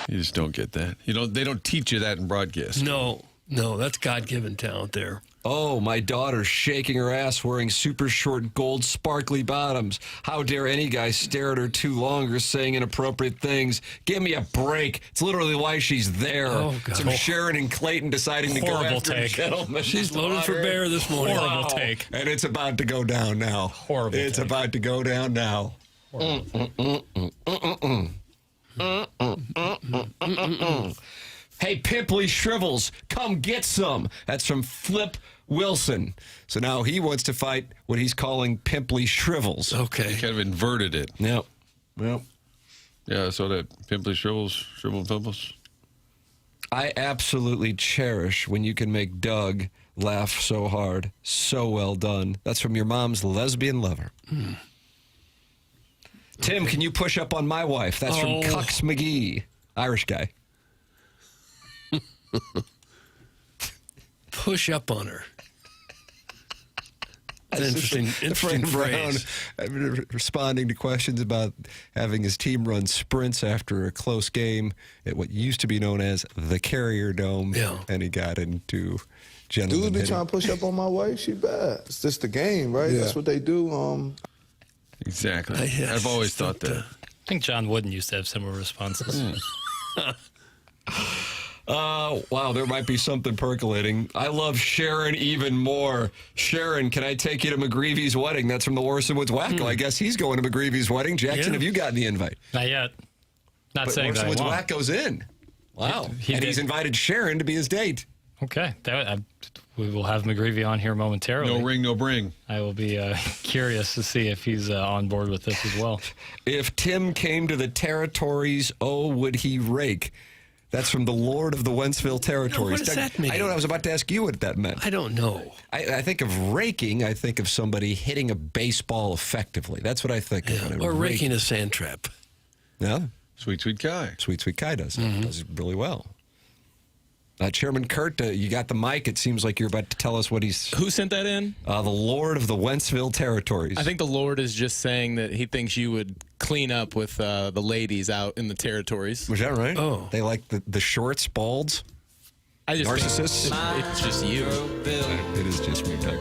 You just don't get that. They don't teach you that in broadcast. No, that's God-given talent there. Oh, my daughter's shaking her ass wearing super short gold sparkly bottoms. How dare any guy stare at her too long or saying inappropriate things? Give me a break. It's literally why she's there. Oh, God. Some Sharon and Clayton deciding to go Horrible after take. a gentleman. She's loaded for bear this morning. Horrible take. And it's about to go down now. Horrible It's take. about to go down now. Hey, Pimply Shrivels, come get some. That's from Flip Wilson. So now he wants to fight what he's calling Pimply Shrivels. Okay. He kind of inverted it. Yep. Well, Yeah, I saw that Pimply Shrivel Pimples. I absolutely cherish when you can make Doug laugh so hard. So well done. That's from your mom's lesbian lover. Tim, can you push up on my wife? That's from Cucks McGee, Irish guy. Push up on her. Interesting Fran Brown phrase. responding to questions about having his team run sprints after a close game at what used to be known as the Carrier Dome. Yeah. And he got into gentlemen Dudes be hitting. trying to push up on my wife. She bad. It's just the game, right? That's what they do. Exactly. I've always thought that. I think John Wooden used to have similar responses. Wow, there might be something percolating. I love Sharon even more. Sharon, can I take you to McGreevy's wedding? That's from the Warson Woods Wacko. I guess he's going to McGreevy's wedding. Jackson, have you gotten the invite? Not yet. Not But saying that Warson I Woods won't. Wacko's in. Wow. And did. he's invited Sharon to be his date. Okay. We will have McGreevy on here momentarily. No ring, no bring. I will be curious to see if he's on board with this as well. If Tim came to the territories, oh, would he rake? That's from the Lord of the Wentzville Territories. What does that mean? I don't know. I was about to ask you what that meant. I don't know. I think of raking. I think of somebody hitting a baseball effectively. That's what I think of. When I Or rake. raking a sand trap. Yeah. Sweet, Sweet Kai. Sweet, Sweet Kai does. Does it really well. Chairman Kurt, you got the mic. It seems like you're about to tell us what he's... Who sent that in? The Lord of the Wentzville Territories. I think the Lord is just saying that he thinks you would clean up with the ladies out in the territories. Was that right? Oh. They like the shorts, balds? I just Narcissists? think it's just you. It is just me, Doug.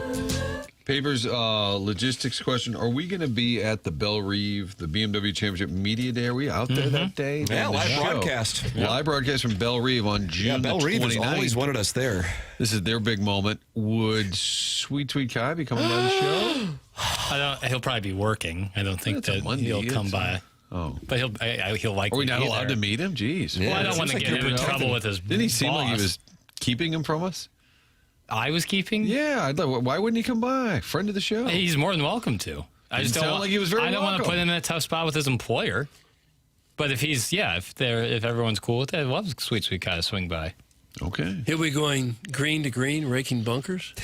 Papers, logistics question. Are we going to be at the Belle Reve, the BMW Championship Media Day? Are we out there that day? Yeah, On the live show? broadcast. Live broadcast from Belle Reve on June Belle Reve has 29th. always wanted us there. This is their big moment. Would Sweet Sweet Kai be coming by the show? He'll probably be working. I don't think It's a that Monday, he'll come it's by. Oh. But he'll likely Are we not be allowed there. to meet him? Jeez. Well, I don't it want to seems get like him in you're trouble with his Didn't he seem like he boss. was keeping him from us? I was keeping? Yeah. I'd like, why wouldn't he come by? Friend of the show. He's more than welcome to. I just Didn't sound like he was very I don't want to welcome. put him in a tough spot with his employer. But if if everyone's cool with it, I'd love Sweet Sweet Kai to swing by. Okay. He'll be going green to green, raking bunkers.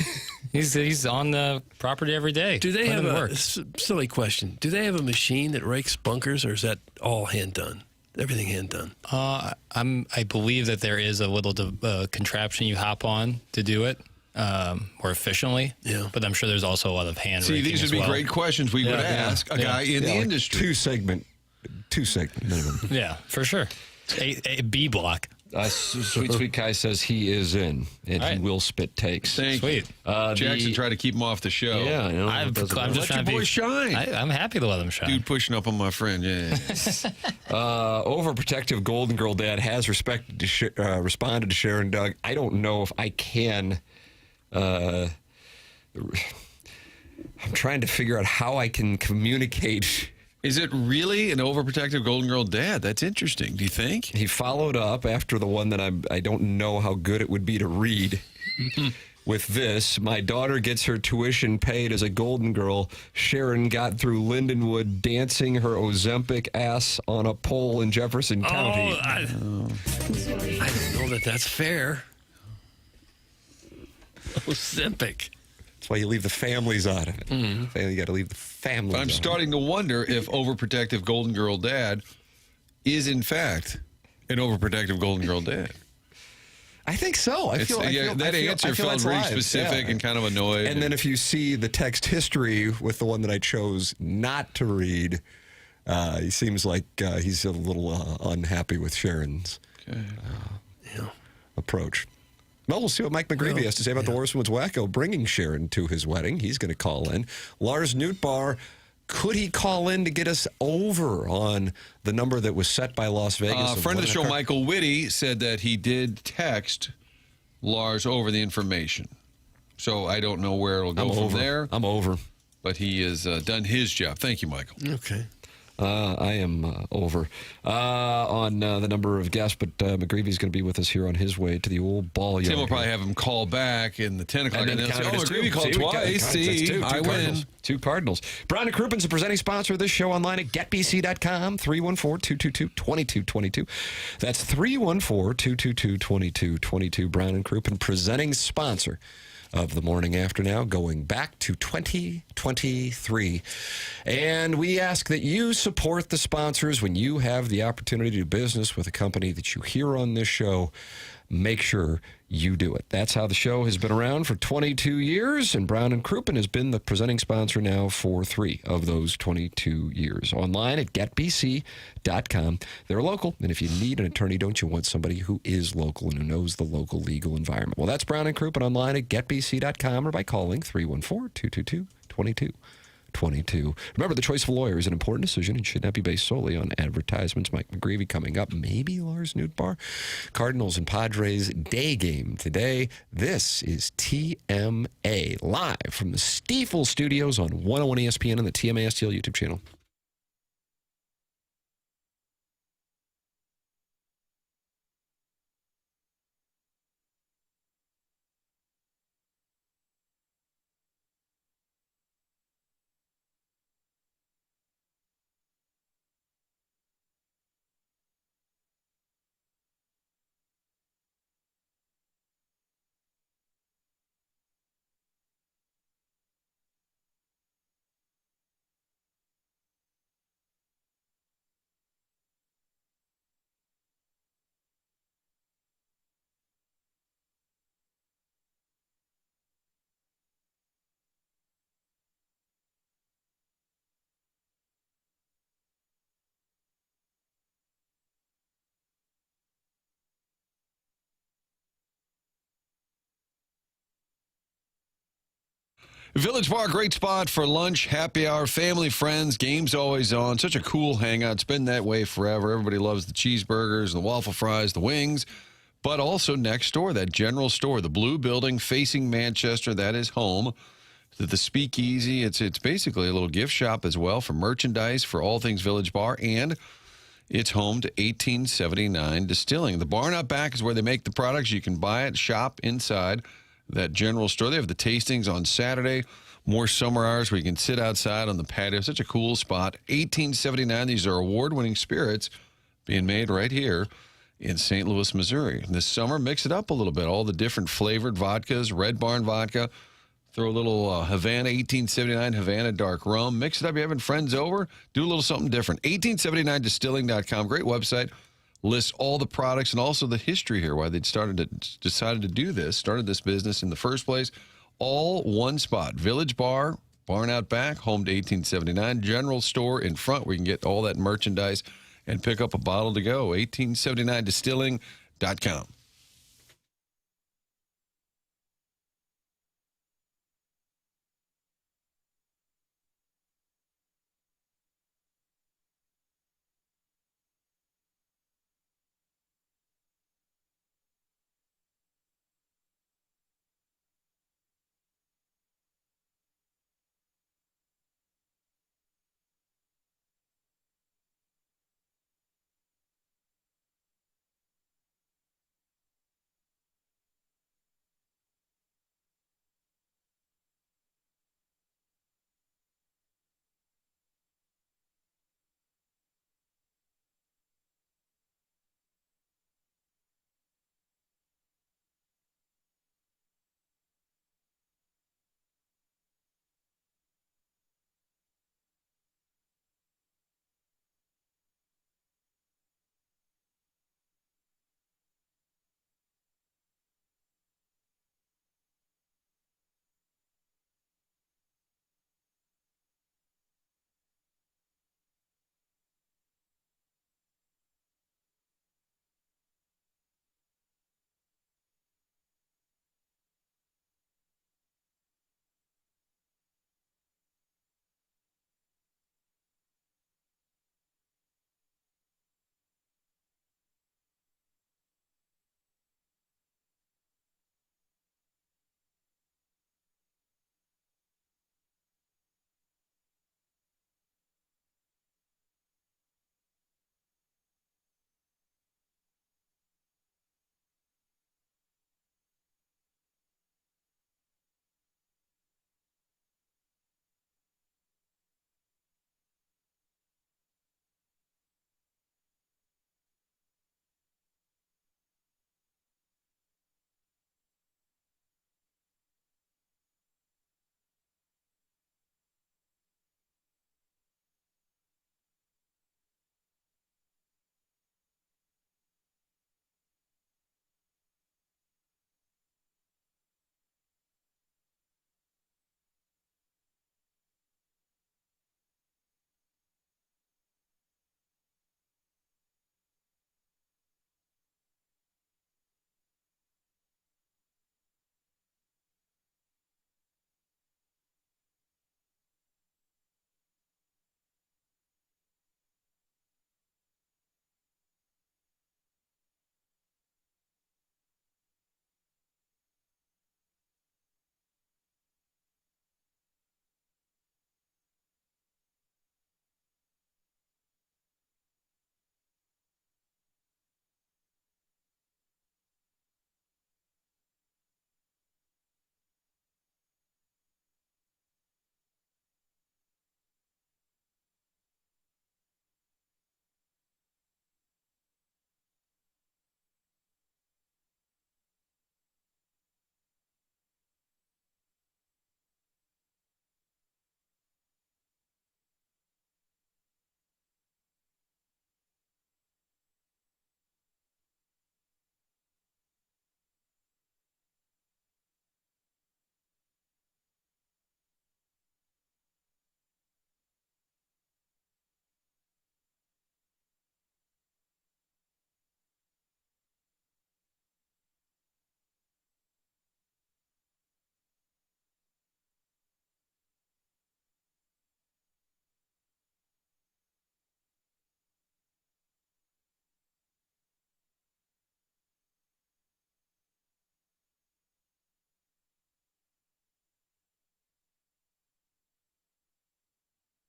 He's on the property every day. Do they Let have him a work. silly question? Do they have a machine that rakes bunkers, or is that all hand done? Everything hand done. I believe that there is a little contraption you hop on to do it more efficiently. Yeah. But I'm sure there's also a lot of hand See, raking these would as be well. great questions we would ask a guy in the like industry. Two segment minimum. Yeah, for sure. A B block. Sweet Sweet Kai says he is in, and he will spit takes. Sweet. Jackson tried to keep him off the show. Yeah, I know. I'm just Let your trying to boy be, shine. I'm happy to let him shine. Dude pushing up on my friend, yeah. Overprotective Golden Girl Dad has responded to Sharon Doug. I don't know if I can. I'm trying to figure out how I can communicate. Is it really an overprotective Golden Girl dad? That's interesting. Do you think? He followed up after the one that I don't know how good it would be to read. with this. My daughter gets her tuition paid as a Golden Girl. Sharon got through Lindenwood dancing her Ozempic ass on a pole in Jefferson County. I don't know that that's fair. Ozempic. That's why you leave the families out of it. Mm-hmm. You got to leave the families I'm starting to wonder if overprotective Golden Girl dad is, in fact, an overprotective Golden Girl dad. I think so. That answer felt very specific and kind of annoyed. And then if you see the text history with the one that I chose not to read, he seems like he's a little unhappy with Sharon's approach. Well, we'll see what Mike McGreevy has to say about the Horseman's Wacko bringing Sharon to his wedding. He's going to call in. Lars Nootbaar, could he call in to get us over on the number that was set by Las Vegas? A friend of the show, Michael Whitty, said that he did text Lars over the information. So I don't know where it'll go from there. I'm over. But he has done his job. Thank you, Michael. Okay. I am over on the number of guests, but McGreevy's going to be with us here on his way to the old ball yard. Tim will probably have him call back in the 10 o'clock. And then McGreevy called twice. See, I win. Two Cardinals. Brown & Croupen's a presenting sponsor of this show online at getbc.com, 314-222-2222. That's 314-222-2222. Brown & Croupen, presenting sponsor of the morning after now, going back to 2023. And we ask that you support the sponsors when you have the opportunity to do business with a company that you hear on this show. Make sure you do it. That's how the show has been around for 22 years, and Brown & Croupen has been the presenting sponsor now for 3 of those 22 years. Online at getbc.com. They're local, and if you need an attorney, don't you want somebody who is local and who knows the local legal environment? Well, that's Brown & Croupen online at getbc.com or by calling 314-222-2222. Remember, the choice of a lawyer is an important decision and should not be based solely on advertisements. Mike McGreevy coming up. Maybe Lars Nootbaar. Cardinals and Padres day game today. This is TMA live from the Stiefel Studios on 101 ESPN and the TMA STL YouTube channel. Village Bar, great spot for lunch, happy hour, family, friends, games always on. Such a cool hangout. It's been that way forever. Everybody loves the cheeseburgers, the waffle fries, the wings. But also next door, that general store, the blue building facing Manchester, that is home to the Speakeasy. It's basically a little gift shop as well for merchandise for all things Village Bar. And it's home to 1879 Distilling. The barn out back is where they make the products. You can buy it, shop inside that general store. They have the tastings on Saturday, more summer hours where you can sit outside on the patio. Such a cool spot. 1879. These are award-winning spirits being made right here in St. Louis, Missouri. This summer, mix it up a little bit. All the different flavored vodkas, Red Barn vodka. Throw a little Havana, 1879 Havana dark rum. Mix it up. You're having friends over. Do a little something different. 1879distilling.com. Great website. Lists all the products and also the history here, why they decided to do this, started this business in the first place. All one spot. Village Bar, barn out back, home to 1879. General store in front where you can get all that merchandise and pick up a bottle to go. 1879distilling.com.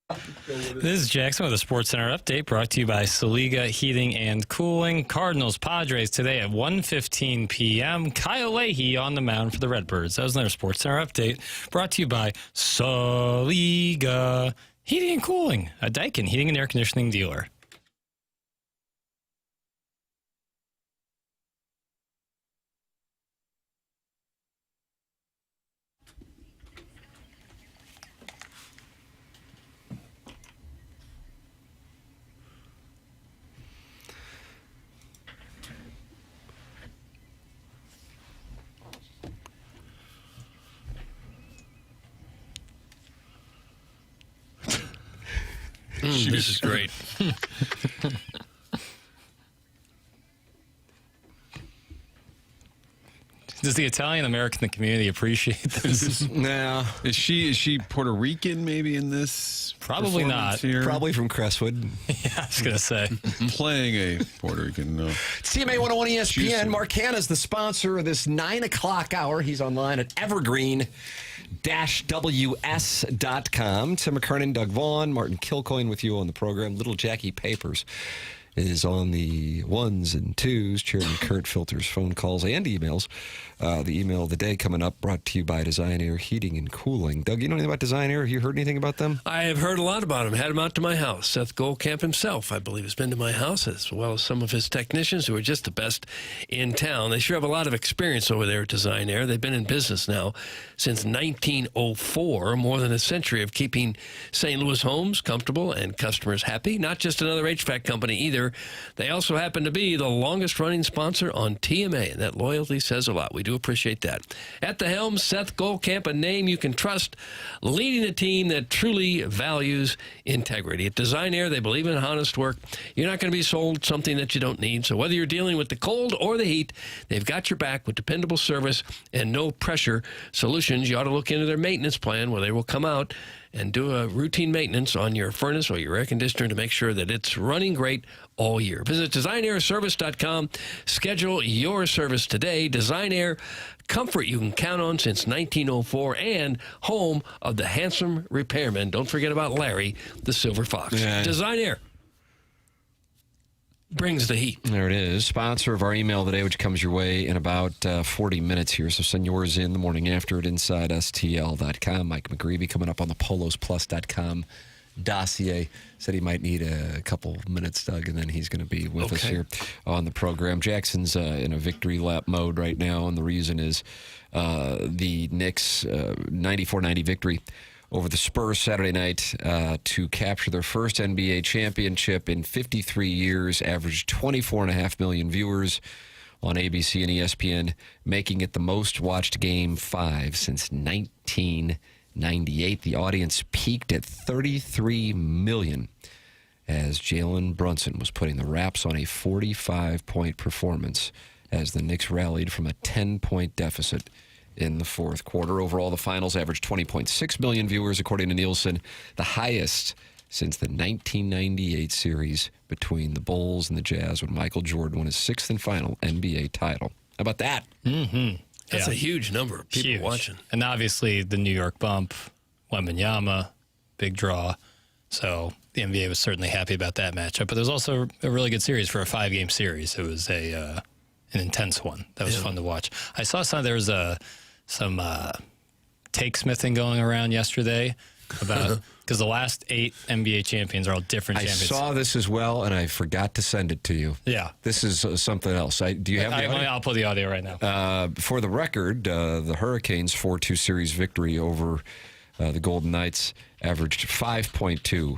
This is Jackson with a Sports Center update brought to you by Saliga Heating and Cooling. Cardinals Padres today at 1:15 p.m. Kyle Leahy on the mound for the Redbirds. That was another Sports Center update brought to you by Saliga Heating and Cooling, a Daikin heating and air conditioning dealer. This is great. Does the Italian American community appreciate this? No. Is she Puerto Rican maybe in this? Probably not. Here? Probably from Crestwood. Yeah, I was going to say. Playing a Puerto Rican, no. CMA 101 ESPN. Mark Hanna's the sponsor of this 9 o'clock hour. He's online at evergreen-ws.com. Tim McKernan, Doug Vaughn, Martin Kilcoyne with you on the program. Little Jackie Papers is on the ones and twos. Chairman Kurt filters phone calls and emails. The email of the day coming up, brought to you by Design Air Heating and Cooling. Doug, you know anything about Design Air? Have you heard anything about them? I have heard a lot about him. Had him out to my house. Seth Goldcamp himself, I believe, has been to my house, as well as some of his technicians who are just the best in town. They sure have a lot of experience over there at Design Air. They've been in business now since 1904, more than a century of keeping St. Louis homes comfortable and customers happy. Not just another HVAC company either. They also happen to be the longest-running sponsor on TMA, and that loyalty says a lot. We do appreciate that. At the helm, Seth Goldcamp, a name you can trust, leading a team that truly values integrity. At Design Air, they believe in honest work. You're not going to be sold something that you don't need. So whether you're dealing with the cold or the heat, they've got your back with dependable service and no-pressure solutions. You ought to look into their maintenance plan where they will come out and do a routine maintenance on your furnace or your air conditioner to make sure that it's running great all year. Visit designairservice.com. Schedule your service today. Design Air, comfort you can count on since 1904 and home of the handsome repairman. Don't forget about Larry, the Silver Fox. Yeah. Design Air brings the heat. There it is. Sponsor of our email today, which comes your way in about 40 minutes here. So send yours in the morning after at InsideSTL.com. Mike McGreevy coming up on the PolosPlus.com dossier. Said he might need a couple minutes, Doug, and then he's going to be with us here on the program. Jackson's in a victory lap mode right now, and the reason is the Knicks' 94-90 victory over the Spurs Saturday night to capture their first NBA championship in 53 years, averaged 24.5 million viewers on ABC and ESPN, making it the most watched Game 5 since 1998. The audience peaked at 33 million as Jalen Brunson was putting the wraps on a 45-point performance as the Knicks rallied from a 10-point deficit in the fourth quarter. Overall, the finals averaged 20.6 million viewers, according to Nielsen, the highest since the 1998 series between the Bulls and the Jazz when Michael Jordan won his sixth and final NBA title. How about that? Mm-hmm. That's a huge number of people watching. And obviously, the New York bump, Wembanyama, big draw. So the NBA was certainly happy about that matchup. But there's also a really good series for a 5-game series. It was an intense one. That was fun to watch. I saw there was some take smithing going around yesterday about because the last 8 NBA champions are all different champions. I saw this as well, and I forgot to send it to you. Yeah. This is something else. Do you have the audio? I'll pull the audio right now. For the record, the Hurricanes' 4-2 series victory over the Golden Knights averaged 5.2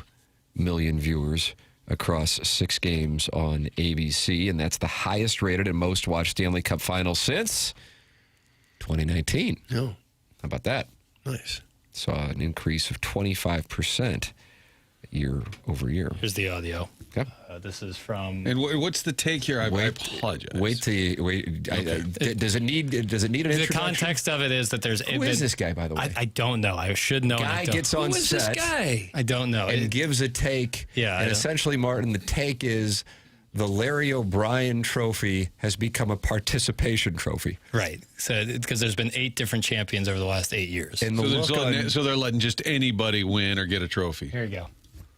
million viewers across 6 games on ABC, and that's the highest rated and most watched Stanley Cup final since 2019. Oh. How about that? Nice. Saw an increase of 25% year over year. Here's the audio. Yep. This is from. And what's the take here? I apologize. Wait till you wait. Okay. Does it need an introduction? The context of it is that there's. Who is this guy, by the way? I don't know. I should know. Guy gets on Who is set. this guy? I don't know. And gives a take. Yeah. And essentially, Martin, the take is the Larry O'Brien trophy has become a participation trophy. Right. So because there's been 8 different champions over the last 8 years. And So they're letting just anybody win or get a trophy. Here you go.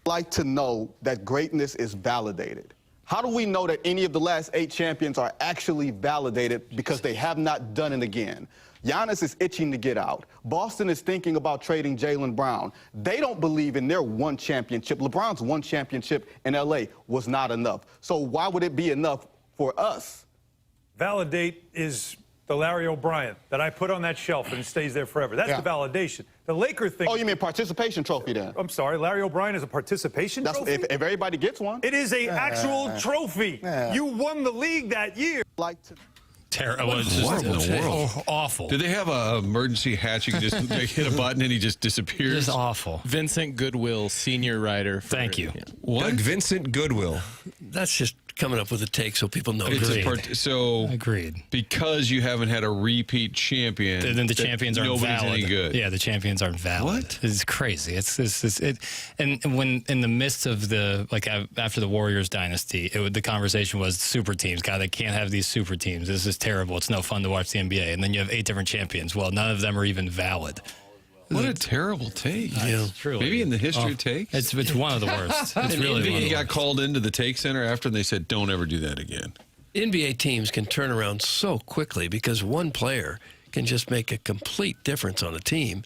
Like to know that greatness is validated. How do we know that any of the last 8 champions are actually validated because they have not done it again? Giannis is itching to get out. Boston is thinking about trading Jaylen Brown. They don't believe in their one championship. LeBron's one championship in L.A. was not enough. So why would it be enough for us? Validate is the Larry O'Brien that I put on that shelf and it stays there forever. That's the validation. The Laker thing. Oh, you mean participation trophy then? I'm sorry, Larry O'Brien is a participation trophy? If everybody gets one. It is an actual trophy. You won the league that year. Like to... Terrible. What in the world? Awful. Do they have a emergency hatch? You can just hit a button and he just disappears? Just awful. Vincent Goodwill, senior writer. Thank you. What? Vincent Goodwill. That's just coming up with a take so people know. Agreed. Because you haven't had a repeat champion, then the champions aren't nobody's valid. any good. Yeah, the champions aren't valid. What? It's crazy. And when in the midst of after the Warriors dynasty, the conversation was super teams. God, they can't have these super teams. This is terrible. It's no fun to watch the NBA. And then you have 8 different champions. Well, none of them are even valid. What a terrible take. Truly. Maybe in the history of takes. It's one of the worst. It's really one of the He got worst. called into the take center after, and they said, don't ever do that again. NBA teams can turn around so quickly because one player can just make a complete difference on a team.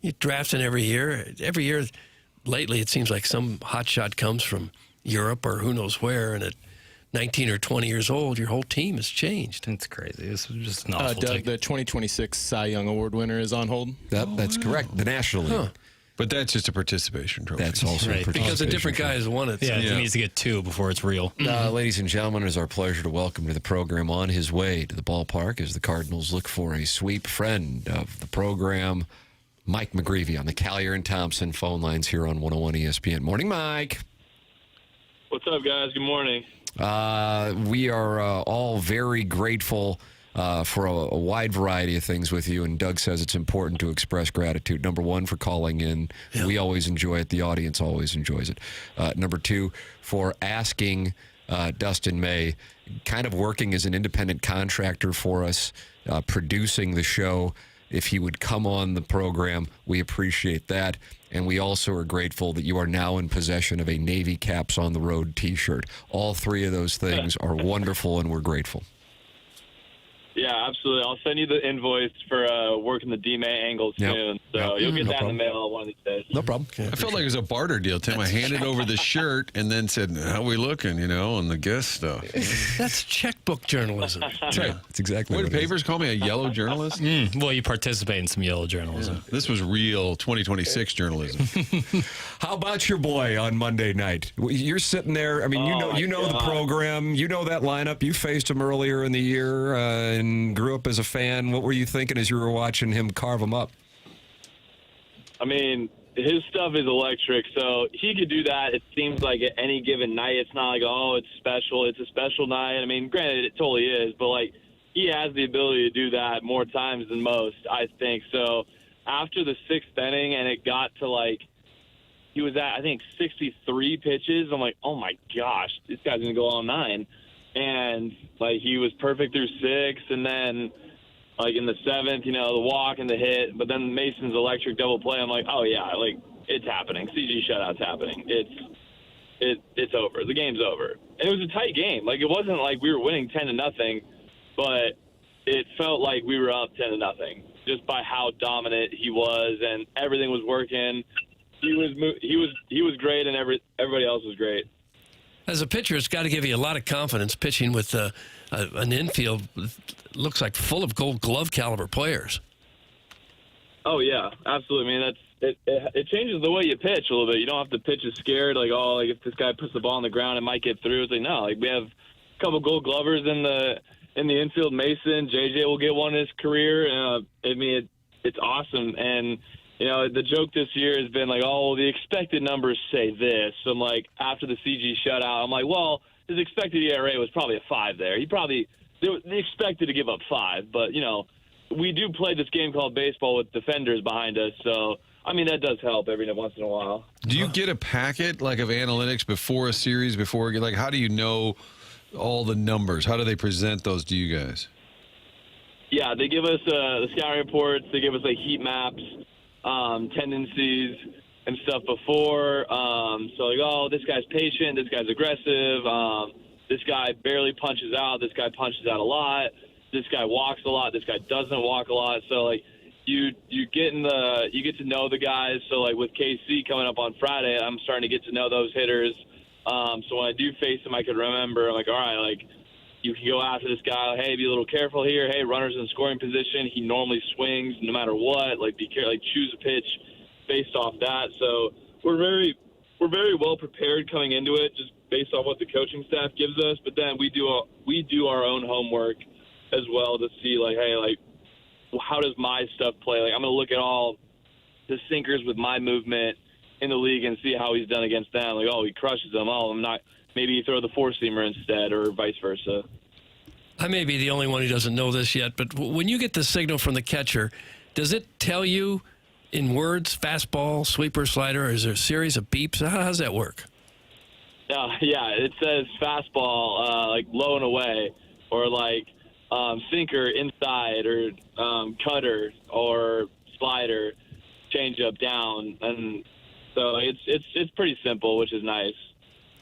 You draft in every year. Every year, lately, it seems like some hotshot comes from Europe or who knows where, and at 19 or 20 years old, your whole team has changed. It's crazy. This is just an awful Doug, take. the 2026 Cy Young Award winner is on hold. That's correct. The National League. Huh. But that's just a participation trophy. That's also Right. Because a different guy has won it. Yeah, he needs to get 2 before it's real. Ladies and gentlemen, it is our pleasure to welcome to the program on his way to the ballpark as the Cardinals look for a sweep friend of the program, Mike McGreevy on the Callier and Thompson phone lines here on 101 ESPN. Morning, Mike. What's up, guys? Good morning. We are all very grateful for a wide variety of things with you, and Doug says it's important to express gratitude. Number 1, for calling in. Yeah. We always enjoy it. The audience always enjoys it. Number 2, for asking Dustin May, kind of working as an independent contractor for us, producing the show, if he would come on the program. We appreciate that. And we also are grateful that you are now in possession of a Navy Caps on the Road T-shirt. All 3 of those things are wonderful, and we're grateful. Yeah, absolutely. I'll send you the invoice for working the D-May angle soon. So you'll get that in the mail one of these days. No problem. I felt like it was a barter deal, Tim. I handed over the shirt and then said, how we looking, on the guest stuff. That's checkbook journalism. That's right. That's exactly what did papers call me, a yellow journalist? Well, you participate in some yellow journalism. Yeah. This was real 2026 journalism. How about your boy on Monday night? You're sitting there. I mean, you know the program. You know that lineup. You faced him earlier in the year and grew up as a fan. What were you thinking as you were watching him carve them up? I mean, his stuff is electric, so he could do that. It seems like at any given night, it's not like, it's special. It's a special night. I mean, granted, it totally is, but, he has the ability to do that more times than most, I think. So after the 6th inning and it got to, he was at, I think, 63 pitches, I'm like, oh, my gosh, this guy's going to go all 9. And, he was perfect through 6, and then, in the 7th, the walk and the hit, but then Mason's electric double play, I'm like, oh, yeah, it's happening. CG shutout's happening. It's over. The game's over. And it was a tight game. It wasn't like we were winning 10-0, but it felt like we were up 10-0 just by how dominant he was, and everything was working. He was great, and everybody else was great. As a pitcher, it's got to give you a lot of confidence pitching with an infield looks like full of Gold Glove caliber players. Oh yeah, absolutely. I mean, it changes the way you pitch a little bit. You don't have to pitch as scared, if this guy puts the ball on the ground, it might get through. It's no, we have a couple Gold Glovers in the infield. Mason, JJ will get one in his career. I mean, it's awesome. And the joke this year has been the expected numbers say this. So I'm after the CG shutout, I'm well, his expected ERA was probably a 5 there. They expected to give up 5, but we do play this game called baseball with defenders behind us. So I mean, that does help every once in a while. Do you get a packet like of analytics before a series? Like, how do you know all the numbers? How do they present those to you guys? Yeah, they give us the scouting reports. They give us like heat maps, tendencies, and stuff before. So like, oh, this guy's patient. This guy's aggressive. This guy barely punches out. This guy punches out a lot. This guy walks a lot. This guy doesn't walk a lot. So like, you get to know the guys. So like with KC coming up on Friday, I'm starting to get to know those hitters. So when I do face them, I can remember. I'm like, all right, like you can go after this guy. Hey, be a little careful here. Hey, runner's in scoring position. He normally swings no matter what. Like be careful. Like choose a pitch based off that. So we're very well prepared coming into it, just based on what the coaching staff gives us. But then we do our own homework as well to see like, hey, like how does my stuff play? Like I'm going to look at all the sinkers with my movement in the league and see how he's done against them. Like, oh, he crushes them. Oh, I'm not. Maybe you throw the four-seamer instead, or vice versa. I may be the only one who doesn't know this yet, but when you get the signal from the catcher, does it tell you in words, fastball, sweeper, slider, or is there a series of beeps? How does that work? Yeah, it says fastball, like low and away, or like sinker inside, or cutter, or slider, changeup down, and so it's pretty simple, which is nice.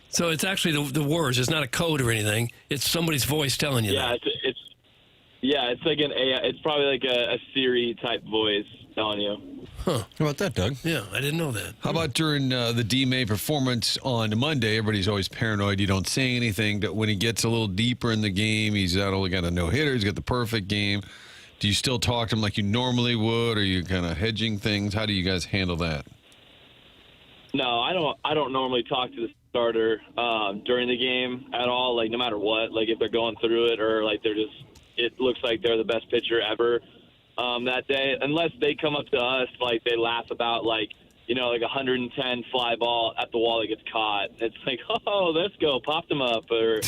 So it's actually the words. It's not a code or anything. It's somebody's voice telling you that. It's like it's probably like a Siri type voice telling you. Huh. How about that, Doug? Yeah, I didn't know that. How about during the D-May performance on Monday? Everybody's always paranoid. You don't say anything. When he gets a little deeper in the game, he's not only got a no-hitter, he's got the perfect game. Do you still talk to him like you normally would, or are you kind of hedging things? How do you guys handle that? No, I don't normally talk to the starter during the game at all, like no matter what, like if they're going through it or like it looks like they're the best pitcher ever that day, unless they come up to us, like they laugh about like 110 fly ball at the wall that gets caught. It's like, oh, let's go, pop them up. Or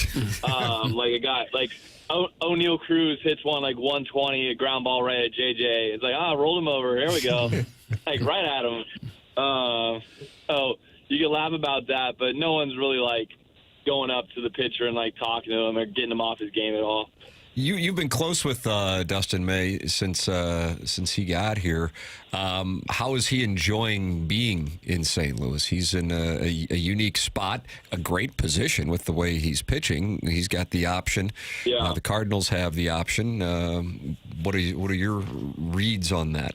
like a guy like O'Neal Cruz hits one like 120, a ground ball right at JJ. It's like, roll him over, here we go. Like right at him. So you can laugh about that, but no one's really like going up to the pitcher and like talking to him or getting him off his game at all. You've been close with Dustin May since he got here. How is he enjoying being in St. Louis? He's in a unique spot, a great position with the way he's pitching. He's got the option. Yeah. The Cardinals have the option. What are your reads on that?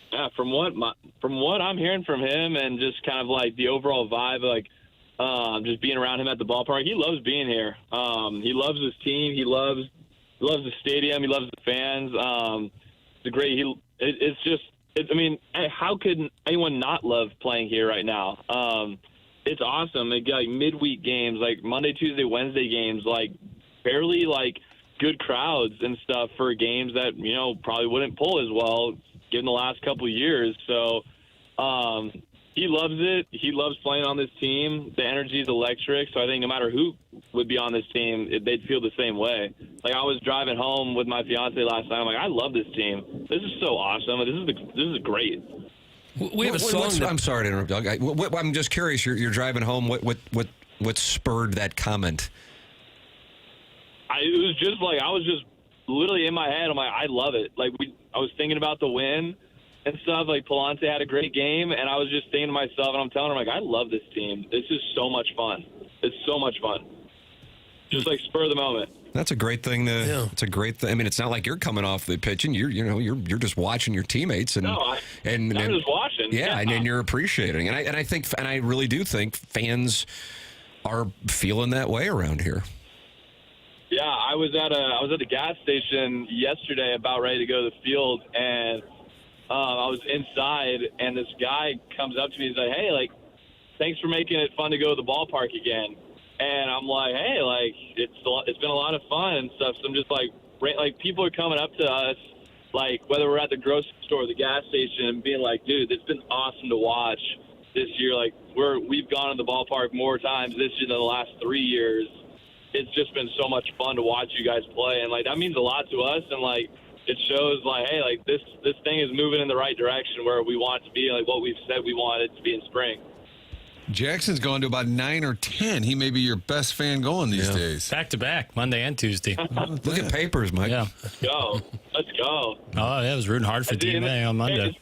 Yeah, from what I'm hearing from him and just kind of like the overall vibe, like just being around him at the ballpark, he loves being here. He loves his team. He loves the stadium. He loves the fans. It's a great. I mean, how could anyone not love playing here right now? It's awesome. They got like midweek games, like Monday, Tuesday, Wednesday games, like fairly like good crowds and stuff for games that probably wouldn't pull as well given the last couple of years. So he loves it. He loves playing on this team. The energy is electric. So I think no matter who would be on this team, they'd feel the same way. Like I was driving home with my fiance last night. I'm like, I love this team. This is so awesome. This is great. We have a song. I'm sorry to interrupt, Doug. I'm just curious. You're driving home. What spurred that comment? It was just like I was just literally in my head. I'm like, I love it. Like I was thinking about the win and stuff. Like Pallante had a great game, and I was just thinking to myself, and I'm telling him, like, I love this team. This is so much fun. It's so much fun. Just like spur of the moment. That's a great thing. It's a great thing. I mean, it's not like you're coming off the pitch and you're just watching your teammates and I'm just watching. Yeah, and you're appreciating. And I really do think fans are feeling that way around here. Yeah, I was at a gas station yesterday, about ready to go to the field, and I was inside, and this guy comes up to me. He's like, "Hey, like, thanks for making it fun to go to the ballpark again." And I'm like, "Hey, like, it's been a lot of fun and stuff." So I'm just like people are coming up to us, like whether we're at the grocery store or the gas station, and being like, "Dude, it's been awesome to watch this year. Like, we've gone to the ballpark more times this year than the last 3 years. It's just been so much fun to watch you guys play, and like that means a lot to us. And like it shows like, hey, like this thing is moving in the right direction where we want it to be, like what we've said we want it to be in spring. Jackson's gone to about 9 or 10. He may be your best fan going these days. Back to back, Monday and Tuesday. Look at papers, Mike. Yeah. Let's go. Let's go. Oh, yeah, I was rooting hard for D-May on Monday.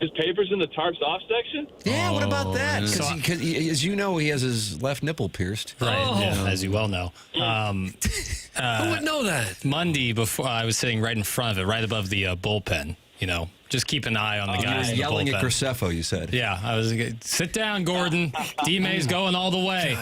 Is papers in the tarps off section? Yeah, what about that? So- Because as you know, he has his left nipple pierced. Right, yeah, as you well know. Who would know that? Monday, before I was sitting right in front of it, right above the bullpen. You know, just keep an eye on the guys. You were yelling in the at bullpen. Graceffo, you said. Yeah, I was. Sit down, Gordon. D-May's going all the way.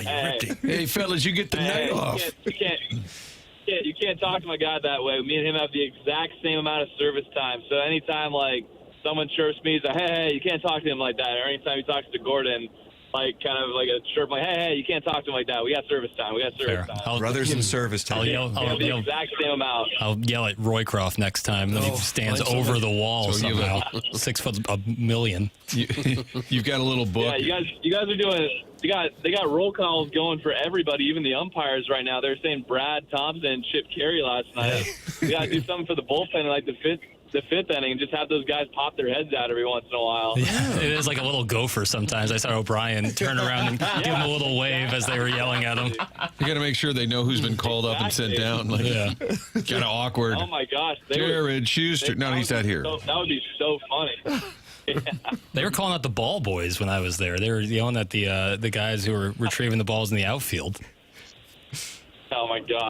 Hey, fellas, you get the night off. You can't talk to my guy that way. Me and him have the exact same amount of service time. So anytime like someone chirps me, he's like, hey, you can't talk to him like that. Or anytime he talks to Gordon, like kind of like a chirp, like, hey, you can't talk to him like that. We got service time. Brothers in service time. We have the exact same amount. I'll yell at Roycroft next time. Then he stands over the wall So you somehow. 6 foot a million. You've got a little book. Yeah, you guys are doing. They got roll calls going for everybody, even the umpires right now. They're saying Brad Thompson, Chip Carey last night. We got to do something for the bullpen in like the fifth inning and just have those guys pop their heads out every once in a while. Yeah, it is like a little gopher sometimes. I saw O'Brien turn around and give him a little wave as they were yelling at him. You got to make sure they know who's been called up and sent down. Like, kind of awkward. Oh my gosh, Jared Schuster. No, he's not here. That would be so funny. They were calling out the ball boys when I was there. They were yelling at the guys who were retrieving the balls in the outfield. Oh my gosh.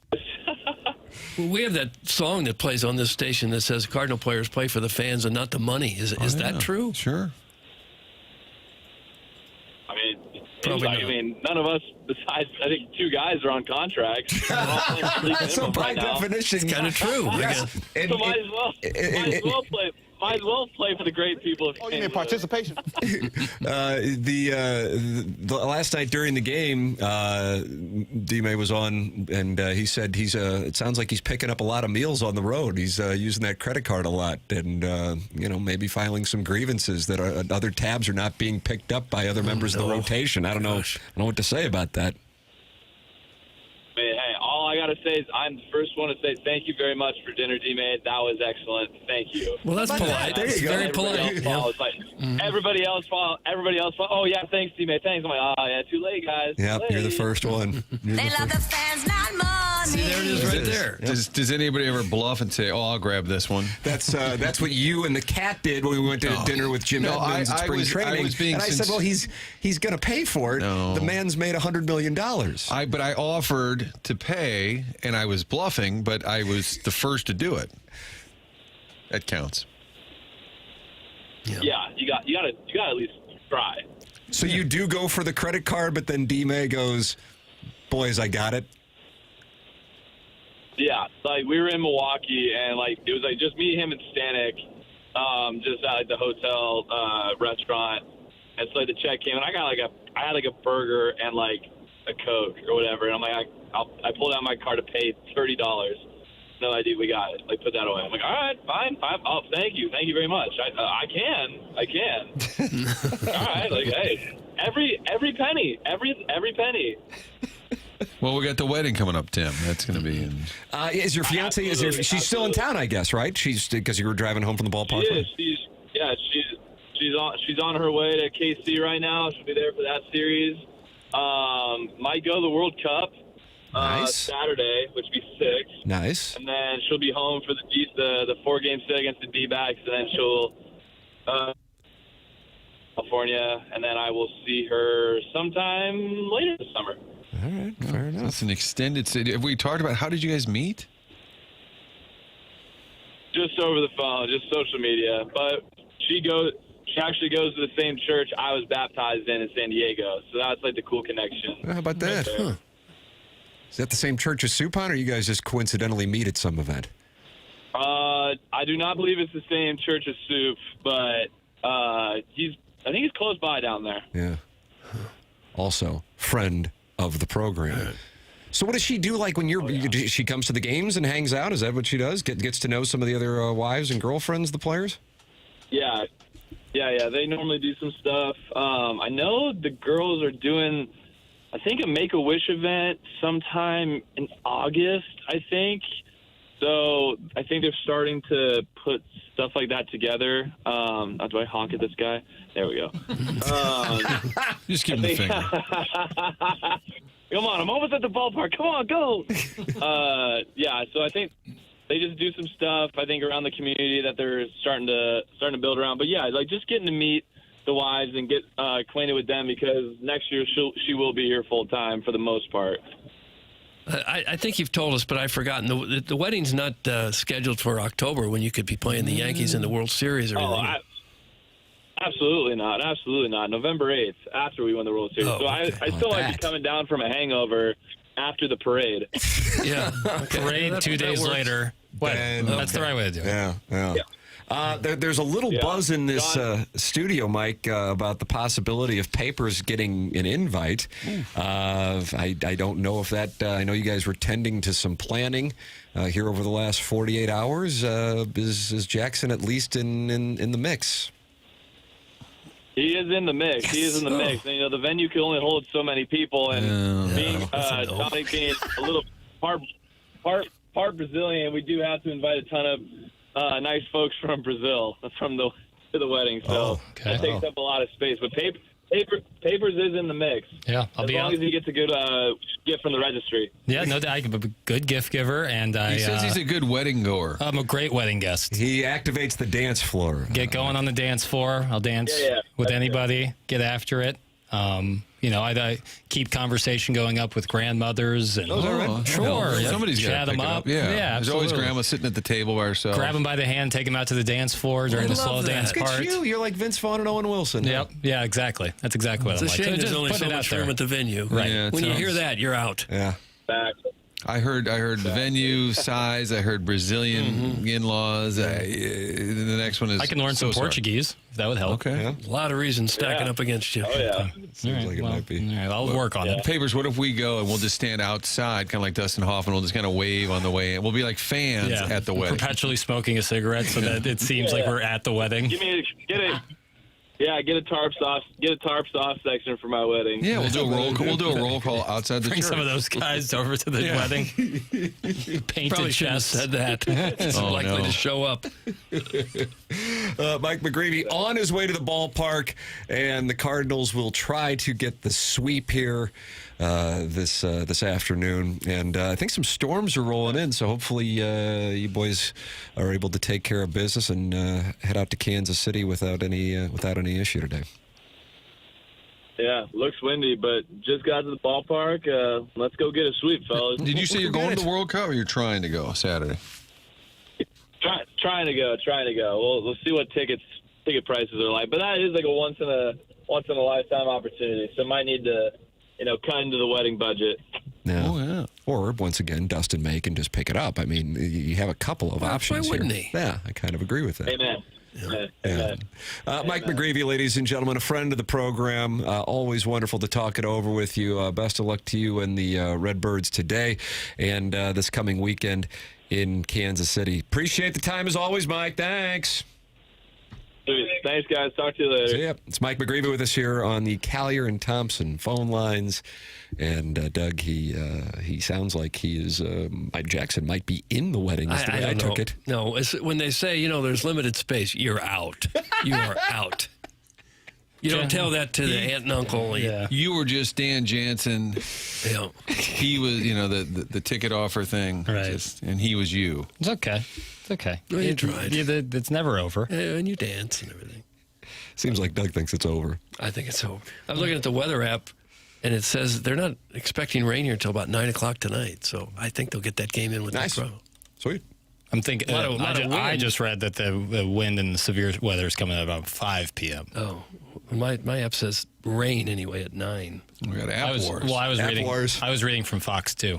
We have that song that plays on this station that says Cardinal players play for the fans and not the money. Is that true? Sure. I mean, Probably I mean, none of us besides I think 2 guys are on contract. So by definition, it's kind of true. Yes. So might as well play. Might as well play for the great people. Of you mean participation? The last night during the game, D-May was on, and he said it sounds like he's picking up a lot of meals on the road. He's using that credit card a lot, and maybe filing some grievances that other tabs are not being picked up by other members of the rotation. I don't know. I don't know what to say about that. I mean, hey, all I got to say is I'm the first one to say thank you very much for dinner, D-May. That was excellent. Thank you. Well, that's polite. There you go. Very polite. Everybody else follow. Oh, yeah, thanks, D-May. Thanks. I'm like, oh, yeah, too late, guys. Yeah, Too you're the late. first one. They love the fans, not money. See, there it is right there. Does anybody ever bluff and say, "Oh, I'll grab this one"? That's what you and the cat did when we went to dinner with Jim Edmonds at spring training. I said, well, he's going to pay for it. No. The man's made $100 million. But I offered to pay, and I was bluffing, but I was the first to do it. That counts. Yeah, you got to at least try. So you do go for the credit card, but then D-May goes, boys, I got it. Yeah, like we were in Milwaukee, and like it was like just me, him, and Stanek, just at like, the hotel restaurant. And so like, the check came, and I had like a burger and like a Coke or whatever. And I'm like, I pulled out my card to pay $30. No idea, we got it. Like put that away. I'm like, all right, fine. Oh, thank you very much. I can. All right, like hey, every penny. Well, we got the wedding coming up, Tim. That's going to be in. Is your fiance? She's still in town, I guess, right? She's because you were driving home from the ballpark. She is. She's on her way to KC right now. She'll be there for that series. Might go to the World Cup Saturday, which would be 6. Nice. And then she'll be home for the 4-game set against the D-backs, and then she'll California, and then I will see her sometime later this summer. All right, fair enough. That's an extended city. Have we talked about how did you guys meet? Just over the phone, just social media. But she actually goes to the same church I was baptized in San Diego. So that's like the cool connection. How about that? Huh. Is that the same church as Supon, or you guys just coincidentally meet at some event? I do not believe it's the same church as Soup, but I think he's close by down there. Yeah. Also, friend of the program. So what does she do like when she comes to the games and hangs out? Is that what she does? Gets to know some of the other wives and girlfriends of the players? Yeah. They normally do some stuff. I know the girls are doing, I think, a Make-A-Wish event sometime in August, I think. So I think they're starting to put stuff like that together. Do I honk at this guy? There we go. Just give him the finger. Come on, I'm almost at the ballpark. Come on, go. Yeah, so I think they just do some stuff, I think, around the community that they're starting to build around. But, yeah, like just getting to meet the wives and get acquainted with them, because next year she will be here full time for the most part. I think you've told us, but I've forgotten. The wedding's not scheduled for October, when you could be playing the Yankees in the World Series or anything. Absolutely not. Absolutely not. November 8th, after we win the World Series. So I still might be coming down from a hangover after the parade. Yeah. Parade 2 days later. That's the right way to do it. Yeah. There's a little buzz in this studio, Mike, about the possibility of Papers getting an invite. I don't know if that. I know you guys were tending to some planning here over the last 48 hours. Is Jackson at least in the mix? He is in the mix. He is in the mix. And, the venue can only hold so many people, and being Tony being a little part Brazilian, we do have to invite a ton of nice folks from Brazil to the wedding. So that takes up a lot of space. But Papers is in the mix. Yeah, as long as he gets a good gift from the registry. Yeah, no, I'm a good gift giver, and he says he's a good wedding goer. I'm a great wedding guest. He activates the dance floor. Get going on the dance floor. I'll dance with anybody. Get after it. I keep conversation going up with grandmothers and sure, somebody's chat them up. Yeah, there's always grandma sitting at the table by herself. Grab them by the hand, take them out to the dance floor during the slow dance part. You're like Vince Vaughn and Owen Wilson. Yep. Yeah, exactly. That's exactly what I'm like. It's a shame there's only put so it out much there. room at the venue. Right. Yeah, When you hear that, you're out. Yeah. I heard the venue size. I heard Brazilian in-laws. The next one is. I can learn some Portuguese. If that would help. Okay. A lot of reasons stacking up against you. Oh yeah. Seems like it might be. All right, I'll work on it. Papers, what if we go and we'll just stand outside, kind of like Dustin Hoffman? We'll just kind of wave on the way in. We'll be like fans at the wedding. Perpetually smoking a cigarette so that it seems like we're at the wedding. Get a tarp sauce. Get a tarp sauce section for my wedding. Yeah, we'll do a roll call. We'll do a roll call outside the Bring church. some of those guys over to the wedding. Painted Probably shouldn't have chest. said that. It's likely to show up. Mike McGreevy on his way to the ballpark, and the Cardinals will try to get the sweep here this afternoon. And I think some storms are rolling in, so hopefully you boys are able to take care of business and head out to Kansas City without any issue today. Yeah, looks windy, but just got to the ballpark. Let's go get a sweep, fellas. Did you say you're going to the World Cup, or you're trying to go Saturday? Trying to go. We'll see what ticket prices are like, but that is like a once in a lifetime opportunity. So might need to, cut into the wedding budget. Yeah. Oh, yeah. Or once again, Dustin May can just pick it up. I mean, you have a couple of options. Why wouldn't here. he? Yeah, I kind of agree with that. Amen. Yeah. Mike McGreevy, ladies and gentlemen, a friend of the program. Always wonderful to talk it over with you. Best of luck to you and the Redbirds today and this coming weekend in Kansas City. Appreciate the time as always, Mike. Thanks. Thanks, guys. Talk to you later. See ya. It's Mike McGreevy with us here on the Callier and Thompson phone lines. And Doug, he sounds like he is. Mike Jackson might be in the wedding. Is the way I took it. No, it's when they say there's limited space, you're out. You are out. You don't tell that to the aunt and uncle. Yeah. You were just Dan Jansen. Yeah. He was, the ticket offer thing. Right. And he was you. It's okay. It's okay. Well, you tried. It's never over. And you dance and everything. Seems like Doug thinks it's over. I think it's over. I'm looking at the weather app, and it says they're not expecting rain here until about 9 o'clock tonight. So I think they'll get that game in with nice. the crowd. Sweet. I'm thinking. I just read that the wind and the severe weather is coming at about 5 p.m. Oh, my app says rain anyway at 9. We got app wars. Well, I was App reading. wars. I was reading from Fox 2.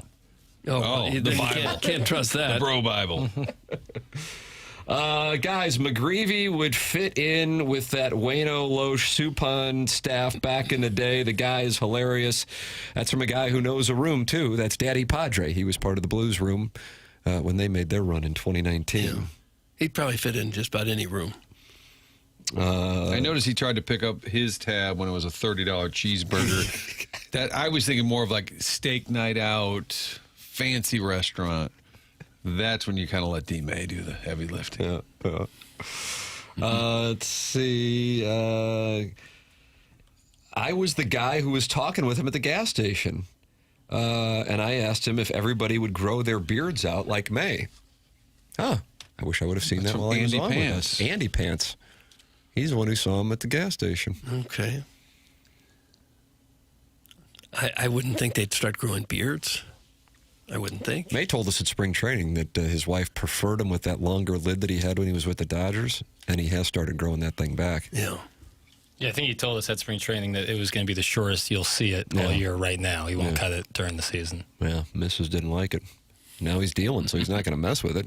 The Bible. Can't trust that. The bro Bible. Guys, McGreevy would fit in with that Wayno Loesch Suppan staff back in the day. The guy is hilarious. That's from a guy who knows a room, too. That's Daddy Padre. He was part of the Blues room when they made their run in 2019. Yeah. He'd probably fit in just about any room. I noticed he tried to pick up his tab when it was a $30 cheeseburger. That I was thinking more of like steak night out, fancy restaurant. That's when you kind of let D. May do the heavy lifting. Yeah. Let's see. I was the guy who was talking with him at the gas station. And I asked him if everybody would grow their beards out like May. Huh. I wish I would have seen that while he was on with us. Andy Pants. He's the one who saw him at the gas station. Okay. I wouldn't think they'd start growing beards. I wouldn't think. May told us at spring training that his wife preferred him with that longer lid that he had when he was with the Dodgers, and he has started growing that thing back. Yeah. Yeah, I think he told us at spring training that it was going to be the shortest you'll see it all year right now. He won't cut it during the season. Yeah, Mrs. didn't like it. Now he's dealing, so he's not going to mess with it.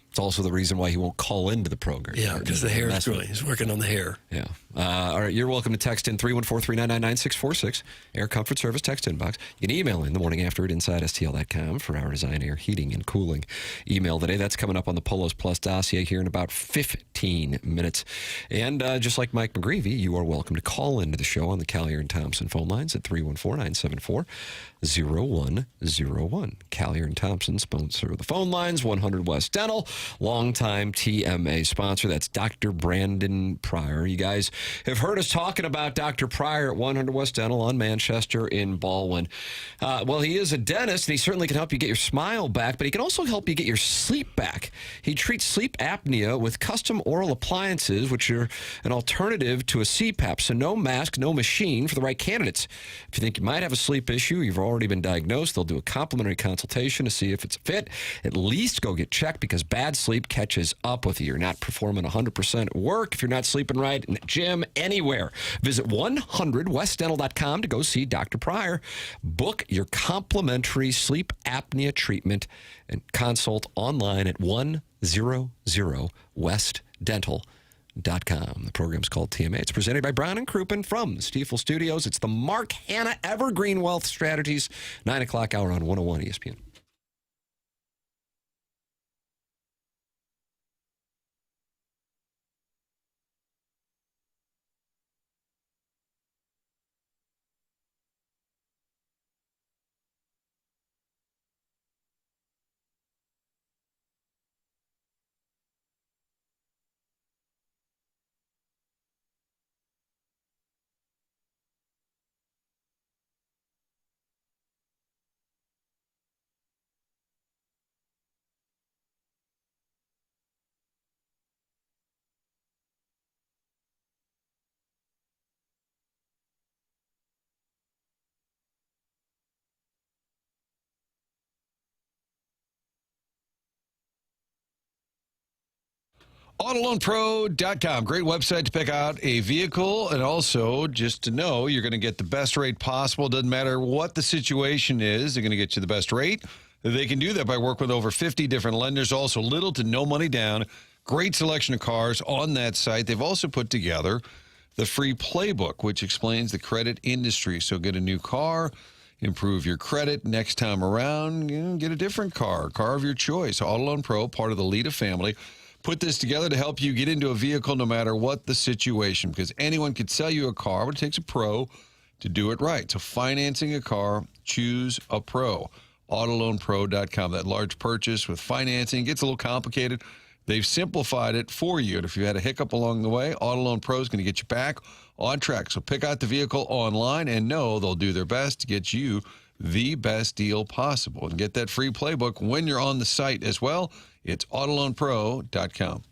It's also the reason why he won't call into the program. Yeah, because the hair is growing. He's working on the hair. Yeah. All right, you're welcome to text in 314-399-9646. Air Comfort Service text inbox. You can email in the morning after at InsideSTL.com for our design, air, heating, and cooling email today. That's coming up on the Polos Plus dossier here in about 15 minutes. And just like Mike McGreevy, you are welcome to call into the show on the Callier and Thompson phone lines at 314-974-0101. Callier and Thompson sponsor the phone lines. 100 West Dental, longtime TMA sponsor. That's Dr. Brandon Pryor. You guys have heard us talking about Dr. Pryor at 100 West Dental on Manchester in Baldwin. Well, he is a dentist, and he certainly can help you get your smile back, but he can also help you get your sleep back. He treats sleep apnea with custom oral appliances, which are an alternative to a CPAP. So no mask, no machine for the right candidates. If you think you might have a sleep issue, you've already been diagnosed, they'll do a complimentary consultation to see if it's a fit. At least go get checked, because bad sleep catches up with you. You're not performing 100% at work, if you're not sleeping right, in the gym, anywhere. Visit 100westdental.com to go see Dr. Pryor. Book your complimentary sleep apnea treatment and consult online at 100westdental.com. The program's called TMA. It's presented by Brown and Crouppen from the Stiefel Studios. It's the Mark Hanna Evergreen Wealth Strategies, 9 o'clock hour on 101 ESPN. AutoLoanPro.com. Great website to pick out a vehicle, and also just to know you're going to get the best rate possible. Doesn't matter what the situation is, they're going to get you the best rate. They can do that by working with over 50 different lenders. Also, little to no money down. Great selection of cars on that site. They've also put together the free playbook, which explains the credit industry. So get a new car, improve your credit. Next time around, get a different car of your choice. Auto Loan Pro, part of the Lita family, put this together to help you get into a vehicle no matter what the situation, because anyone could sell you a car, but it takes a pro to do it right. So financing a car, choose a pro. AutoLoanPro.com. That large purchase with financing gets a little complicated. They've simplified it for you. And if you had a hiccup along the way, Auto Loan Pro is going to get you back on track. So pick out the vehicle online and know they'll do their best to get you the best deal possible. And get that free playbook when you're on the site as well. It's AutoLoanPro.com.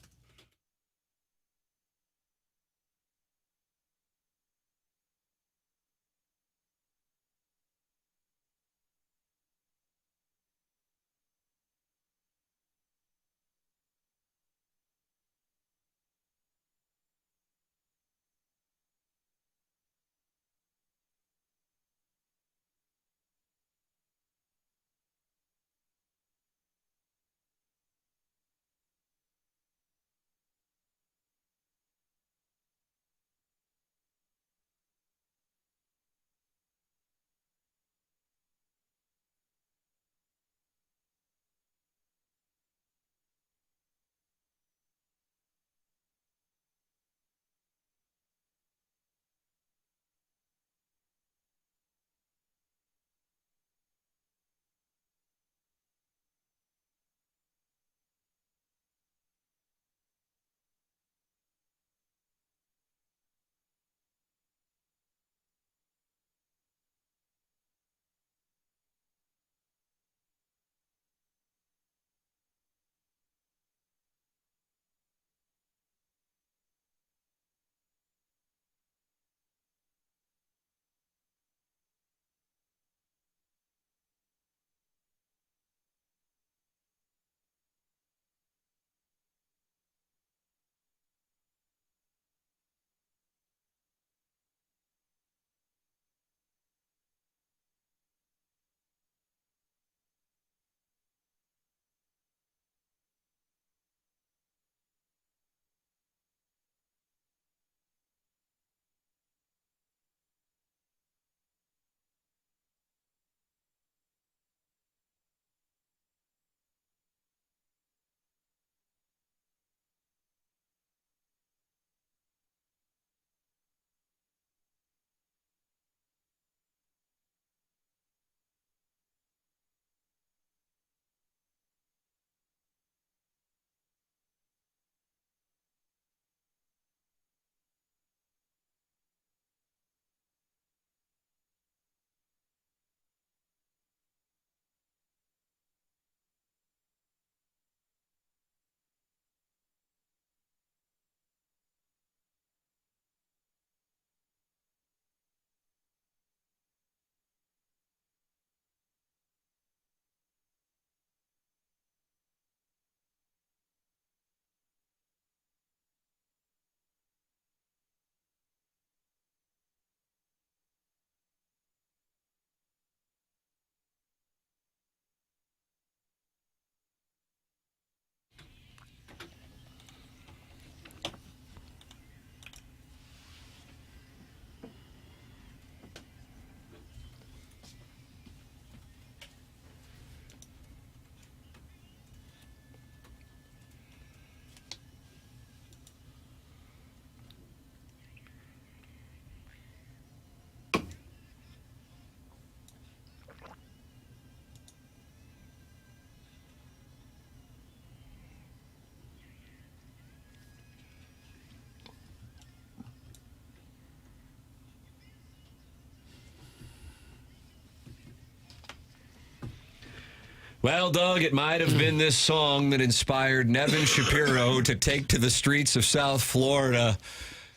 Well, Doug, it might have been this song that inspired Nevin Shapiro to take to the streets of South Florida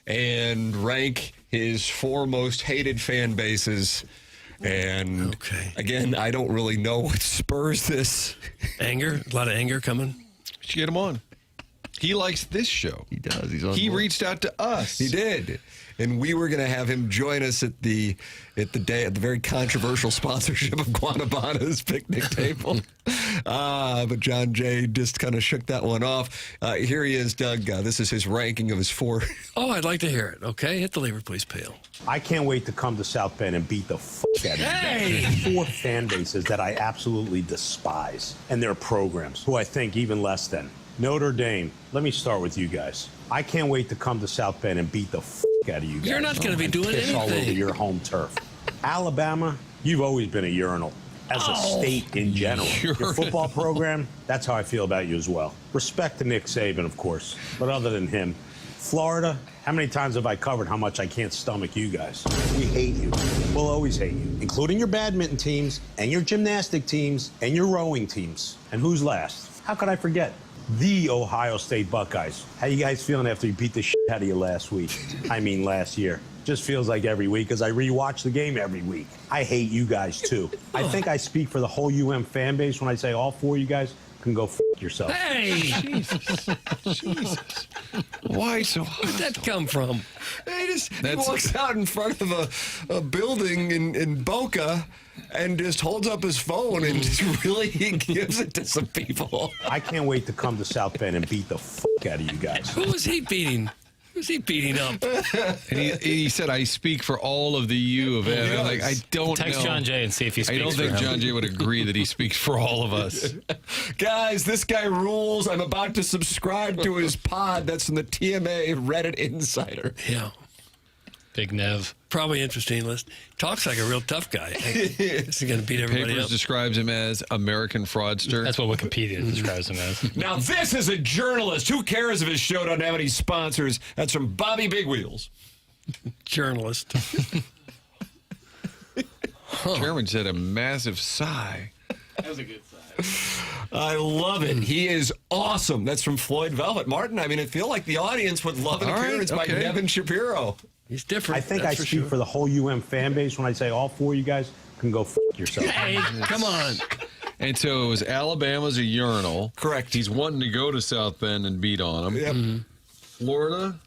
and rank his 4 most hated fan bases. And again, I don't really know what spurs this. Anger? A lot of anger coming? We should get him on. He likes this show. He does. He's on He board. reached out to us. He did. And we were going to have him join us at the very controversial sponsorship of Guanabana's picnic table. But John Jay just kind of shook that one off. Here he is, Doug. This is his ranking of his 4. Oh, I'd like to hear it. Okay, hit the lever, please, Pale. I can't wait to come to South Bend and beat the out of you. Hey! 4 fan bases that I absolutely despise, and their programs, who I think even less than. Notre Dame. Let me start with you guys. I can't wait to come to South Bend and beat the out of you guys. You're not going to be doing anything. All over anything. your home turf. Alabama, you've always been a urinal. As a state in general. Your football program, that's how I feel about you as well. Respect to Nick Saban, of course. But other than him, Florida, how many times have I covered how much I can't stomach you guys? We hate you. We'll always hate you, including your badminton teams and your gymnastic teams and your rowing teams. And who's last? How could I forget? The Ohio State Buckeyes. How you guys feeling after you beat the shit out of you last week? I mean, last year. Just feels like every week because I rewatch the game every week. I hate you guys, too. I think I speak for the whole UM fan base when I say all 4 of you guys can go yourself. Hey! Jesus. Why so hot? Where'd that come from? He walks out in front of a building in Boca and just holds up his phone and just really gives it to some people. I can't wait to come to South Bend and beat the out of you guys. Who was he beating? Who's he beating up? And he said, I speak for all of the U of M. I'm like, I don't Text know. John Jay and see if he speaks I don't think for him. John Jay would agree that he speaks for all of us. Guys, this guy rules. I'm about to subscribe to his pod. That's from the TMA Reddit Insider. Yeah. Big Nev. Probably interesting list. Talks like a real tough guy. He's going to beat everybody Papers up. describes him as American fraudster. That's what Wikipedia describes him as. Now, this is a journalist. Who cares if his show doesn't have any sponsors? That's from Bobby Big Wheels. Journalist. Chairman said a massive sigh. That was a good sigh. I love it. He is awesome. That's from Floyd Velvet. Martin, I mean, I feel like the audience would love an All right, appearance by okay. Nevin Shapiro. He's different. I think I speak for the whole UM fan base when I say all 4 of you guys can go yourself. Hey, come on. And so it was Alabama's a urinal. Correct. He's wanting to go to South Bend and beat on them. Yep. Florida?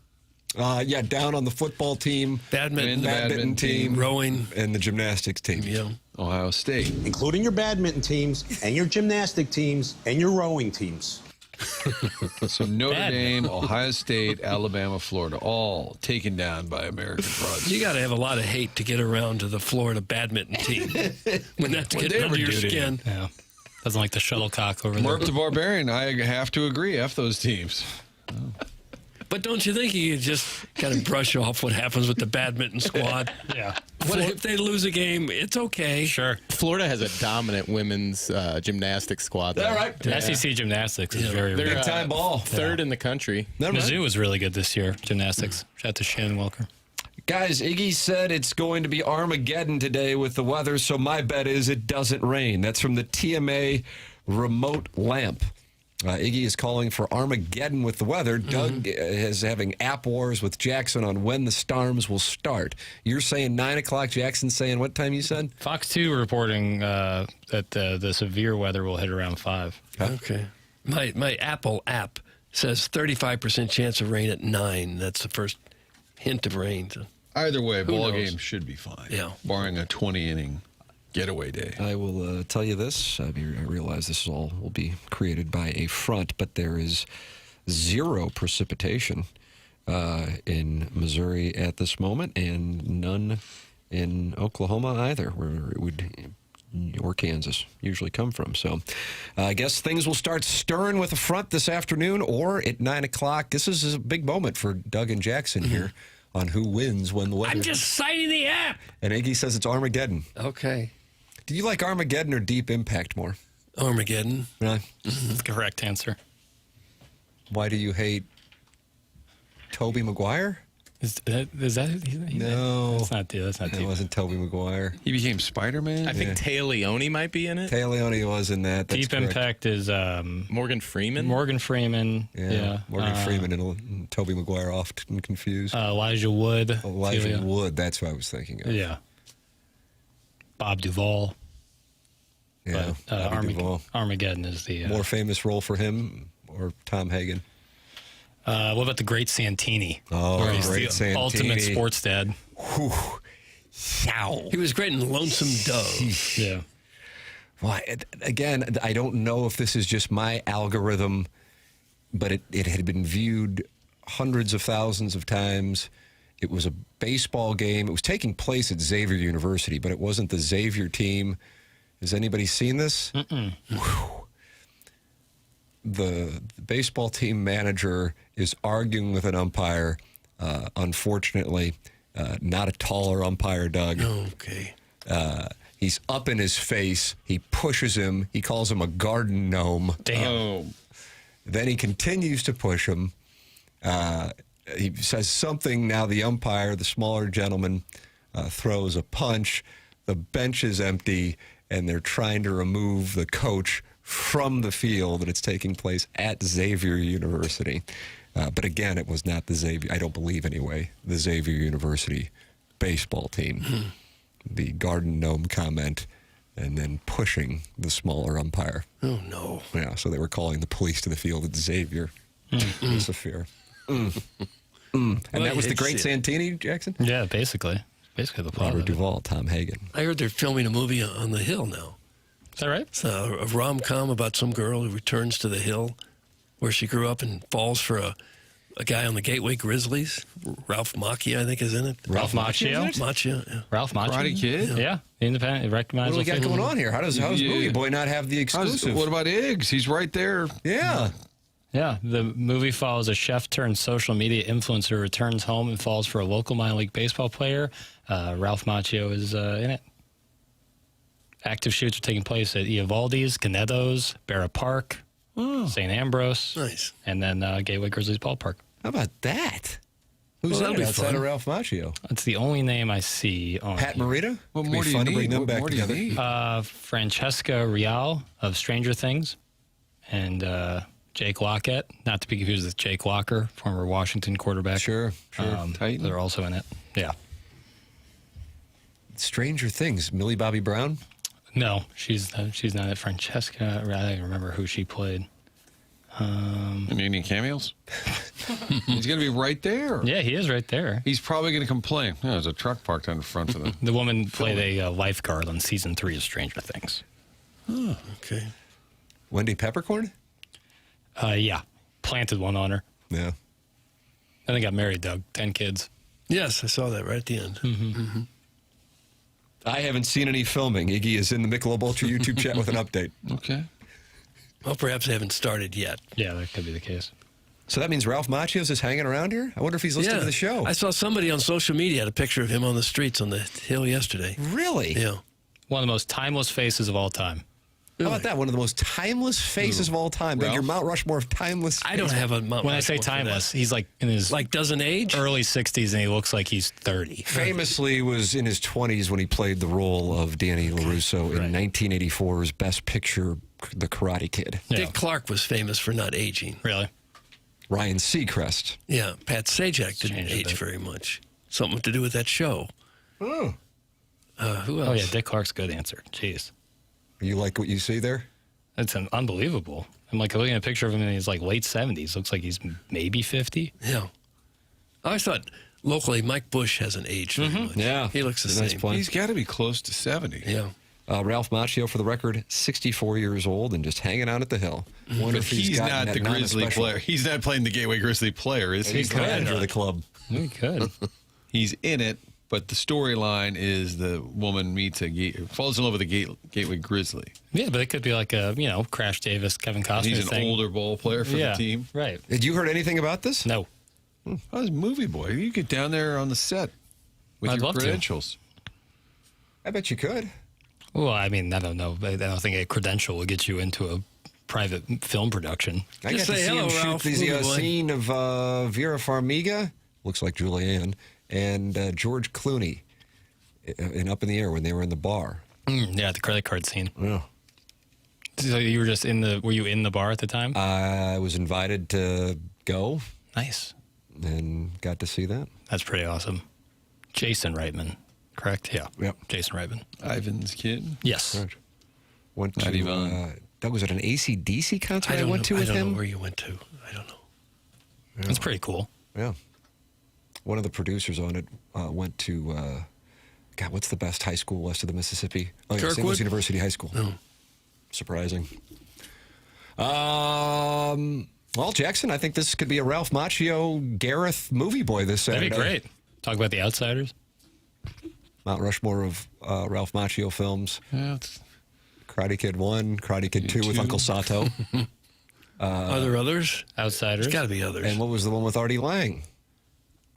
Yeah, down on the football team, Badminton team, rowing, and the gymnastics team. Yeah. Ohio State. Including your badminton teams and your gymnastic teams and your rowing teams. So Notre Dame, Ohio State, Alabama, Florida, all taken down by American fraudsters. You got to have a lot of hate to get around to the Florida badminton team when that's getting under your skin. Yeah. Doesn't like the shuttlecock over Mark there. the Barbarian, I have to agree. F those teams. But don't you think you could just kind of brush off what happens with the badminton squad? Yeah. What if they lose a game? It's okay. Sure. Florida has a dominant women's gymnastics squad. All right. Yeah. SEC gymnastics is very They're Big time ball. third in the country. Mizzou was really good this year, gymnastics. Shout out to Shannon Welker. Guys, Iggy said it's going to be Armageddon today with the weather, so my bet is it doesn't rain. That's from the TMA remote lamp. Iggy is calling for Armageddon with the weather. Doug is having app wars with Jackson on when the storms will start. You're saying 9 o'clock. Jackson's saying what time you said? Fox 2 reporting that the severe weather will hit around 5. Okay. My Apple app says 35% chance of rain at 9. That's the first hint of rain. So. Either way, ball knows? game should be fine. Yeah. Barring a 20-inning getaway day. I will tell you this. I realize this all will be created by a front, but there is 0 precipitation in Missouri at this moment, and none in Oklahoma either, where it would, or Kansas, usually come from. So I guess things will start stirring with a front this afternoon or at 9 o'clock. This is a big moment for Doug and Jackson here on who wins when the weather. I'm just citing the app. And Iggy says it's Armageddon. Okay. Do you like Armageddon or Deep Impact more? Armageddon. Really? Correct answer. Why do you hate Tobey Maguire? Is that No. That's not It wasn't Tobey Maguire. He became Spider-Man? I think Taya Leone might be in it. Taya Leone was in that. That's Deep correct. Impact is Morgan Freeman. Morgan Freeman. Yeah. Morgan Freeman and Tobey Maguire often confused. Elijah Wood. Elijah Wood, that's what I was thinking of. Yeah. Bob Duvall. Yeah, But Bobby Duvall. Armageddon is the More famous role for him or Tom Hagen? what about the Great Santini? Oh, where he's Great the Santini. ultimate sports dad. He was great in Lonesome Dove. Yeah. Well, again, I don't know if this is just my algorithm, but it had been viewed hundreds of thousands of times. It was a baseball game. It was taking place at Xavier University, but it wasn't the Xavier team. Has anybody seen this? The baseball team manager is arguing with an umpire. Unfortunately, not a taller umpire, Doug. Okay. He's up in his face. He pushes him. He calls him a garden gnome. Damn. Then he continues to push him. He says something. Now the umpire, the smaller gentleman, throws a punch. The bench is empty, and they're trying to remove the coach from the field, and it's taking place at Xavier University. But again, it was not the Xavier, I don't believe anyway, the Xavier University baseball team. The garden gnome comment, and then pushing the smaller umpire. Oh, no. Yeah, so they were calling the police to the field at Xavier. It's a fear. And that was the Great Santini, Jackson? Yeah, basically the plot. Robert Duvall, Tom Hagen. I heard they're filming a movie on the Hill now. Is that right? It's a rom-com about some girl who returns to the Hill where she grew up and falls for a guy on the Gateway Grizzlies. Ralph Macchio, I think, is in it. Ralph Macchio? Macchio, yeah. Ralph Macchio? Karate Kid? Yeah. Independent, What recognizable. do we got going on here? How's Movie Boy not have the exclusive? What about Iggs? He's right there. Yeah. Yeah, the movie follows a chef turned social media influencer who returns home and falls for a local minor league baseball player. Ralph Macchio is in it. Active shoots are taking place at Eovaldi's, Canetto's, Barra Park, St. Ambrose, Nice. and then Gateway Grizzlies Ballpark. How about that? Who's Well, that'll that be outside fun. of Ralph Macchio? That's the only name I see on Pat here. Morita? What It'd more be do you fun to need? bring them What back more do you together. need? Francesca Real of Stranger Things, and Jake Lockett, not to be confused with Jake Locker, former Washington quarterback. Sure. Titan. They're also in it. Yeah. Stranger Things. Millie Bobby Brown? No, she's not at Francesca. I don't even remember who she played. Any cameos? He's going to be right there. Yeah, he is right there. He's probably going to complain. Yeah, there's a truck parked on the front of the... The woman played a lifeguard on season 3 of Stranger Things. Oh, okay. Wendy Peppercorn? Yeah, planted one on her. Yeah. And they got married, Doug. 10 kids. Yes, I saw that right at the end. I haven't seen any filming. Iggy is in the Michelob Ultra YouTube chat with an update. Okay. Well, perhaps they haven't started yet. Yeah, that could be the case. So that means Ralph Macchio's is hanging around here? I wonder if he's listening to the show. I saw somebody on social media had a picture of him on the streets on the Hill yesterday. Really? Yeah. One of the most timeless faces of all time. How about that? One of the most timeless faces of all time. Like your Mount Rushmore of timeless. I don't have a Mount When I say Rushmore for timeless, that. he's like in his doesn't age? early 60s, and he looks like he's 30. Famously was in his 20s when he played the role of Danny LaRusso in 1984's Best Picture, The Karate Kid. Yeah. Dick Clark was famous for not aging. Really? Ryan Seacrest. Yeah, Pat Sajak didn't Changed a age bit. very much. Something to do with that show. Oh. Who else? Oh, yeah, Dick Clark's good answer. Jeez. You like what you see there? That's unbelievable. I'm like looking at a picture of him in his like late 70s. Looks like he's maybe 50. Yeah. I thought locally Mike Bush hasn't aged very much. Yeah. He looks the Nice same. point. He's got to be close to 70. Yeah. Ralph Macchio, for the record, 64 years old and just hanging out at the Hill. Wonder But if he's gotten not that the Grizzly non-special- player. He's not playing the Gateway Grizzly player, is he? He's the manager of the club. He could. He's in it, but the storyline is the woman meets falls in love with a Gateway Grizzly. Yeah, but it could be like a, Crash Davis, Kevin Costner He's an thing. older ball player for the team. Right. Had you heard anything about this? No. How's Movie Boy? You get down there on the set with I'd your love to. credentials. I bet you could. Well, I mean, I don't know. I don't think a credential will get you into a private film production. I got to see him shoot the scene of Vera Farmiga looks like Julianne, and George Clooney in Up in the Air when they were in the bar. Yeah, the credit card scene. Yeah. So you were just were you in the bar at the time? I was invited to go. Nice. And got to see that. That's pretty awesome. Jason Reitman, correct? Yeah. Yep. Jason Reitman. Ivan's kid? Yes. Right. Went to, Not Yvonne. that was at an AC/DC concert I went to with him? I don't know where you went to. I don't know. Yeah. That's pretty cool. Yeah. One of the producers on it went to, God, what's the best high school west of the Mississippi? Oh, yeah, St. Louis University High School. Oh. Surprising. Well, Jackson, I think this could be a Ralph Macchio, Gareth movie boy this Saturday. That'd be great. Talk about The Outsiders. Mount Rushmore of Ralph Macchio films. Yeah, Karate Kid 1, Karate Kid 2 with Uncle Sato. Are there others? Outsiders. There's got to be others. And what was the one with Artie Lang?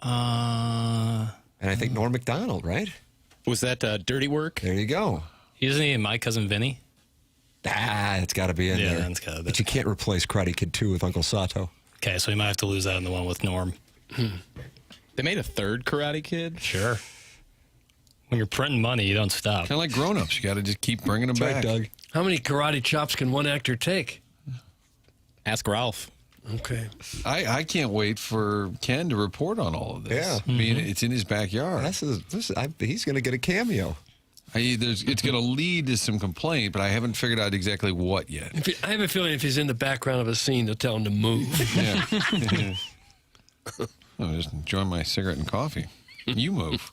And I think Norm Macdonald, right? Was that Dirty Work? There you go. Isn't he in My Cousin Vinny? It's got to be in there. That's gotta be. But you can't replace Karate Kid 2 with Uncle Sato. Okay, so we might have to lose out on the one with Norm. They made a third Karate Kid? Sure. When you're printing money, you don't stop. Kind of like grown-ups. You got to just keep bringing them That's back. right, Doug. How many karate chops can one actor take? Ask Ralph. Okay. I can't wait for Ken to report on all of this. Yeah. I mean, it's in his backyard. He's going to get a cameo. It's going to lead to some complaint, but I haven't figured out exactly what yet. I have a feeling if he's in the background of a scene, they'll tell him to move. Yeah. I'm just enjoying my cigarette and coffee. You move.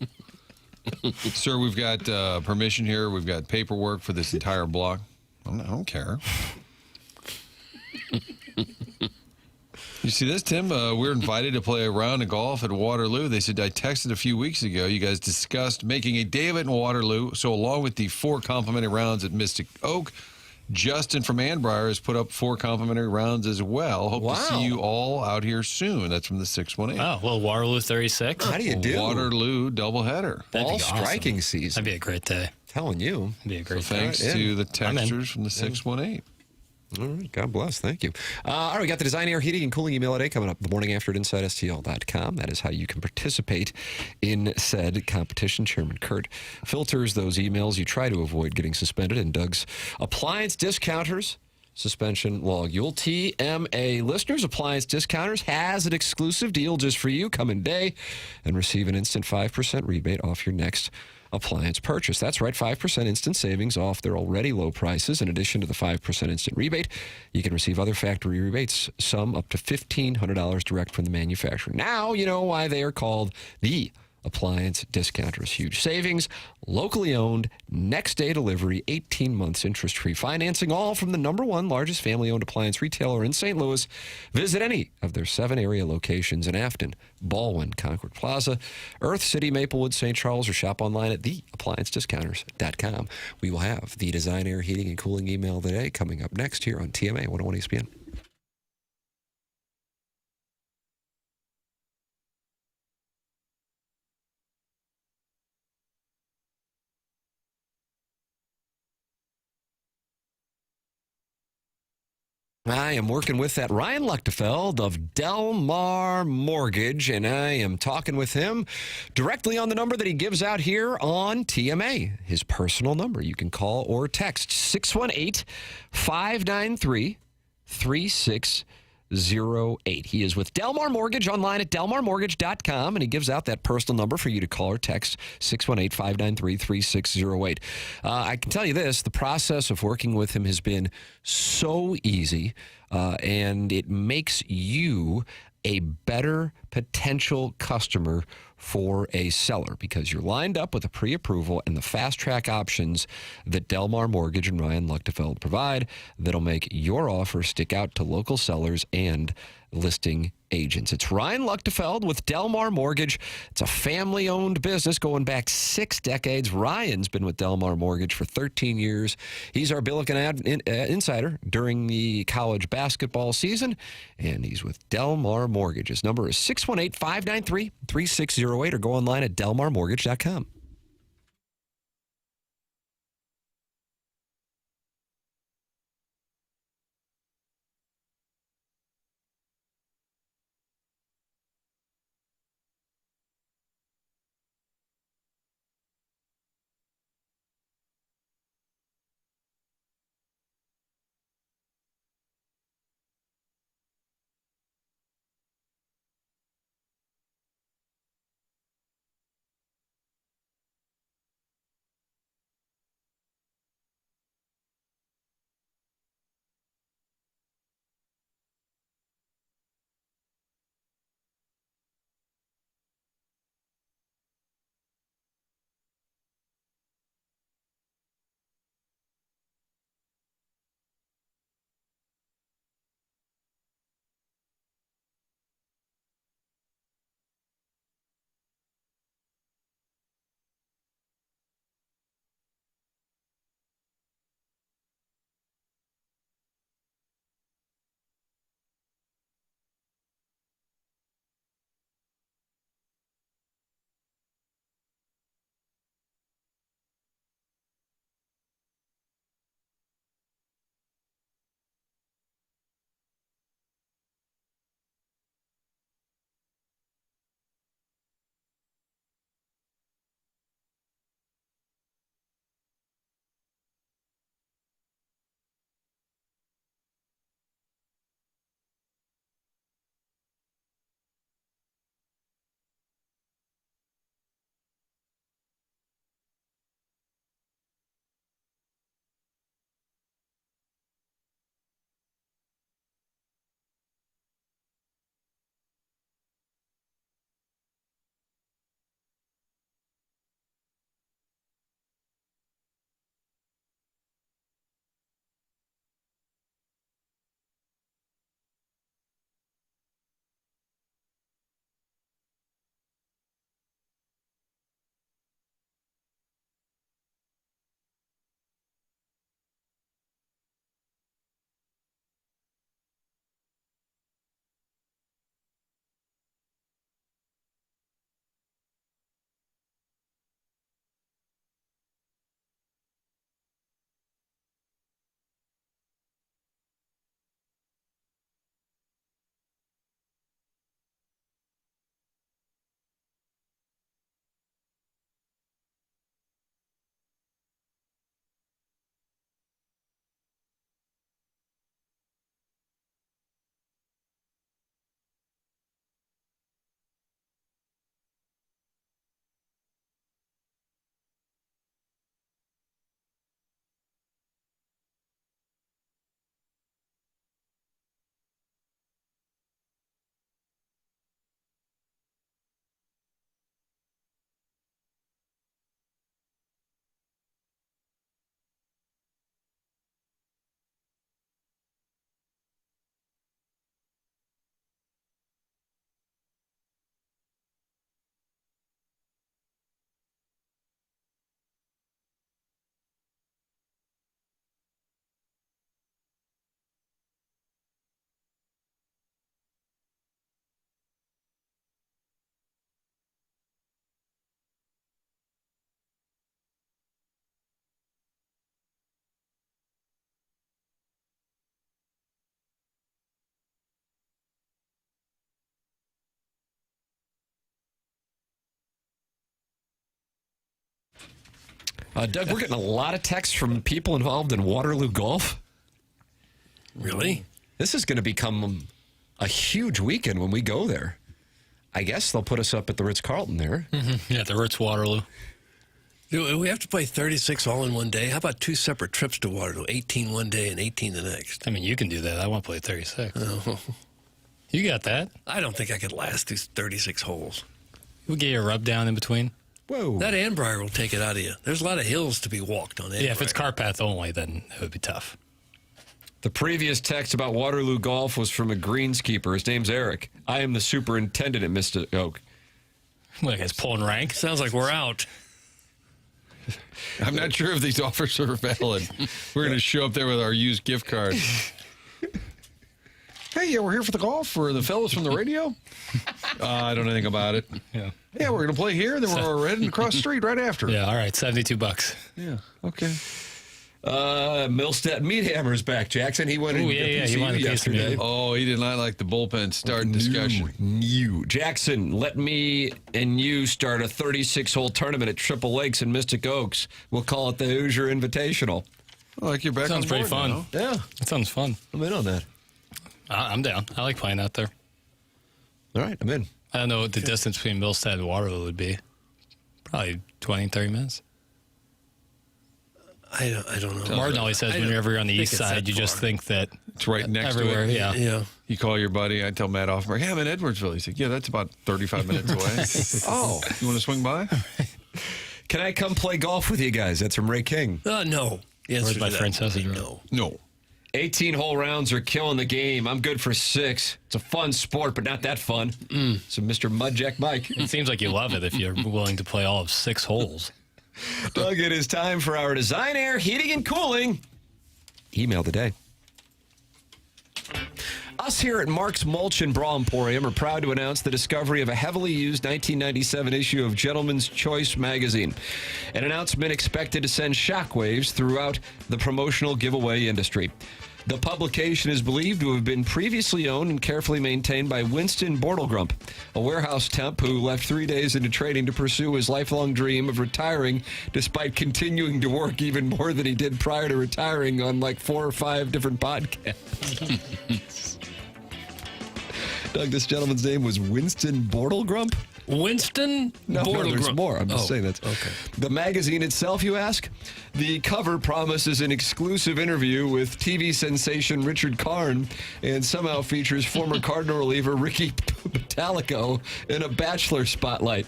Sir, we've got permission here. We've got paperwork for this entire block. I don't care. You see this, Tim? We're invited to play a round of golf at Waterloo. They said, I texted a few weeks ago. You guys discussed making a day of it in Waterloo. So along with the 4 complimentary rounds at Mystic Oak, Justin from Annbriar has put up 4 complimentary rounds as well. Hope to see you all out here soon. That's from the 618. Oh, well, Waterloo 36. How do you do? Waterloo doubleheader. That'd be All awesome. striking season. That'd be a great day. Telling you. That'd be a great So day. thanks to the texters from the 618. All right, God bless. Thank you. All right, we got the Design Air Heating and Cooling email today coming up the morning after at InsideSTL.com. That is how you can participate in said competition. Chairman Kurt filters those emails you try to avoid getting suspended in Doug's Appliance Discounters suspension log. You'll TMA listeners, Appliance Discounters has an exclusive deal just for you. Come in today and receive an instant 5% rebate off your next appliance purchase. That's right, 5% instant savings off their already low prices. In addition to the 5% instant rebate, you can receive other factory rebates, some up to $1,500 direct from the manufacturer. Now you know why they are called the Appliance Discounters. Huge savings, locally owned, next day delivery, 18 months interest-free financing, all from the #1 largest family-owned appliance retailer in St. Louis. Visit any of their 7 area locations in Afton, Baldwin, Concord Plaza, Earth City, Maplewood, St. Charles, or shop online at theappliancediscounters.com. We will have the Design Air Heating and Cooling email today coming up next here on TMA 101 ESPN. I am working with that Ryan Luchtefeld of Delmar Mortgage, and I am talking with him directly on the number that he gives out here on TMA, his personal number. You can call or text 618-593-3608. He is with Delmar Mortgage online at delmarmortgage.com, and he gives out that personal number for you to call or text 618-593-3608. I can tell you this, the process of working with him has been so easy, and it makes you a better potential customer for a seller because you're lined up with a pre-approval and the fast-track options that Delmar Mortgage and Ryan Luchtefeld provide that'll make your offer stick out to local sellers and listing agents. It's Ryan Luchtefeld with Delmar Mortgage. It's a family-owned business going back 6 decades. Ryan's been with Delmar Mortgage for 13 years. He's our Billiken insider during the college basketball season, and he's with Delmar Mortgage. His number is 618-593-3608 or go online at delmarmortgage.com. Doug, we're getting a lot of texts from people involved in Waterloo Golf. Really? This is going to become a huge weekend when we go there. I guess they'll put us up at the Ritz-Carlton there. Mm-hmm. Yeah, the Ritz Waterloo. Do we have to play 36 all in one day? How about 2 separate trips to Waterloo, 18 one day and 18 the next? I mean, you can do that. I want to play 36. Oh. You got that. I don't think I could last these 36 holes. We'll get you a rub down in between. Whoa. That Anbriar will take it out of you. There's a lot of hills to be walked on Anbriar. Yeah, if it's car path only, then it would be tough. The previous text about Waterloo Golf was from a greenskeeper. His name's Eric. I am the superintendent at Mr. Oak. Look, it's pulling rank. Sounds like we're out. I'm not sure if these offers are valid. We're going to show up there with our used gift card. Hey, yeah, we're here for the golf for the fellas from the radio. I don't know anything about it. Yeah, we're going to play here, and then we're heading across the street right after. Yeah, all right, $72. Yeah, okay. Millstead Meathammer's back, Jackson. He went in he won yesterday. Oh, he did not like the bullpen start discussion. Jackson, let me and you start a 36-hole tournament at Triple Lakes in Mystic Oaks. We'll call it the Hoosier Invitational. I like you're back Sounds on pretty board fun. now. Yeah. That sounds fun. I'm in on that. I'm down. I like playing out there. All right, I'm in. I don't know what the distance between Millstead and Waterloo would be. Probably 20, 30 minutes. I don't know. Martin always says whenever you're on the east side, you just think that it's right next everywhere, to it. Yeah. You call your buddy. I tell Matt Offenberg, hey, I'm in Edwardsville. He's like, yeah, that's about 35 minutes away. Oh, you want to swing by? Can I come play golf with you guys? That's from Ray King. No. The answer Where's my to friend that says would be no. No. 18-hole rounds are killing the game. I'm good for 6. It's a fun sport, but not that fun. So Mr. Mudjack Mike. It seems like you love it if you're willing to play all of 6 holes. Doug, it is time for our Design Air Heating and Cooling email today. Us here at Mark's Mulch and Bra Emporium are proud to announce the discovery of a heavily used 1997 issue of Gentleman's Choice magazine. An announcement expected to send shockwaves throughout the promotional giveaway industry. The publication is believed to have been previously owned and carefully maintained by Winston Bortlegrump, a warehouse temp who left 3 days into training to pursue his lifelong dream of retiring despite continuing to work even more than he did prior to retiring on like 4 or 5 different podcasts. Doug, this gentleman's name was Winston Bortlegrump? Winston No, there's more. I'm just saying that. Okay. The magazine itself, you ask? The cover promises an exclusive interview with TV sensation Richard Karn and somehow features former Cardinal reliever Ricky Metallico in a Bachelor spotlight.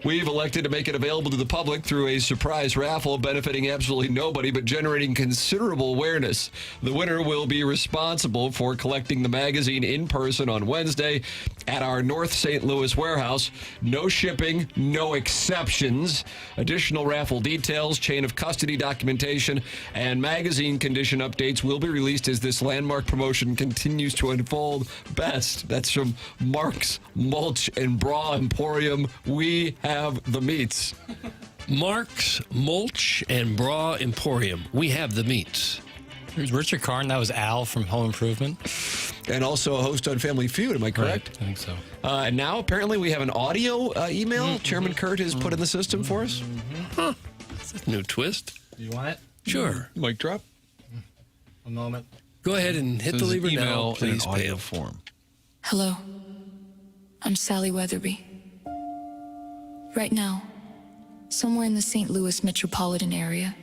We've elected to make it available to the public through a surprise raffle benefiting absolutely nobody but generating considerable awareness. The winner will be responsible for collecting the magazine in person on Wednesday at our North St. Louis warehouse. No shipping, no exceptions. Additional raffle details, chain of custody documentation, and magazine condition updates will be released as this landmark promotion continues to unfold. Best. That's from Mark's Mulch and Bra Emporium. We have the meats. Mark's Mulch and Bra Emporium. We have the meats. There's Richard Karn. That was Al from Home Improvement. And also a host on Family Feud, am I correct? Right, I think so. And now apparently we have an audio email Chairman Kurt has put in the system for us. Huh. That's a new twist. You want it? Sure. Mic drop. A moment. Go ahead and hit the lever now, please, in audio Pam. form. Hello. I'm Sally Weatherby. Right now, somewhere in the St. Louis metropolitan area,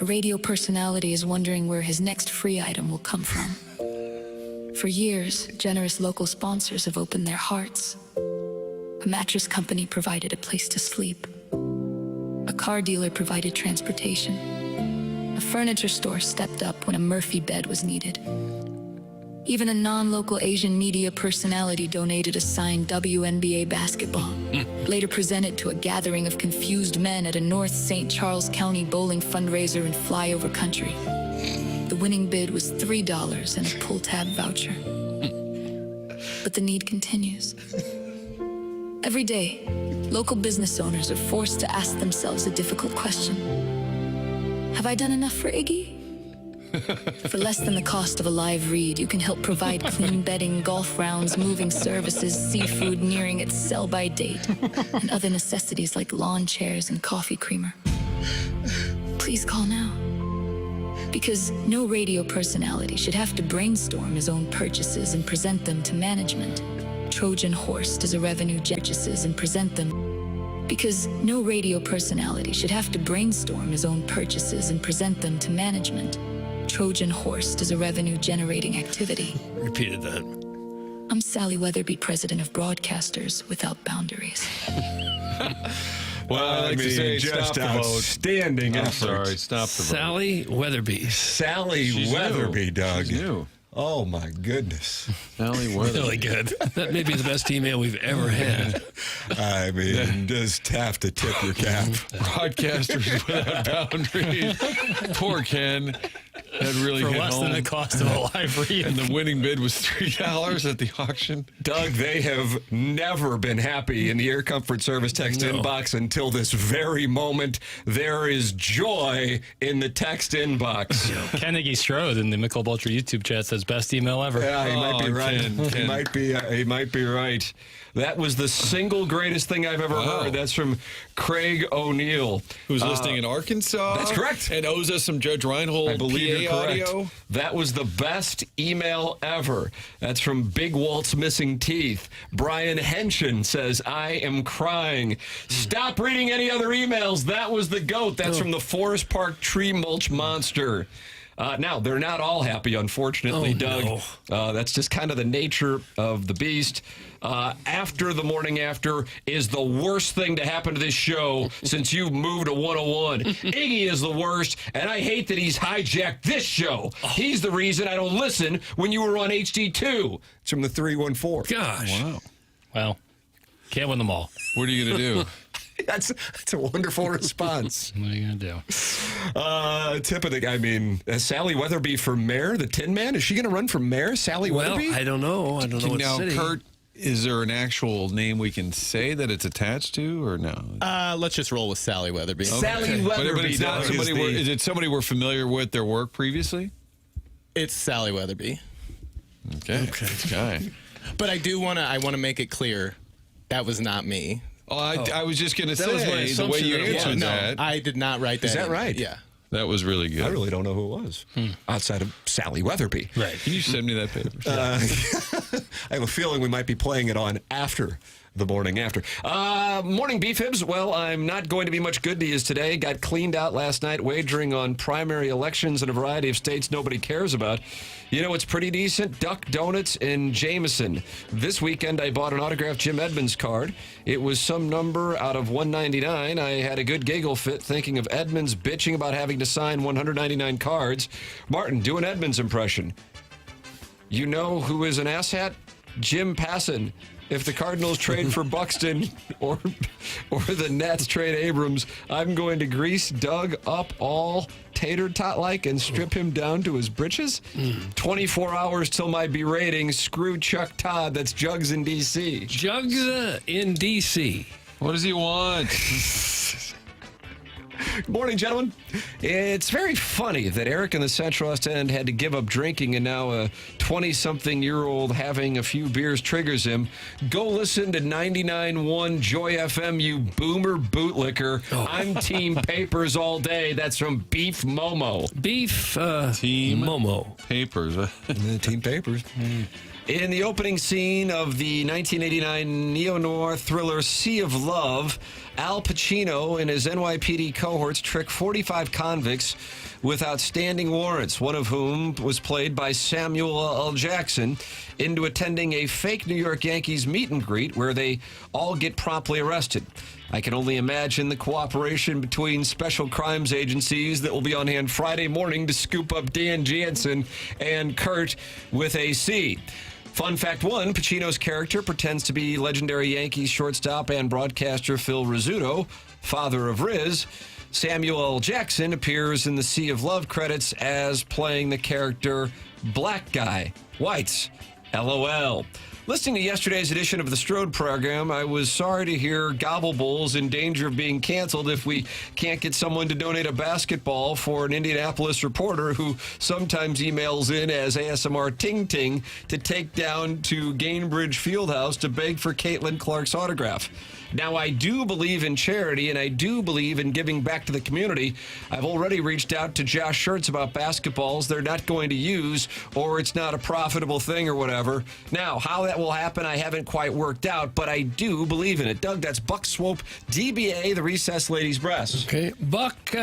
a radio personality is wondering where his next free item will come from. For years, generous local sponsors have opened their hearts. A mattress company provided a place to sleep. A car dealer provided transportation. A furniture store stepped up when a Murphy bed was needed. Even a non-local Asian media personality donated a signed WNBA basketball, later presented to a gathering of confused men at a North St. Charles County bowling fundraiser in flyover country. The winning bid was $3 and a pull tab voucher. But the need continues. Every day, local business owners are forced to ask themselves a difficult question. Have I done enough for Iggy? For less than the cost of a live read, you can help provide clean bedding, golf rounds, moving services, seafood nearing its sell-by date, and other necessities like lawn chairs and coffee creamer. Please call now. Because no radio personality should have to brainstorm his own purchases and present them to management. Trojan horse does a revenue purchases and present them. Because no radio personality should have to brainstorm his own purchases and present them to management. Trojan horse does a revenue generating activity. Repeated that. I'm Sally Weatherby, president of Broadcasters Without Boundaries. Well, I like to say just stop the vote. outstanding I'm effort. sorry, stop the vote. Sally Weatherby. Sally She's Weatherby, new. Doug. She's new. Oh, my goodness. Sally Weatherby. Really good. That may be the best email we've ever had. I mean, just have to tip your cap. Broadcasters Without Boundaries. Poor Ken. That really For hit less home. than the cost of a live read. And the winning bid was $3 at the auction. Doug, they have never been happy in the Air Comfort Service text inbox until this very moment. There is joy in the text inbox. Kennedy Strode in the Michelob Ultra YouTube chat says best email ever. Yeah, he might be right. Ken. He might be right. That was the single greatest thing I've ever heard. That's from Craig O'Neill, who's listening in Arkansas. That's correct. And owes us some Judge Reinhold I believe PA you're correct. audio. That was the best email ever. That's from Big Walt's Missing Teeth. Brian Henshin says, I am crying. Stop reading any other emails. That was the GOAT. That's from the Forest Park Tree Mulch Monster. Now, they're not all happy, unfortunately, Doug. No. That's just kind of the nature of the beast. After the morning after is the worst thing to happen to this show since you've moved to 101. Iggy is the worst, and I hate that he's hijacked this show. He's the reason I don't listen when you were on HD2. It's from the 314. Gosh. Wow. Well, can't win them all. What are you going to do? That's a wonderful response. What are you going to do? Tip of the, I mean, Sally Weatherby for mayor, the Tin Man. Is she going to run for mayor, Sally Weatherby? Well, I don't know. I don't know what Now, city. Kurt, is there an actual name we can say that it's attached to, or no? Let's just roll with Sally Weatherby. Sally Weatherby. But it's not Doug, somebody is it somebody we're familiar with their work previously? It's Sally Weatherby. Okay. This guy. But I want to make it clear that was not me. Oh, I was just going to That was my say, the way assumption you that it was. answered No, that, I did not write that. Is that in. right? Yeah. that was really good. I really don't know who it was outside of Sally Weatherby. Right. Can you send me that paper? I have a feeling we might be playing it on after the morning after. Morning B-Fibs. Well, I'm not going to be much good to you today. Got cleaned out last night wagering on primary elections in a variety of states nobody cares about. You know, it's pretty decent. Duck Donuts in Jameson. This weekend, I bought an autographed Jim Edmonds card. It was some number out of 199. I had a good giggle fit thinking of Edmonds bitching about having to sign 199 cards. Martin, do an Edmonds impression. You know who is an asshat? Jim Passon. If the Cardinals trade for Buxton or the Nets trade Abrams, I'm going to grease Doug up all tater tot like and strip him down to his britches. 24 hours till my berating. Screw Chuck Todd. That's Jugs in D.C. Jugs in D.C. What does he want? Good morning, gentlemen. It's very funny that Eric in the Central West End had to give up drinking, and now a 20-something-year-old having a few beers triggers him. Go listen to 99.1 Joy FM, you boomer bootlicker. I'm Team Papers all day. That's from Beef Momo. Beef Team Momo. Papers. Team Papers. In the opening scene of the 1989 neo-noir thriller Sea of Love, Al Pacino and his NYPD cohorts trick 45 convicts with outstanding warrants, one of whom was played by Samuel L. Jackson, into attending a fake New York Yankees meet and greet where they all get promptly arrested. I can only imagine the cooperation between special crimes agencies that will be on hand Friday morning to scoop up Dan Jansen and Kurt with AC. Fun fact one, Pacino's character pretends to be legendary Yankees shortstop and broadcaster Phil Rizzuto, father of Riz. Samuel L. Jackson appears in the Sea of Love credits as playing the character Black Guy. Whites. LOL. Listening to yesterday's edition of the Strode program, I was sorry to hear Gobble Bowl's in danger of being canceled if we can't get someone to donate a basketball for an Indianapolis reporter who sometimes emails in as ASMR Ting Ting to take down to Gainbridge Fieldhouse to beg for Caitlin Clark's autograph. Now, I do believe in charity, and I do believe in giving back to the community. I've already reached out to Josh Schertz about basketballs they're not going to use, or it's not a profitable thing or whatever. Now, how that will happen, I haven't quite worked out, but I do believe in it. Doug, that's Buck Swope, DBA, the Recessed Ladies Breast. Okay, Buck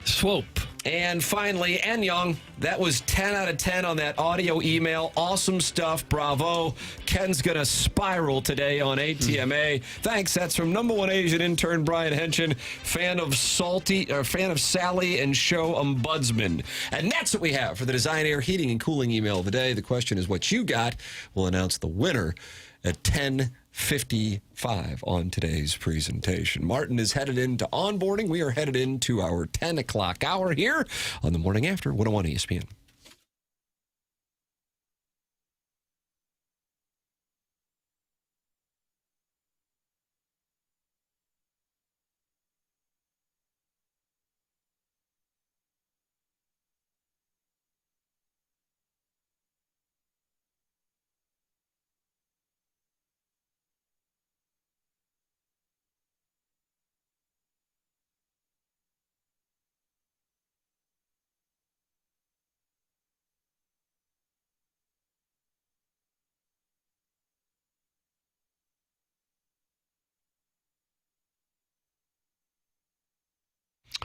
Swope. And finally, N Young, that was 10 out of 10 on that audio email. Awesome stuff. Bravo. Ken's going to spiral today on ATMA. Thanks. That's from #1 Asian intern Brian Henson, fan of Sally and show ombudsman. And that's what we have for the Design Air Heating and Cooling email of the day. The question is what you got. We'll announce the winner at 10:55 on today's presentation. Martin is headed into onboarding. We are headed into our 10 o'clock hour here on the morning after 101 ESPN.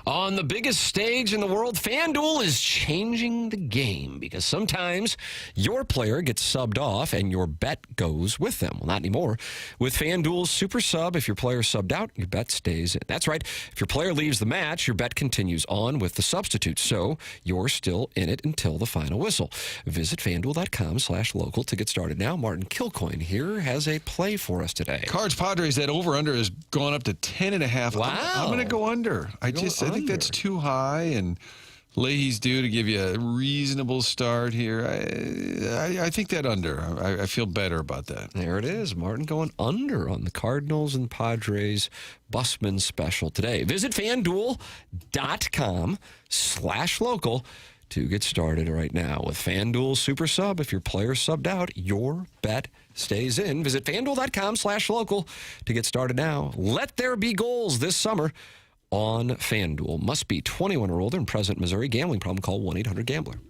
On the biggest stage in the world, FanDuel is changing the game because sometimes your player gets subbed off and your bet goes with them. Well, not anymore. With FanDuel's Super Sub, if your player subbed out, your bet stays in. That's right. If your player leaves the match, your bet continues on with the substitute. So you're still in it until the final whistle. Visit FanDuel.com/local to get started now. Martin Kilcoyne here has a play for us today. Cards Padres, that over-under has gone up to 10.5. Wow. I'm going to go under. I think that's too high, and Leahy's due to give you a reasonable start here. I think that under. I feel better about that. There it is. Martin going under on the Cardinals and Padres Busman special today. Visit FanDuel.com/local to get started right now. With FanDuel Super Sub, if your player subbed out, your bet stays in. Visit FanDuel.com/local to get started now. Let there be goals this summer on FanDuel. Must be 21 or older and present in Missouri. Gambling problem, call 1-800-GAMBLER.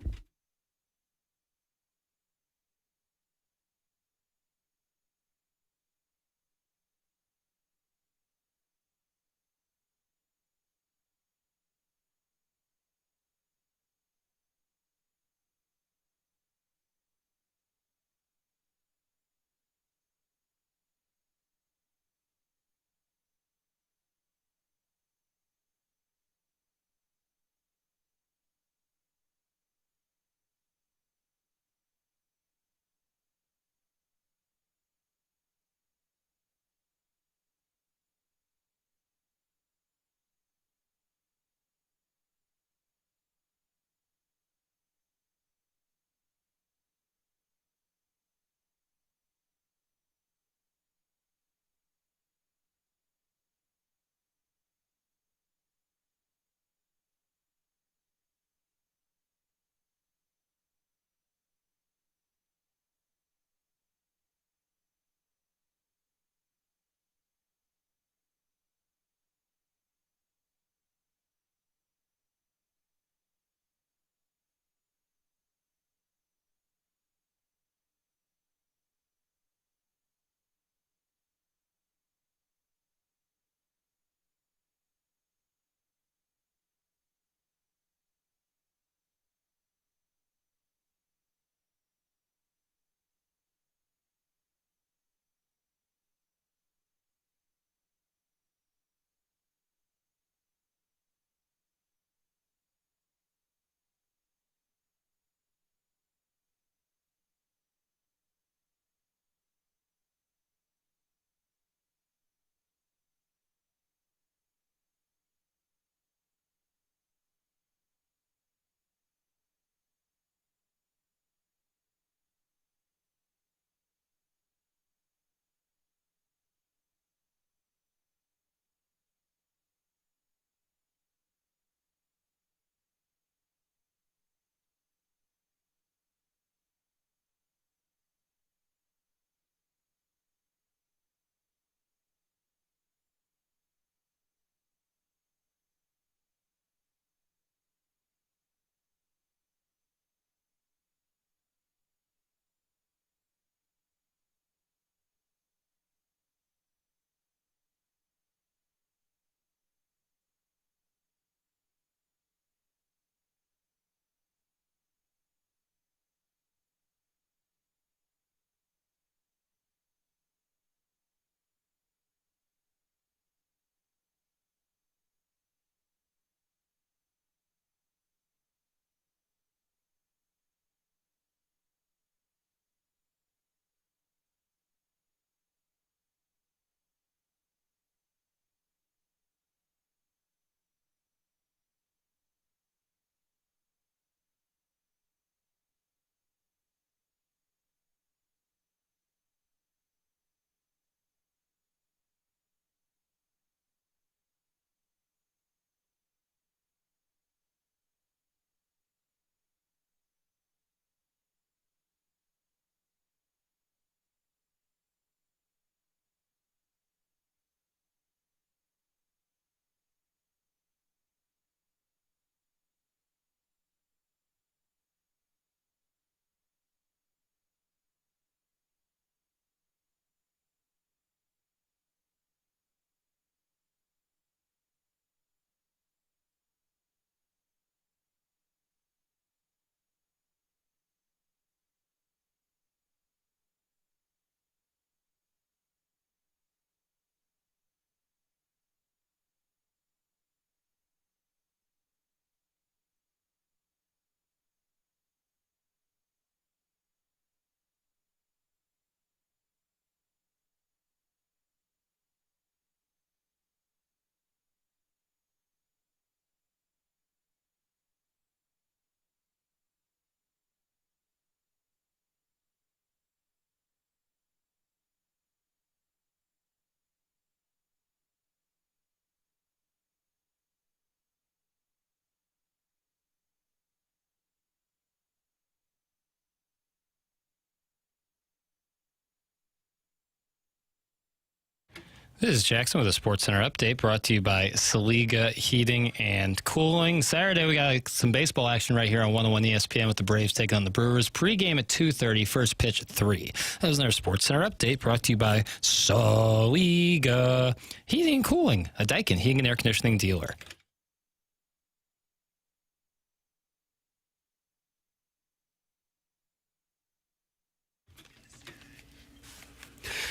This is Jackson with a Sports Center update brought to you by Saliga Heating and Cooling. Saturday, we got some baseball action right here on 101 ESPN with the Braves taking on the Brewers. Pre-game at 2:30, first pitch at 3. That was our Sports Center update brought to you by Saliga Heating and Cooling, a Daikin heating and air conditioning dealer.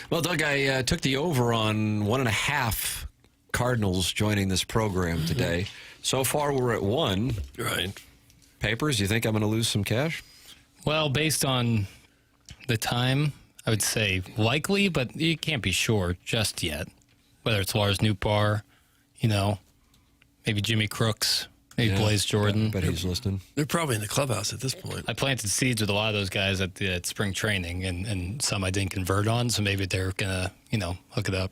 Well, Doug, I took the over on 1.5 Cardinals joining this program today. So far, we're at 1. Right. Papers, you think I'm going to lose some cash? Well, based on the time, I would say likely, but you can't be sure just yet. Whether it's Lars Nootbaar, maybe Jimmy Crooks, maybe Blaze Jordan. Bet he's listening. They're probably in the clubhouse at this point. I planted seeds with a lot of those guys at spring training, and some I didn't convert on, so maybe they're going to, hook it up.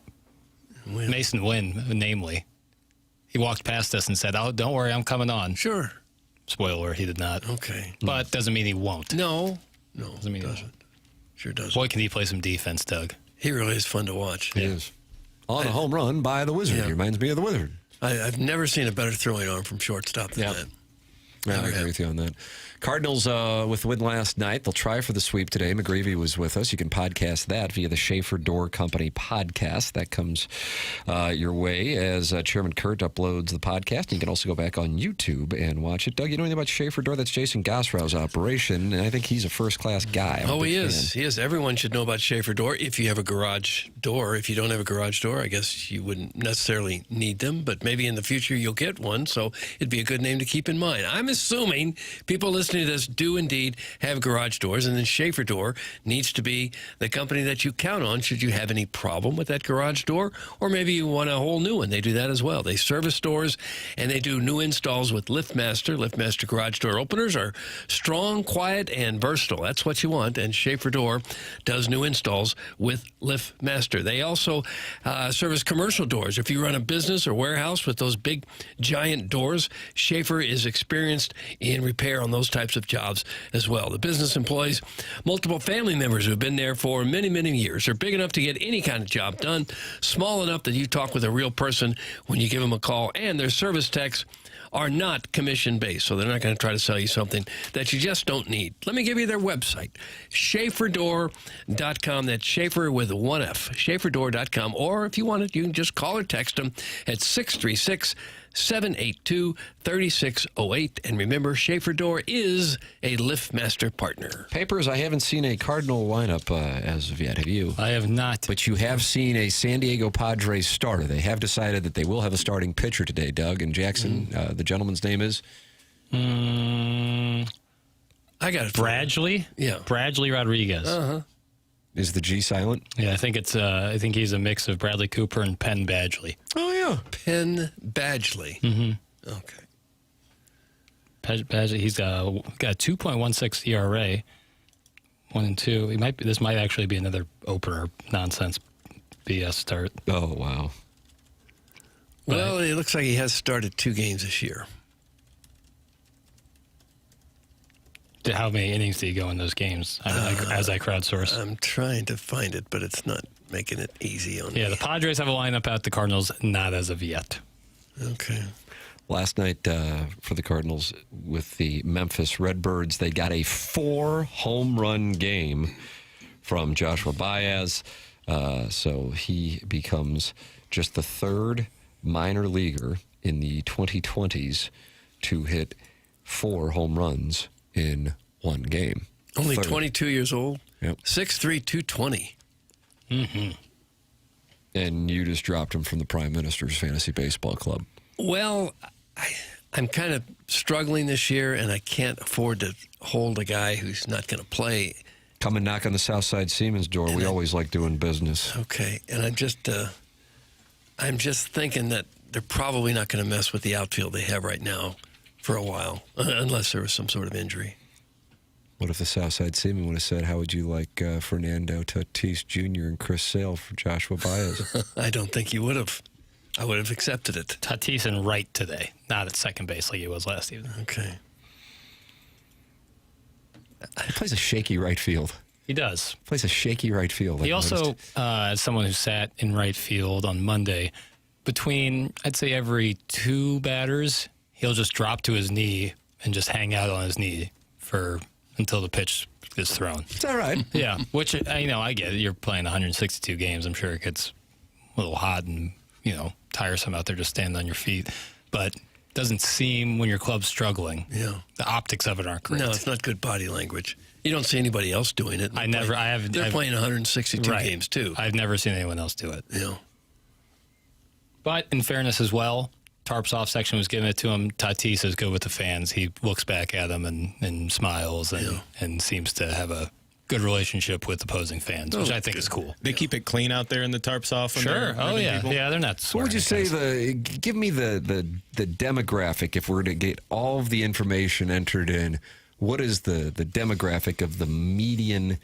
Mason Wynn, namely. He walked past us and said, "Oh, don't worry, I'm coming on." Sure. Spoiler, he did not. Okay. But doesn't mean he won't. No, doesn't mean it doesn't. Sure doesn't. Boy, can he play some defense, Doug. He really is fun to watch. He is. On a home run by the Wizard. Yeah. He reminds me of the Wizard. I've never seen a better throwing arm from shortstop than that. Yeah, I agree with you on that. Cardinals with the win last night. They'll try for the sweep today. McGreevy was with us. You can podcast that via the Schaefer Door Company podcast. That comes your way as Chairman Kurt uploads the podcast. You can also go back on YouTube and watch it. Doug, you know anything about Schaefer Door? That's Jason Gosrow's operation, and I think he's a first-class guy. Oh, he is. He is. Everyone should know about Schaefer Door if you have a garage door. If you don't have a garage door, I guess you wouldn't necessarily need them, but maybe in the future you'll get one, so it'd be a good name to keep in mind. I'm assuming people listening to this do indeed have garage doors, and then Schaefer Door needs to be the company that you count on should you have any problem with that garage door, or maybe you want a whole new one. They do that as well. They service doors, and they do new installs with LiftMaster. LiftMaster garage door openers are strong, quiet, and versatile. That's what you want, and Schaefer Door does new installs with LiftMaster. They also service commercial doors. If you run a business or warehouse with those big, giant doors, Schaefer is experienced in repair on those types of jobs as well. The business employs multiple family members who have been there for many, many years. They're big enough to get any kind of job done, small enough that you talk with a real person when you give them a call, and their service techs are not commission-based, so they're not going to try to sell you something that you just don't need. Let me give you their website, SchaeferDoor.com. That's Schaefer with one F, SchaeferDoor.com. Or if you want it, you can just call or text them at 636-782-3608. And remember, Schaefer Door is a LiftMaster partner. Papers, I haven't seen a Cardinal lineup as of yet. Have you? I have not. But you have seen a San Diego Padres starter. They have decided that they will have a starting pitcher today, Doug. And Jackson, the gentleman's name is? I got it. Bradley? Yeah. Bradley Rodriguez. Uh-huh. Is the G silent? Yeah, I think he's a mix of Bradley Cooper and Penn Badgley. Oh, yeah. Penn Badgley. Mm-hmm. Okay. Badgley, he's got a 2.16 ERA, 1-2. This might actually be another opener nonsense BS start. Oh, wow. Well, it looks like he has started 2 games this year. How many innings do you go in those games? As I crowdsource, I'm trying to find it, but it's not making it easy on me. Yeah, the Padres have a lineup out. The Cardinals not as of yet. Okay. Last night for the Cardinals with the Memphis Redbirds, they got a 4-home-run game from Joshua Baez. So he becomes just the 3rd minor leaguer in the 2020s to hit 4 home runs in one game. Only 3rd. 22 years old? Yep. 6'3", 220. Mm-hmm. And you just dropped him from the Prime Minister's Fantasy Baseball Club. Well, I'm kind of struggling this year, and I can't afford to hold a guy who's not going to play. Come and knock on the Southside Siemens door. We always like doing business. Okay, and I'm just thinking that they're probably not going to mess with the outfield they have right now for a while, unless there was some sort of injury. What if the Southside Seaman would have said, how would you like Fernando Tatis Jr. and Chris Sale for Joshua Baez? I don't think he would have. I would have accepted it. Tatis and right today, not at second base like he was last evening. Okay. He plays a shaky right field. He does. Plays a shaky right field. He also, as someone who sat in right field on Monday, between, I'd say, every 2 batters, he'll just drop to his knee and just hang out on his knee until the pitch is thrown. Is that right? Yeah, which, I get it. You're playing 162 games. I'm sure it gets a little hot and, tiresome out there just standing on your feet. But it doesn't seem, when your club's struggling, the optics of it aren't great. No, it's not good body language. You don't see anybody else doing it. They're playing 162 games, too. I've never seen anyone else do it. Yeah. But in fairness as well, Tarp's off section was giving it to him. Tatis is good with the fans. He looks back at them and smiles and seems to have a good relationship with opposing fans, which I think is cool. They keep it clean out there in the Tarps off. Sure. Oh, yeah. People. Yeah, they're not What would you say give me the demographic, if we're to get all of the information entered in, what is the demographic of the median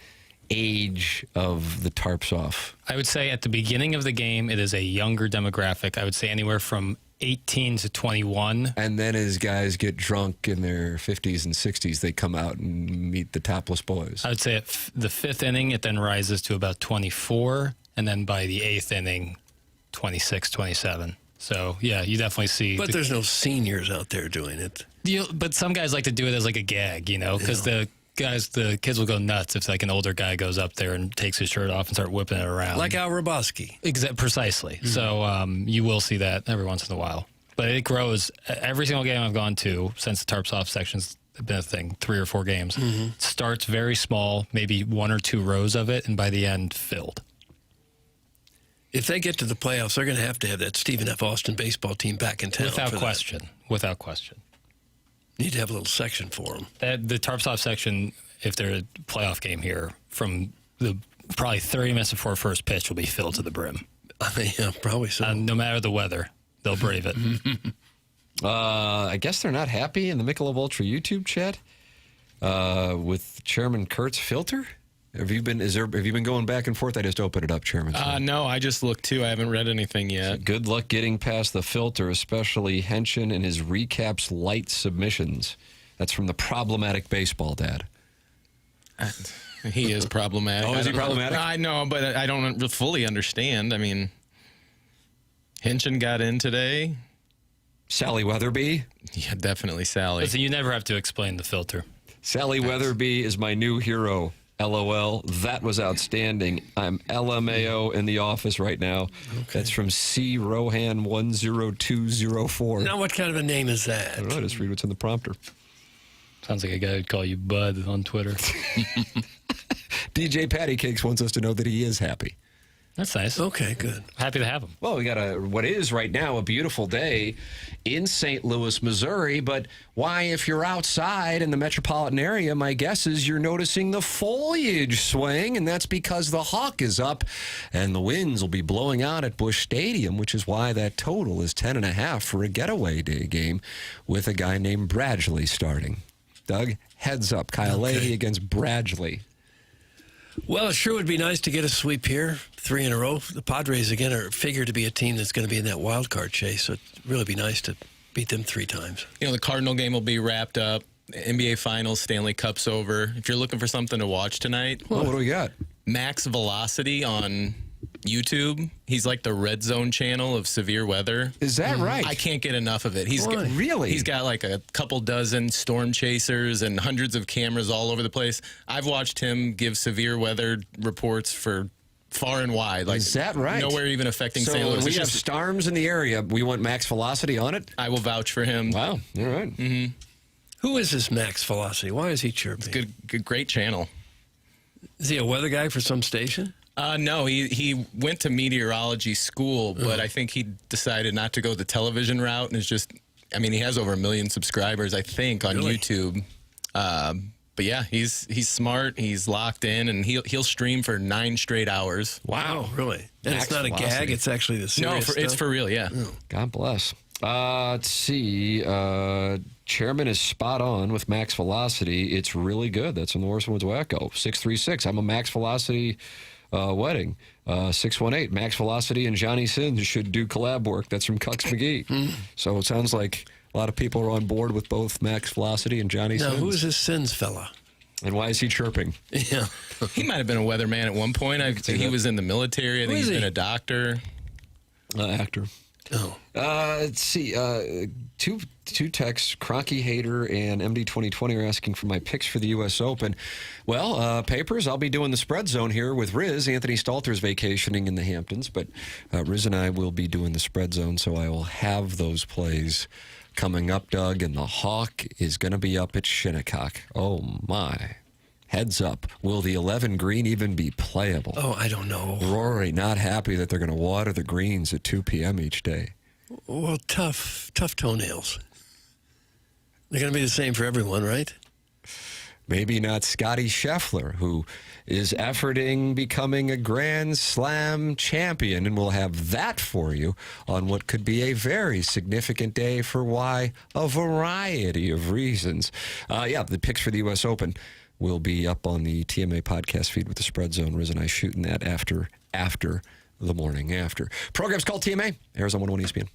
age of the Tarps off? I would say at the beginning of the game, it is a younger demographic. I would say anywhere from 18 to 21. And then as guys get drunk in their 50s and 60s, they come out and meet the topless boys. I would say at the 5th inning, it then rises to about 24. And then by the 8th inning, 26, 27. So, yeah, you definitely see. But there's no seniors out there doing it. But some guys like to do it as like a gag, because the kids will go nuts if like an older guy goes up there and takes his shirt off and start whipping it around. Like Al Roboski. Precisely. Mm-hmm. So you will see that every once in a while. But it grows. Every single game I've gone to since the Tarps off section's been a thing, 3 or 4 games. Mm-hmm. It starts very small, maybe 1 or 2 rows of it, and by the end, filled. If they get to the playoffs, they're going to have that Stephen F. Austin baseball team back in town. Without question. Without question. Need to have a little section for them. The Tarps off section, if they're a playoff game here, from the probably 30 minutes before first pitch will be filled to the brim. Yeah, probably so. No matter the weather, they'll brave it. I guess they're not happy in the Michelob Ultra YouTube chat with Chairman Kurt's filter. Have you been going back and forth? I just opened it up, Chairman. No, I just looked too. I haven't read anything yet. So good luck getting past the filter, especially Henshin and his recaps light submissions. That's from the problematic baseball dad. He is problematic. Oh, is he problematic? I know, but I don't fully understand. I mean, Henshin got in today. Sally Weatherby? Yeah, definitely Sally. Listen, you never have to explain the filter. Sally Weatherby is my new hero. LOL. That was outstanding. I'm LMAO in the office right now. Okay. That's from C. Rohan 10204. Now, what kind of a name is that? I don't know. Just read what's in the prompter. Sounds like a guy who'd call you Bud on Twitter. DJ Patty Cakes wants us to know that he is happy. That's nice. Okay, good. Happy to have him. Well, we got what is right now a beautiful day in St. Louis, Missouri. But why, if you're outside in the metropolitan area, my guess is you're noticing the foliage swing, and that's because the hawk is up and the winds will be blowing out at Busch Stadium, which is why that total is 10.5 for a getaway day game with a guy named Bradley starting. Doug, heads up. Kyle Leahy against Bradley. Well, it sure would be nice to get a sweep here, 3 in a row. The Padres, again, are figured to be a team that's going to be in that wild card chase, so it'd really be nice to beat them 3 times. The Cardinal game will be wrapped up. NBA Finals, Stanley Cup's over. If you're looking for something to watch tonight, what do we got? Max Velocity on YouTube. He's like the Red Zone channel of severe weather. Is that right? I can't get enough of it. He's got like a couple dozen storm chasers and hundreds of cameras all over the place. I've watched him give severe weather reports for far and wide. Like, is that right? Nowhere even affecting St. Louis. So we have storms in the area. We want Max Velocity on it? I will vouch for him. Wow. All right. Mm-hmm. Who is this Max Velocity? Why is he chirping? It's good, great channel. Is he a weather guy for some station? No, he went to meteorology school, but I think he decided not to go the television route, and is just, he has over 1 million subscribers, I think, on YouTube. But yeah, he's smart, he's locked in, and he'll stream for 9 straight hours. Wow, really? And it's not a gag, it's actually the serious stuff? It's for real, yeah. Oh. God bless. Let's see. Chairman is spot on with Max Velocity. It's really good. That's in the Orson Woods Wacko. 636. I'm a Max Velocity wedding. 618. Max Velocity and Johnny Sins should do collab work. That's from Cucks McGee. So it sounds like a lot of people are on board with both Max Velocity and Johnny Sins. Now, who is this Sins fella? And why is he chirping? Yeah. He might have been a weatherman at one point. He was in the military. I think he's been a doctor. Actor. Oh. Let's see. Two texts, Cronky Hater and MD 2020 are asking for my picks for the U.S. Open. Well, Papers, I'll be doing the spread zone here with Riz. Anthony Stalter's vacationing in the Hamptons, but Riz and I will be doing the spread zone, so I will have those plays coming up, Doug. And the Hawk is going to be up at Shinnecock. Oh, my. Heads up. Will the 11 green even be playable? Oh, I don't know. Rory not happy that they're going to water the greens at 2 p.m. each day. Well, tough toenails. They're going to be the same for everyone, right? Maybe not Scotty Scheffler, who is efforting becoming a Grand Slam champion, and we'll have that for you on what could be a very significant day for why a variety of reasons. The picks for the U.S. Open will be up on the TMA podcast feed with the Spread Zone. Riz and I shooting that after the morning after. Program's called TMA, airs on 101 ESPN.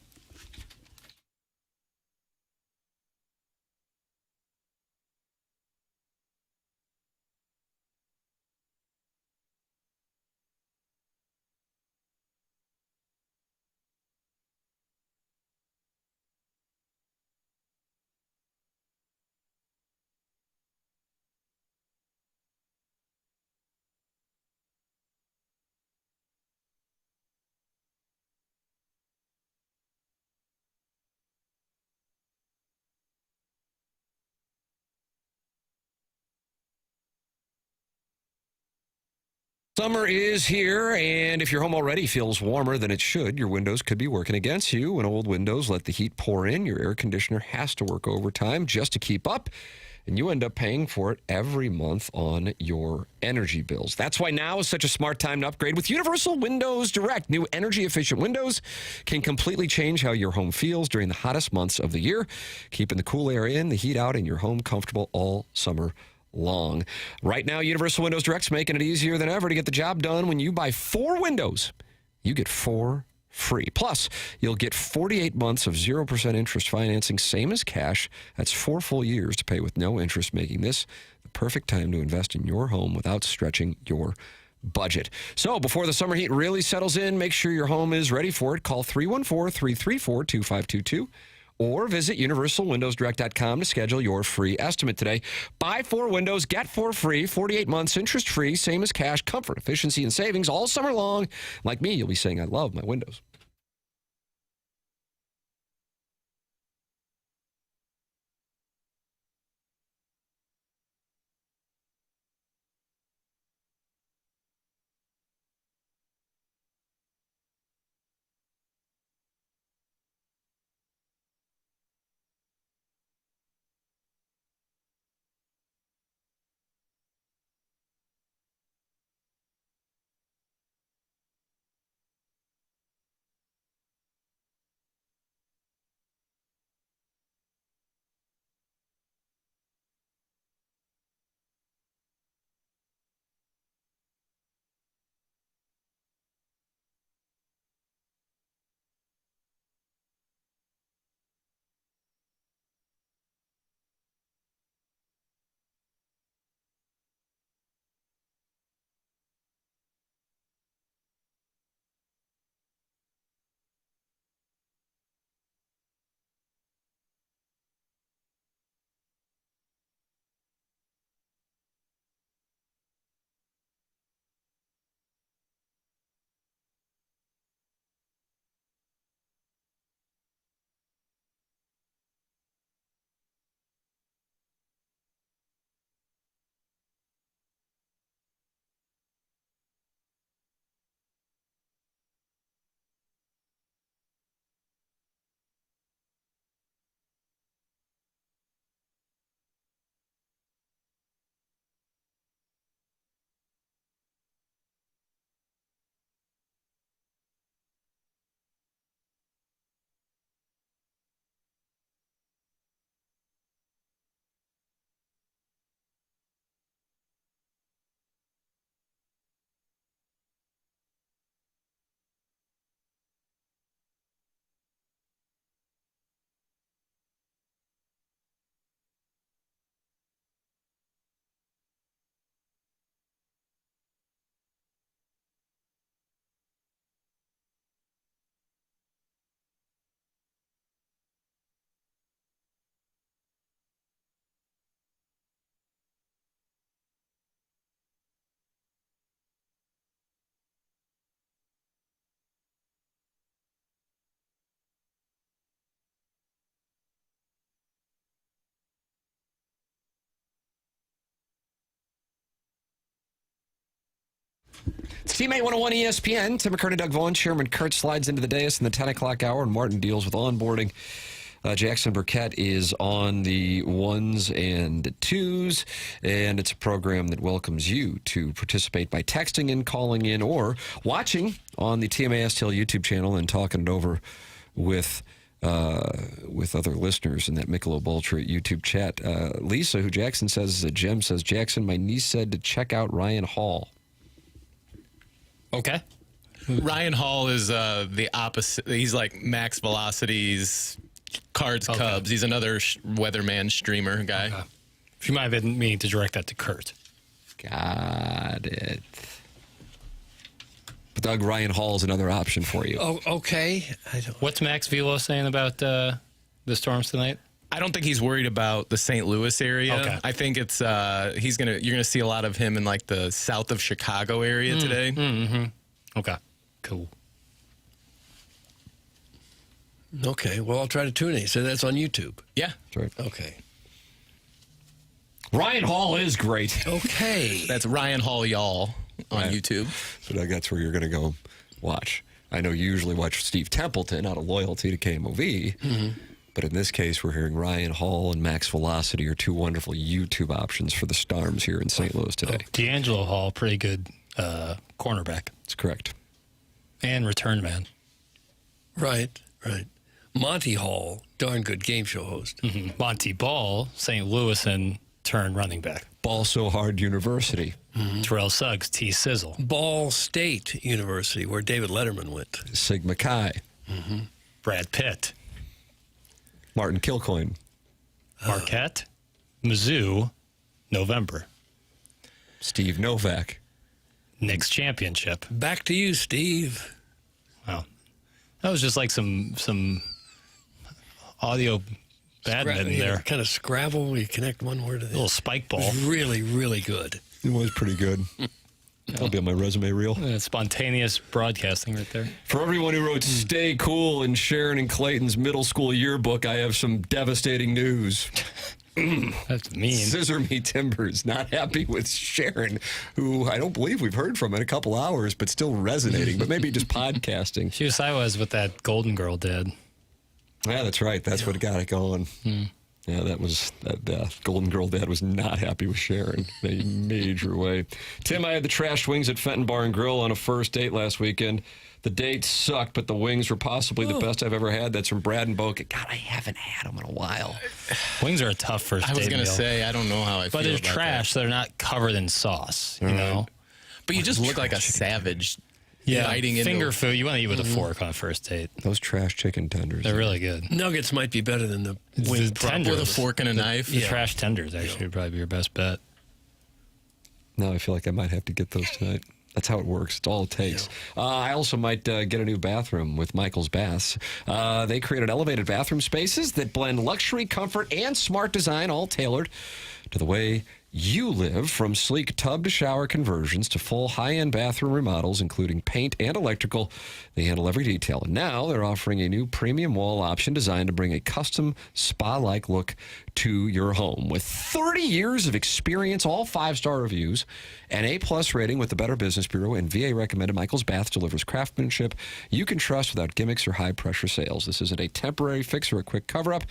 Summer is here, and if your home already feels warmer than it should, your windows could be working against you. When old windows let the heat pour in, your air conditioner has to work overtime just to keep up, and you end up paying for it every month on your energy bills. That's why now is such a smart time to upgrade with Universal Windows Direct. New energy-efficient windows can completely change how your home feels during the hottest months of the year, keeping the cool air in, the heat out, and your home comfortable all summer long. Right now, Universal Windows Direct's making it easier than ever to get the job done. When you buy 4 windows, you get 4 free. Plus, you'll get 48 months of 0% interest financing, same as cash. That's 4 full years to pay with no interest, making this the perfect time to invest in your home without stretching your budget. So before the summer heat really settles in, make sure your home is ready for it. Call 314-334-2522. Or visit universalwindowsdirect.com to schedule your free estimate today. Buy 4 windows, get 4 free, 48 months, interest-free, same as cash, comfort, efficiency, and savings all summer long. Like me, you'll be saying, I love my windows. It's Teammate 101 ESPN. Tim McKernan, Doug Vaughn, Chairman Kurt slides into the dais in the 10 o'clock hour, and Martin deals with onboarding. Jackson Burkett is on the ones and twos, and it's a program that welcomes you to participate by texting in, calling in, or watching on the TMA STL YouTube channel and talking it over with other listeners in that Michelob Ultra YouTube chat. Lisa, who Jackson says is a gem, says, Jackson, my niece said to check out Ryan Hall. Okay. Ryan Hall is the opposite. He's like Max Velocity's Cards Cubs. He's another weatherman streamer guy. Okay. She might have been meaning to direct that to Kurt. Got it. But Doug, Ryan Hall is another option for you. Oh, okay. What's Max Velo saying about the storms tonight? I don't think he's worried about the St. Louis area. Okay. I think it's you're gonna see a lot of him in like the south of Chicago area today. Mm-hmm. Okay. Cool. Okay. Well, I'll try to tune in. So that's on YouTube. Yeah. That's right. Okay. Ryan Hall is great. Okay. That's Ryan Hall y'all on YouTube. So Doug, that's where you're going to go watch. I know you usually watch Steve Templeton out of loyalty to KMOV. Mm-hmm. But in this case, we're hearing Ryan Hall and Max Velocity are two wonderful YouTube options for the Starms here in St. Louis today. D'Angelo Hall, pretty good cornerback. That's correct. And return man. Right. Monty Hall, darn good game show host. Mm-hmm. Monty Ball, St. Louis and turn running back. Ball So Hard University. Mm-hmm. Terrell Suggs, T-Sizzle. Ball State University, where David Letterman went. Sigma Chi. Mm-hmm. Brad Pitt. Martin Kilcoyne. Marquette. Mizzou, November. Steve Novak. Knicks championship. Back to you, Steve. Wow. That was just like some audio badminton there. Kind of Scrabble, where you connect one word to the little spike ball. It was really, really good. It was pretty good. That'll be on my resume reel. Spontaneous broadcasting right there. For everyone who wrote Stay Cool in Sharon and Clayton's middle school yearbook, I have some devastating news. That's mean. Scissor Me Timbers, not happy with Sharon, who I don't believe we've heard from in a couple hours, but still resonating, but maybe just podcasting. She was sideways with that Golden Girl dad. Yeah, that's right. That's what got it going. Yeah, that Golden Girl dad was not happy with Sharon in a major way. Tim, I had the trashed wings at Fenton Bar and Grill on a first date last weekend. The date sucked, but the wings were possibly the best I've ever had. That's from Brad and Boca. God, I haven't had them in a while. Wings are a tough first date I was going to meal. say, I don't know how I feel But they're about trash, so they're not covered in sauce, you know? But you just look like a savage. Yeah, biting into finger food. You want to eat with a fork on a first date. Those trash chicken tenders. They're really good. Nuggets might be better than the wing tenders. With a fork and a knife. The trash tenders actually would probably be your best bet. Now I feel like I might have to get those tonight. That's how it works. It's all it takes. I also might get a new bathroom with Michael's Baths. They created elevated bathroom spaces that blend luxury, comfort, and smart design, all tailored to the way you live, from sleek tub to shower conversions to full high-end bathroom remodels, including paint and electrical. They handle every detail. And now they're offering a new premium wall option designed to bring a custom spa-like look to your home. With 30 years of experience, all 5-star reviews, an A+ rating with the Better Business Bureau, and VA recommended, Michael's Bath delivers craftsmanship you can trust without gimmicks or high-pressure sales. This isn't a temporary fix or a quick cover-up.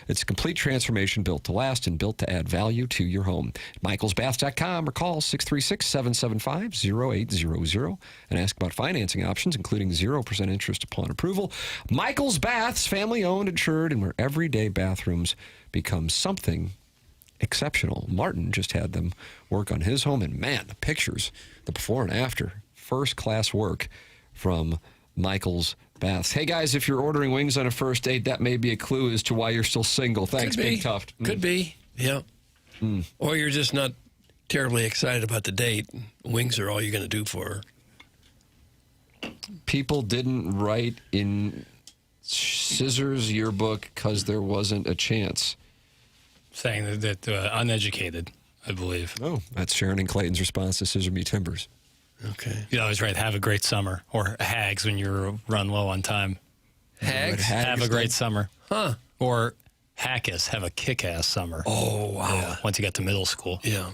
It's a complete transformation built to last and built to add value to your home. MichaelsBaths.com or call 636-775-0800 and ask about financing options, including 0% interest upon approval. Michael's Baths, family-owned, insured, and where everyday bathrooms become something exceptional. Martin just had them work on his home, and man, the pictures, the before and after, first-class work from Michael's Baths. Hey, guys, if you're ordering wings on a first date, that may be a clue as to why you're still single. Thanks, Big Tuft. Could be, yeah. Or you're just not terribly excited about the date. Wings are all you're going to do for her. People didn't write in Scissors yearbook because there wasn't a chance. Saying that uneducated, I believe. Oh, that's Sharon and Clayton's response to Scissor Me Timbers. Okay. You always write, have a great summer, or hags when you run low on time. Hags? Have a great summer. Huh. Or Hackus, have a kick-ass summer. Oh, wow. Yeah, once you get to middle school. Yeah.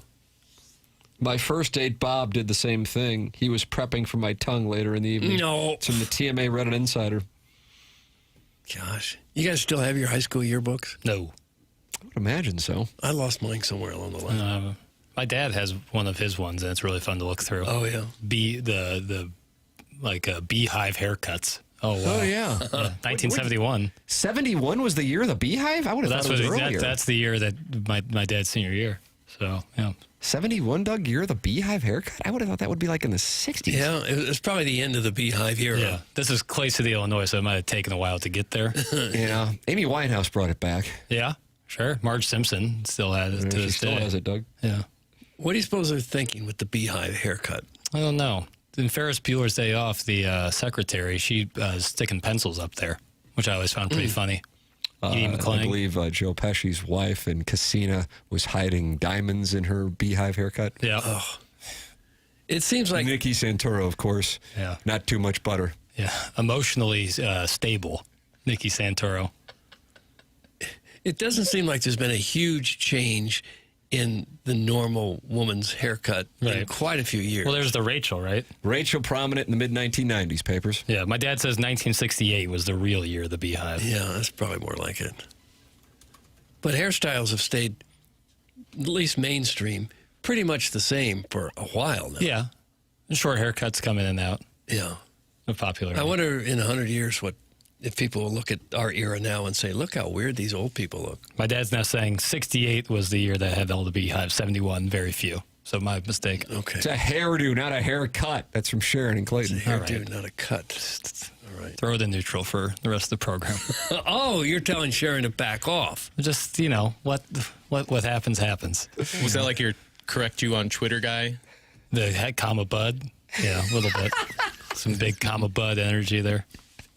My first date, Bob, did the same thing. He was prepping for my tongue later in the evening. No. It's from the TMA Reddit Insider. Gosh. You guys still have your high school yearbooks? No. I would imagine so. I lost mine somewhere along the line. My dad has one of his ones, and it's really fun to look through. Oh, yeah. The beehive haircuts. Oh, wow. Oh, yeah. 1971. 71 was the year of the beehive? I would have thought it was earlier. That's the year that my dad's senior year. So, yeah. 71, Doug, year of the beehive haircut? I would have thought that would be like in the 60s. Yeah, it was probably the end of the beehive era. Yeah. This is Clay City, Illinois, so it might have taken a while to get there. Yeah. Amy Winehouse brought it back. Yeah, sure. Marge Simpson still has it to this still day. has it, Doug. Yeah. What do you suppose they're thinking with the beehive haircut? I don't know. In Ferris Bueller's Day Off, the secretary, she sticking pencils up there, which I always found pretty funny. I believe Joe Pesci's wife in Casino was hiding diamonds in her beehive haircut. Yeah. Oh. It seems like... Nikki Santoro, of course. Yeah. Not too much butter. Yeah. Emotionally stable, Nikki Santoro. It doesn't seem like there's been a huge change in the normal woman's haircut in quite a few years. Well, there's the Rachel, right? Rachel prominent in the mid-1990s, Papers. Yeah, my dad says 1968 was the real year of the beehive. Yeah, that's probably more like it. But hairstyles have stayed, at least mainstream, pretty much the same for a while now. Yeah. And short haircuts come in and out. Yeah. Of popularity. I wonder in 100 years if people will look at our era now and say, look how weird these old people look. My dad's now saying 68 was the year that had all the beehive, 71, very few. So my mistake. Okay. It's a hairdo, not a haircut. That's from Sharon and Clayton. It's a hairdo, not a cut. All right. Throw it in neutral for the rest of the program. Oh, you're telling Sharon to back off. Just, what happens, happens. Was that like your correct you on Twitter guy? The head comma bud? Yeah, a little bit. Some big comma bud energy there.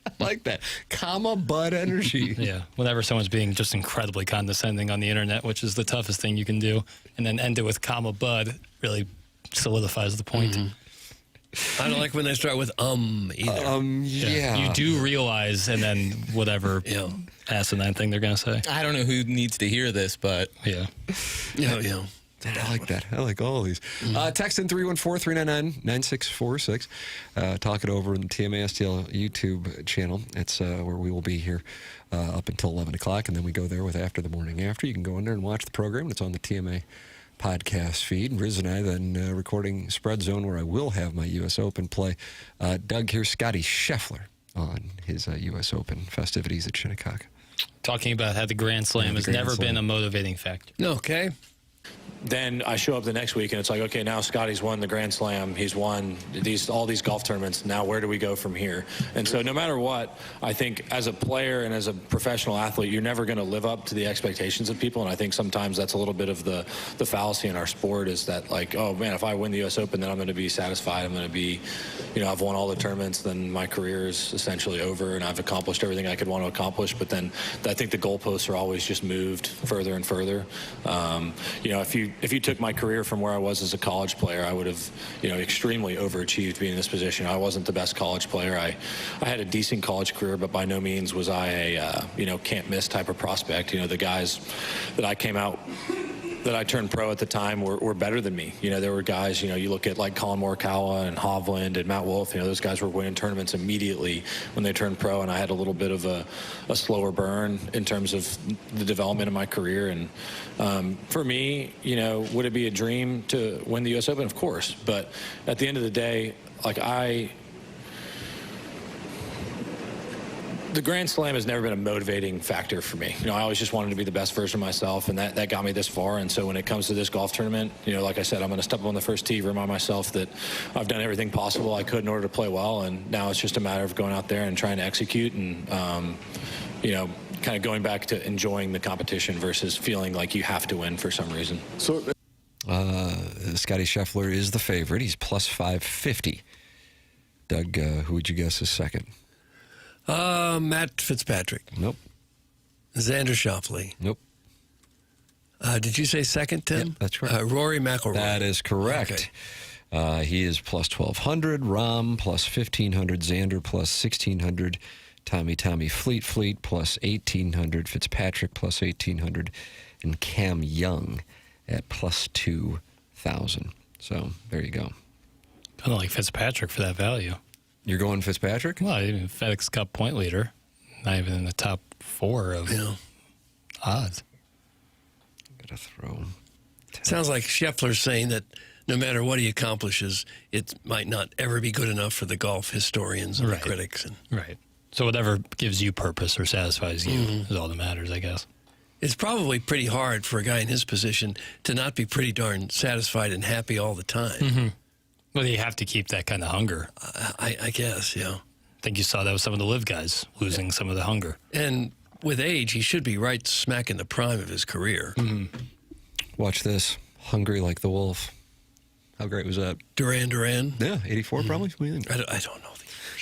I like that. Comma bud energy. Yeah. Whenever someone's being just incredibly condescending on the internet, which is the toughest thing you can do, and then end it with comma bud, really solidifies the point. Mm-hmm. I don't like when they start with either. Yeah. You do realize, and then whatever asinine thing they're going to say. I don't know who needs to hear this, but... Yeah. Yeah. I like that. I like all of these. Text in 314-399-9646. Talk it over in the TMA STL YouTube channel. It's where we will be here up until 11 o'clock, and then we go there with After the Morning After. You can go in there and watch the program. It's on the TMA podcast feed. Riz and I then recording Spread Zone, where I will have my U.S. Open play. Doug, here's Scotty Scheffler on his U.S. Open festivities at Shinnecock. Talking about how the Grand Slam has never been a motivating factor. Okay. Then I show up the next week and it's like, okay, now Scotty's won the Grand Slam. He's won all these golf tournaments. Now where do we go from here? And so no matter what, I think as a player and as a professional athlete, you're never going to live up to the expectations of people. And I think sometimes that's a little bit of the fallacy in our sport, is that like, oh man, if I win the U.S. Open, then I'm going to be satisfied. I'm going to be, I've won all the tournaments, then my career is essentially over and I've accomplished everything I could want to accomplish. But then I think the goalposts are always just moved further and further. If you took my career from where I was as a college player, I would have, extremely overachieved being in this position. I wasn't the best college player. I had a decent college career, but by no means was I a, can't miss type of prospect. The guys that I came out, that I turned pro at the time were better than me. There were guys, you look at like Colin Morikawa and Hovland and Matt Wolff, those guys were winning tournaments immediately when they turned pro, and I had a little bit of a slower burn in terms of the development of my career. And for me, would it be a dream to win the U.S. Open? Of course. But at the end of the day, the Grand Slam has never been a motivating factor for me. I always just wanted to be the best version of myself, and that got me this far. And so when it comes to this golf tournament, like I said, I'm going to step up on the first tee, remind myself that I've done everything possible I could in order to play well, and now it's just a matter of going out there and trying to execute and, kind of going back to enjoying the competition versus feeling like you have to win for some reason. So, Scotty Scheffler is the favorite. He's plus 550. Doug, who would you guess is second? Matt Fitzpatrick. Nope. Xander Schauffele. Nope. Did you say second, Tim? Yep, that's right. Rory McIlroy. That is correct. Okay. He is plus 1,200. Rahm plus 1,500. Xander plus 1,600. Tommy Fleet plus 1,800. Fitzpatrick plus 1,800. And Cam Young at plus 2,000. So there you go. Kind of like Fitzpatrick for that value. You're going Fitzpatrick? Well, even FedEx Cup point leader, not even in the top 4 of odds. Gotta throw. Sounds like Scheffler's saying that no matter what he accomplishes, it might not ever be good enough for the golf historians and the critics. Right. So whatever gives you purpose or satisfies you is all that matters, I guess. It's probably pretty hard for a guy in his position to not be pretty darn satisfied and happy all the time. Well, you have to keep that kind of hunger. I guess, yeah. I think you saw that with some of the live guys losing some of the hunger. And with age, he should be right smack in the prime of his career. Watch this. Hungry like the wolf. How great was that? Duran. Yeah, 84 probably. What do you think? I don't know.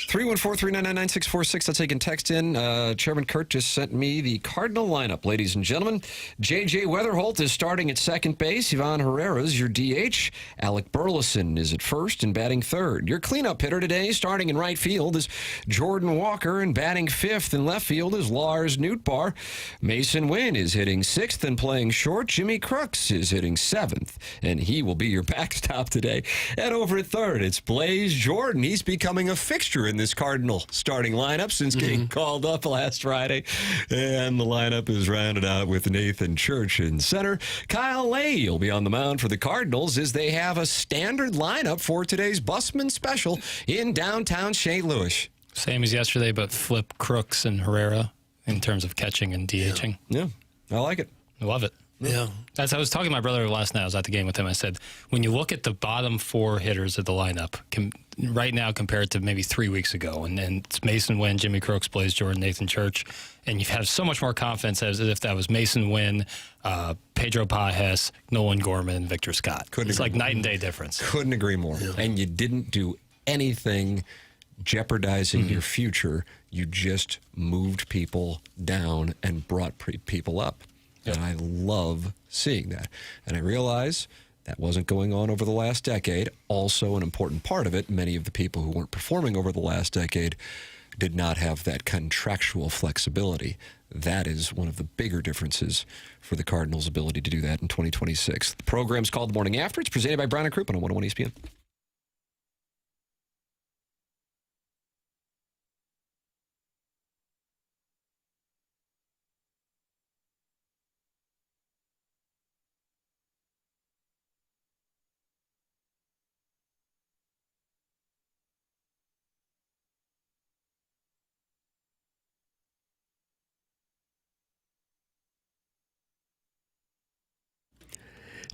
314-399-9646. That's taking text in. Chairman Kurt just sent me the Cardinal lineup, ladies and gentlemen. J.J. Weatherholt is starting at second base. Ivan Herrera's your DH. Alec Burleson is at first and batting third. Your cleanup hitter today, starting in right field, is Jordan Walker, and batting fifth in left field is Lars Nootbaar. Mason Wynn is hitting sixth and playing short. Jimmy Crooks is hitting seventh, and he will be your backstop today. And over at third, it's Blaze Jordan. He's becoming a fixture in this Cardinal starting lineup since getting called up last Friday. And the lineup is rounded out with Nathan Church in center. Kyle Lay will be on the mound for the Cardinals as they have a standard lineup for today's Busman Special in downtown St. Louis. Same as yesterday, but flip Crooks and Herrera in terms of catching and DHing. Yeah, I like it. I love it. Yeah. As I was talking to my brother last night, I was at the game with him. I said, when you look at the bottom 4 hitters of the lineup right now compared to maybe 3 weeks ago, and it's Mason Wynn, Jimmy Crooks, Blaze Jordan, Nathan Church, and you have so much more confidence as if that was Mason Wynn, Pedro Pajes, Nolan Gorman, and Victor Scott. It's like night and day difference. Couldn't agree more. Yeah. And you didn't do anything jeopardizing your future. You just moved people down and brought people up. And I love seeing that. And I realize that wasn't going on over the last decade. Also, an important part of it, many of the people who weren't performing over the last decade did not have that contractual flexibility. That is one of the bigger differences for the Cardinals' ability to do that in 2026. The program's called The Morning After. It's presented by Brown & Crouppen on 101 ESPN.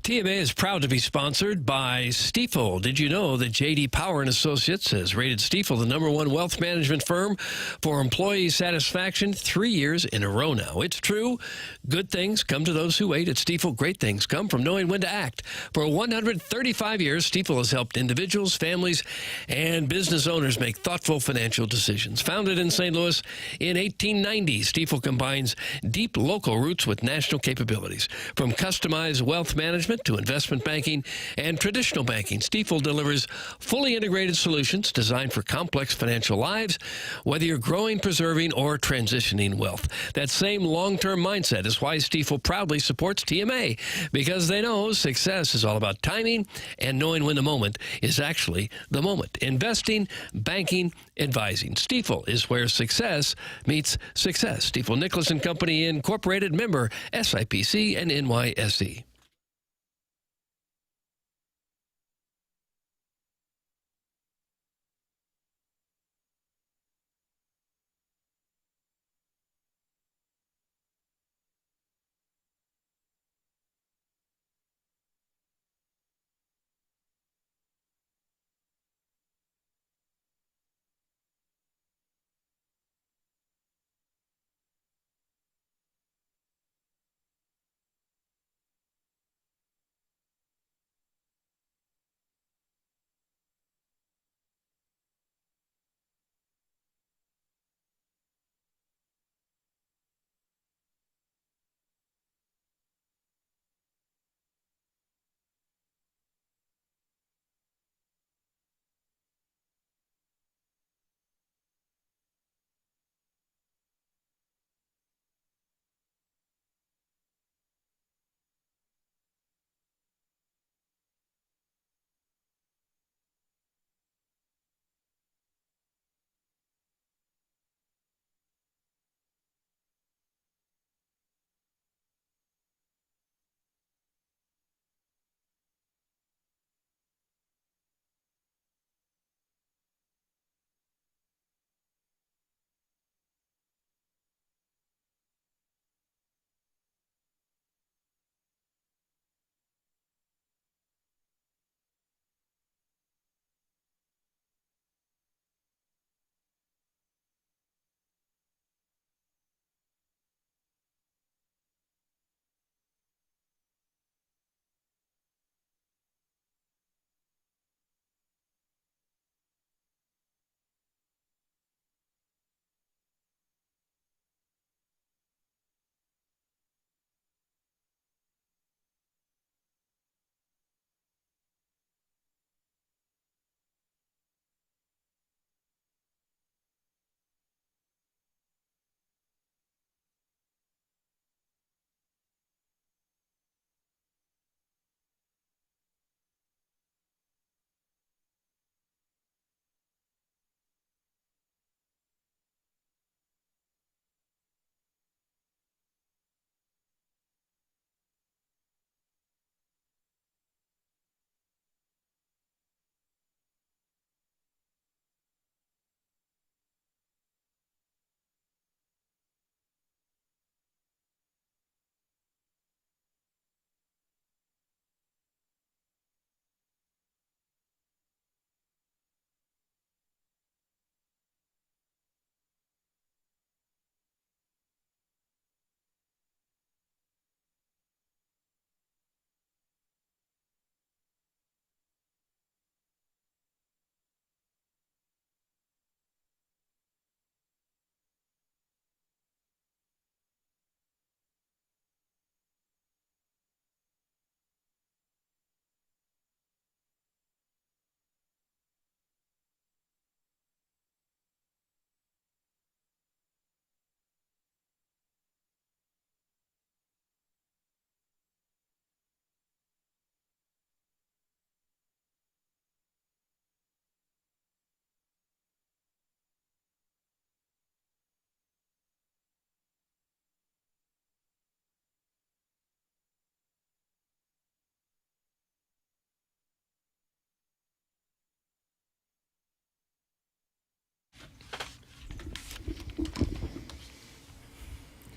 TMA is proud to be sponsored by Stifel. Did you know that J.D. Power & Associates has rated Stifel the #1 wealth management firm for employee satisfaction 3 years in a row now? It's true. Good things come to those who wait. At Stifel, great things come from knowing when to act. For 135 years, Stifel has helped individuals, families, and business owners make thoughtful financial decisions. Founded in St. Louis in 1890, Stifel combines deep local roots with national capabilities. From customized wealth management to investment banking and traditional banking, Stifel delivers fully integrated solutions designed for complex financial lives, whether you're growing, preserving, or transitioning wealth. That same long-term mindset is why Stifel proudly supports TMA, because they know success is all about timing and knowing when the moment is actually the moment. Investing, banking, advising. Stifel is where success meets success. Stifel Nicholas & Company Incorporated, member SIPC and NYSE.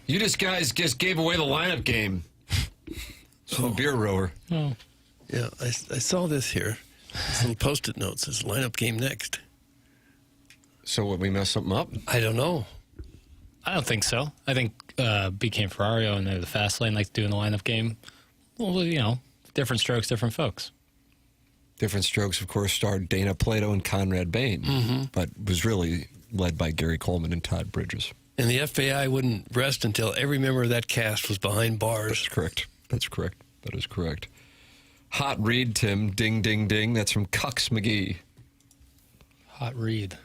You guys just gave away the lineup game. Beer rower. Oh. Yeah, I saw this here. This little Post-it note says lineup game next. So would we mess something up? I don't know. I don't think so. I think BK and Ferrario and the fast lane like to do in the lineup game. Well, different strokes, different folks. Different Strokes, of course, starred Dana Plato and Conrad Bain, but was really led by Gary Coleman and Todd Bridges. And the FBI wouldn't rest until every member of that cast was behind bars. That's correct. That is correct. Hot read, Tim. Ding, ding, ding. That's from Cucks McGee. Hot read.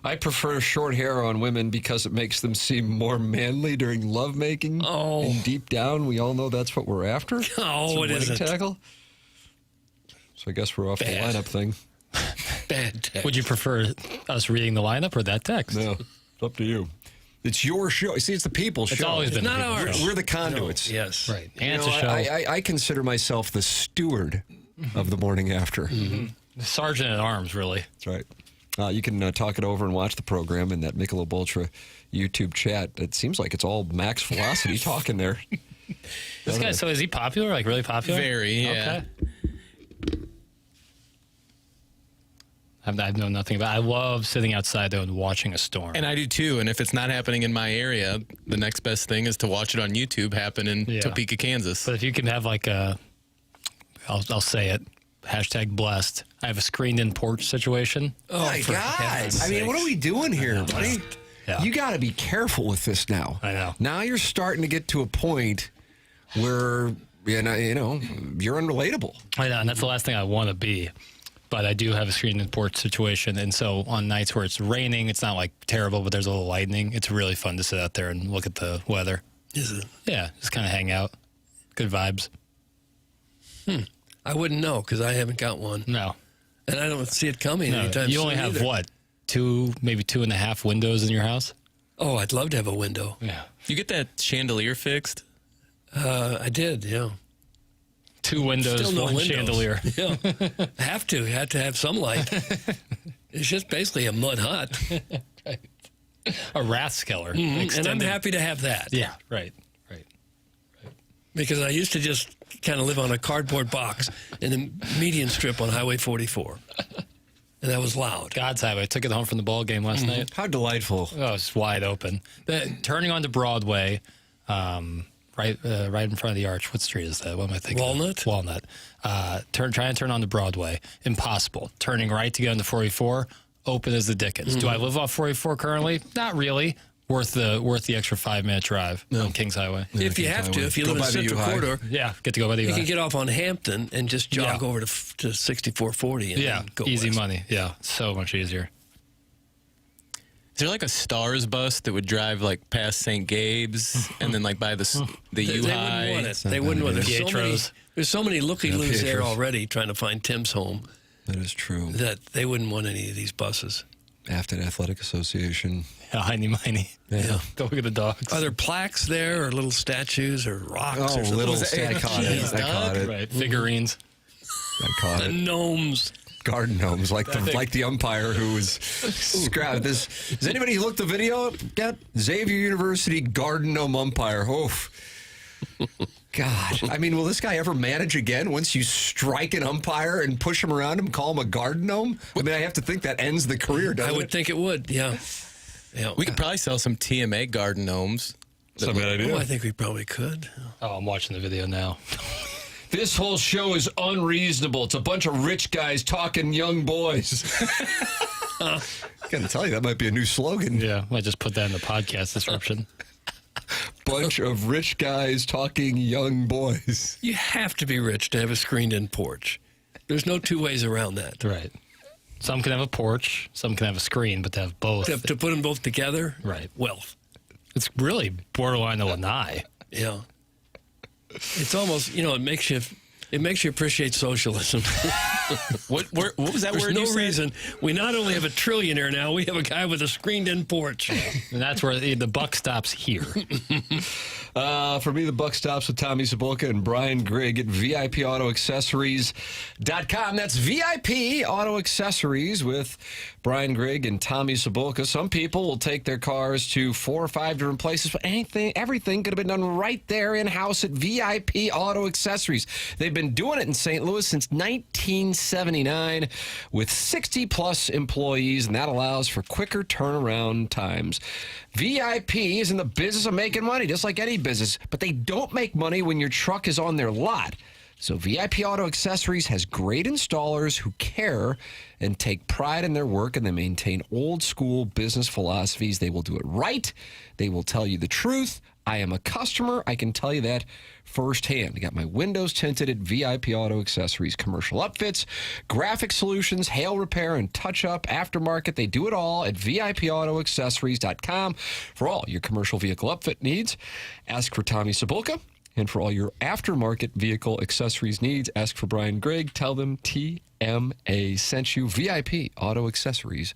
I prefer short hair on women because it makes them seem more manly during lovemaking. Oh. And deep down, we all know that's what we're after. Oh, it isn't. Tackle. So I guess we're off the lineup thing. Bad text. Would you prefer us reading the lineup or that text? No, it's up to you. It's your show. See, it's the people's show. It's always been not ours. We're the conduits. No, yes. Right. And it's a show. I consider myself the steward of the morning after. The sergeant at arms, really. That's right. You can talk it over and watch the program in that Michelob Ultra YouTube chat. It seems like it's all max velocity talking there. This guy, so is he popular? Like really popular? Very, yeah. Okay. I know nothing about it. I love sitting outside, though, and watching a storm. And I do, too. And if it's not happening in my area, the next best thing is to watch it on YouTube happen in Topeka, Kansas. But if you can have like I'll say it, #blessed. I have a screened-in porch situation. Oh, my God. I mean, what are we doing here, buddy? Yeah. You got to be careful with this now. I know. Now you're starting to get to a point where, you're unrelatable. I know, and that's the last thing I want to be. But I do have a screened-in porch situation, and so on nights where it's raining, it's not like terrible, but there's a little lightning. It's really fun to sit out there and look at the weather. Is it? Yeah, just kind of hang out. Good vibes. I wouldn't know because I haven't got one. No. And I don't see it coming anytime soon. You only have, either. what, maybe 2.5 windows in your house? Oh, I'd love to have a window. Yeah. You get that chandelier fixed? I did, yeah. 2 windows, Still no 1 windows. chandelier. Yeah. Have to. You have to have some light. It's just basically a mud hut. A Rathskeller. And I'm happy to have that. Yeah, right. Because I used to just kind of live on a cardboard box in the median strip on Highway 44. And that was loud. God's highway. I took it home from the ball game last night. How delightful. Oh, it's wide open. Turning onto Broadway, right in front of the arch. What street is that? What am I thinking? Walnut. Try and turn onto Broadway. Impossible. Turning right to get onto 44, open as the dickens. Do I live off 44 currently? Not really. Worth the extra 5-minute drive on Kings Highway. If you have to, if you live in the Central Corridor, get to go by the you U-High. can get off on Hampton and just jog over to 6440 and then go easy west. money. Yeah, so much easier. Is there like a Stars bus that would drive like past St. Gabe's and then like by the U-High? They wouldn't want it. There's so many looky-loos there already trying to find Tim's home. That is true. That they wouldn't want any of these buses. Afton Athletic Association. Yeah, hiney-miney. Yeah. Go look at the dogs. Are there plaques there or little statues or rocks or something? Little I caught it. Right, figurines. I caught it. Gnomes. Garden gnomes, like the umpire who was scrapped. Has anybody looked the video yet? Xavier University garden gnome umpire. Oof. God. I mean, will this guy ever manage again once you strike an umpire and push him around him, call him a garden gnome? I mean, I have to think that ends the career, doesn't it? I would think it would, yeah. We could probably sell some TMA garden gnomes. That's a bad idea. Oh, I think we probably could. Oh, I'm watching the video now. This whole show is unreasonable. It's a bunch of rich guys talking young boys. I gotta tell you, that might be a new slogan. Yeah, I just put that in the podcast description. Bunch of rich guys talking young boys. You have to be rich to have a screened-in porch. There's no two ways around that. Right. Some can have a porch, some can have a screen, but to have both. To put them both together? Right. Wealth. It's really borderline the lanai. Yeah. It's almost, it makes you appreciate socialism. What was that There's word no you said? reason. We not only have a trillionaire now, we have a guy with a screened-in porch. And that's where the buck stops here. For me, the buck stops with Tommy Cibulka and Brian Grigg at VIPAutoaccessories.com. That's VIP Auto Accessories with Brian Grigg and Tommy Cibulka. Some people will take their cars to 4 or 5 different places, but everything could have been done right there in-house at VIP Auto Accessories. They've been doing it in St. Louis since 1979 with 60-plus employees, and that allows for quicker turnaround times. VIP is in the business of making money, just like any business, but they don't make money when your truck is on their lot. So VIP Auto Accessories has great installers who care and take pride in their work, and they maintain old-school business philosophies. They will do it right. They will tell you the truth. I am a customer. I can tell you that firsthand. I got my windows tinted at VIP Auto Accessories. Commercial upfits, graphic solutions, hail repair, and touch-up, aftermarket. They do it all at VIPAutoaccessories.com. For all your commercial vehicle upfit needs, ask for Tommy Cibulka. And for all your aftermarket vehicle accessories needs, ask for Brian Grigg. Tell them TMA sent you. VIPAutoaccessories.com.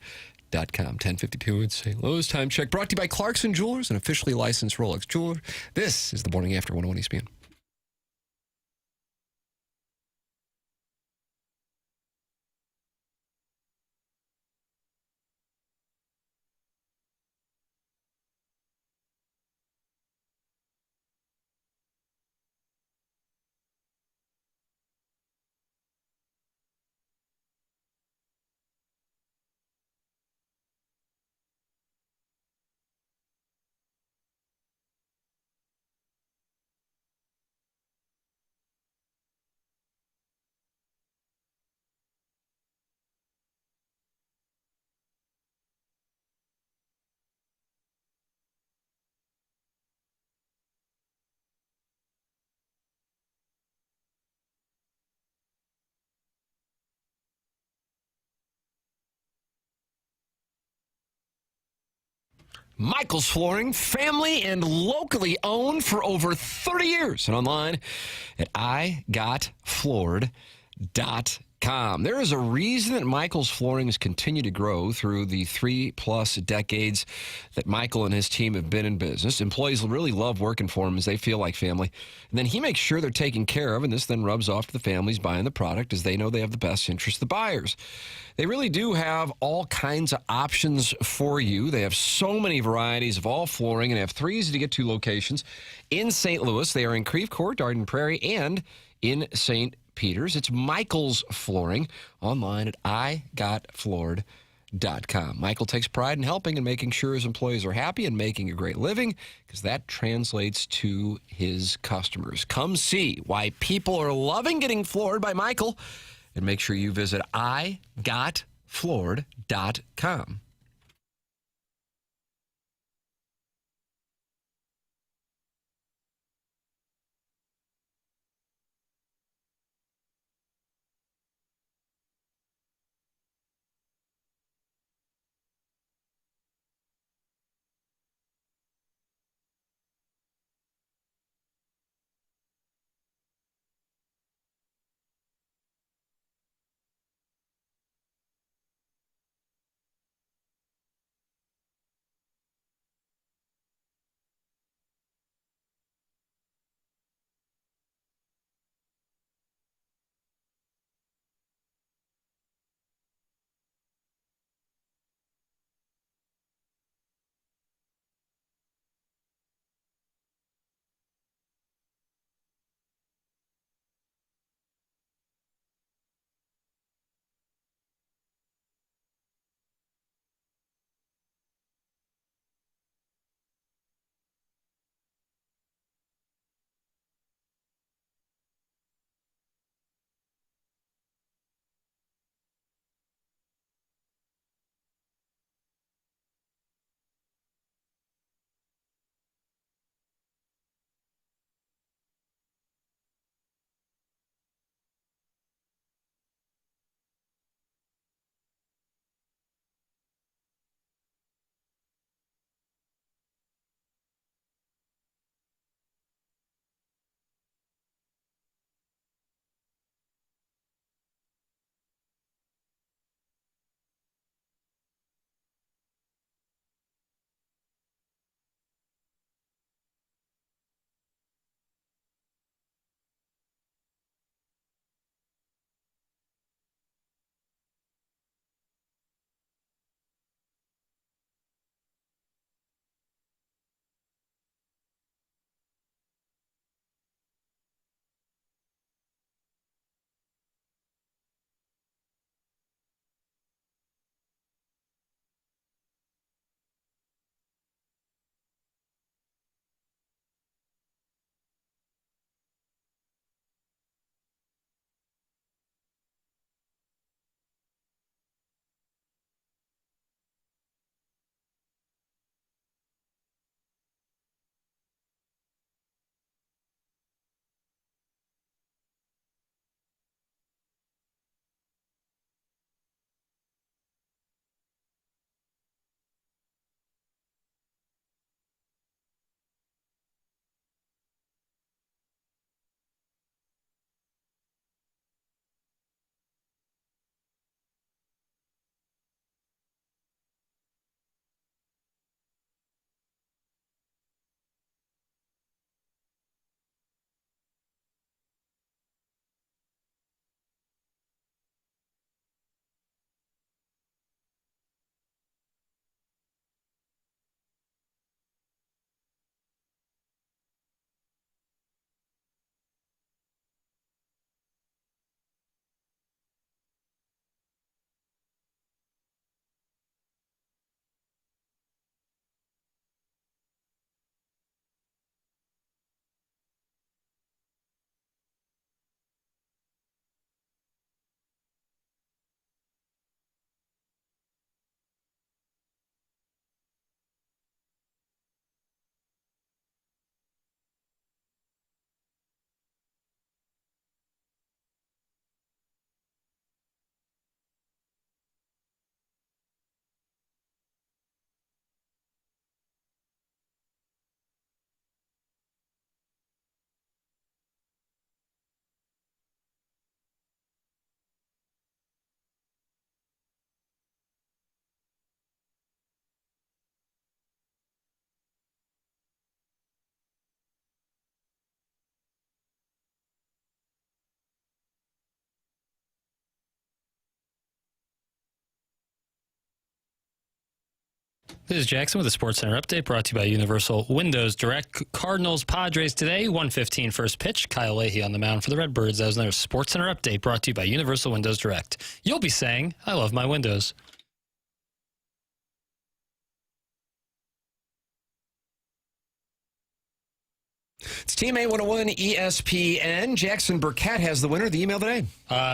10:52 in St. Louis. Time check brought to you by Clarkson Jewelers, an officially licensed Rolex jeweler. This is the Morning After 101 ESPN. Michael's Flooring, family and locally owned for over 30 years and online at igotfloored.com. There is a reason that Michael's Flooring has continued to grow through the 3+ decades that Michael and his team have been in business. Employees really love working for him as they feel like family. And then he makes sure they're taken care of, and this then rubs off to the families buying the product as they know they have the best interest of the buyers. They really do have all kinds of options for you. They have so many varieties of all flooring and have 3 easy-to-get-to locations in St. Louis. They are in Creve Coeur, Garden Prairie, and in St. Peters. It's Michael's Flooring online at igotfloored.com. Michael takes pride in helping and making sure his employees are happy and making a great living because that translates to his customers. Come see why people are loving getting floored by Michael. And make sure you visit igotfloored.com. This is Jackson with a SportsCenter update brought to you by Universal Windows Direct. Cardinals Padres today, 1:15 first pitch. Kyle Leahy on the mound for the Redbirds. That was another SportsCenter update brought to you by Universal Windows Direct. You'll be saying, I love my windows. It's Team 801 ESPN. Jackson Burkett has the winner of the email today.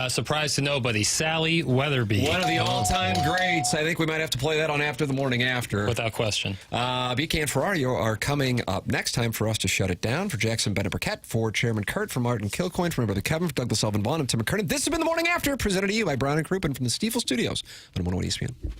Surprise to nobody, Sally Weatherby. One of the all-time greats. I think we might have to play that on After the Morning After. Without question. BK and Ferrari are coming up next. Time for us to shut it down. For Jackson Bennett Burkett, for Chairman Kurt, for Martin Kilcoyne, for my brother Kevin, for Douglas Elvin Vaughn, and Tim McKernan. This has been The Morning After, presented to you by Brown and Crouppen from the Stiefel Studios on 101 ESPN.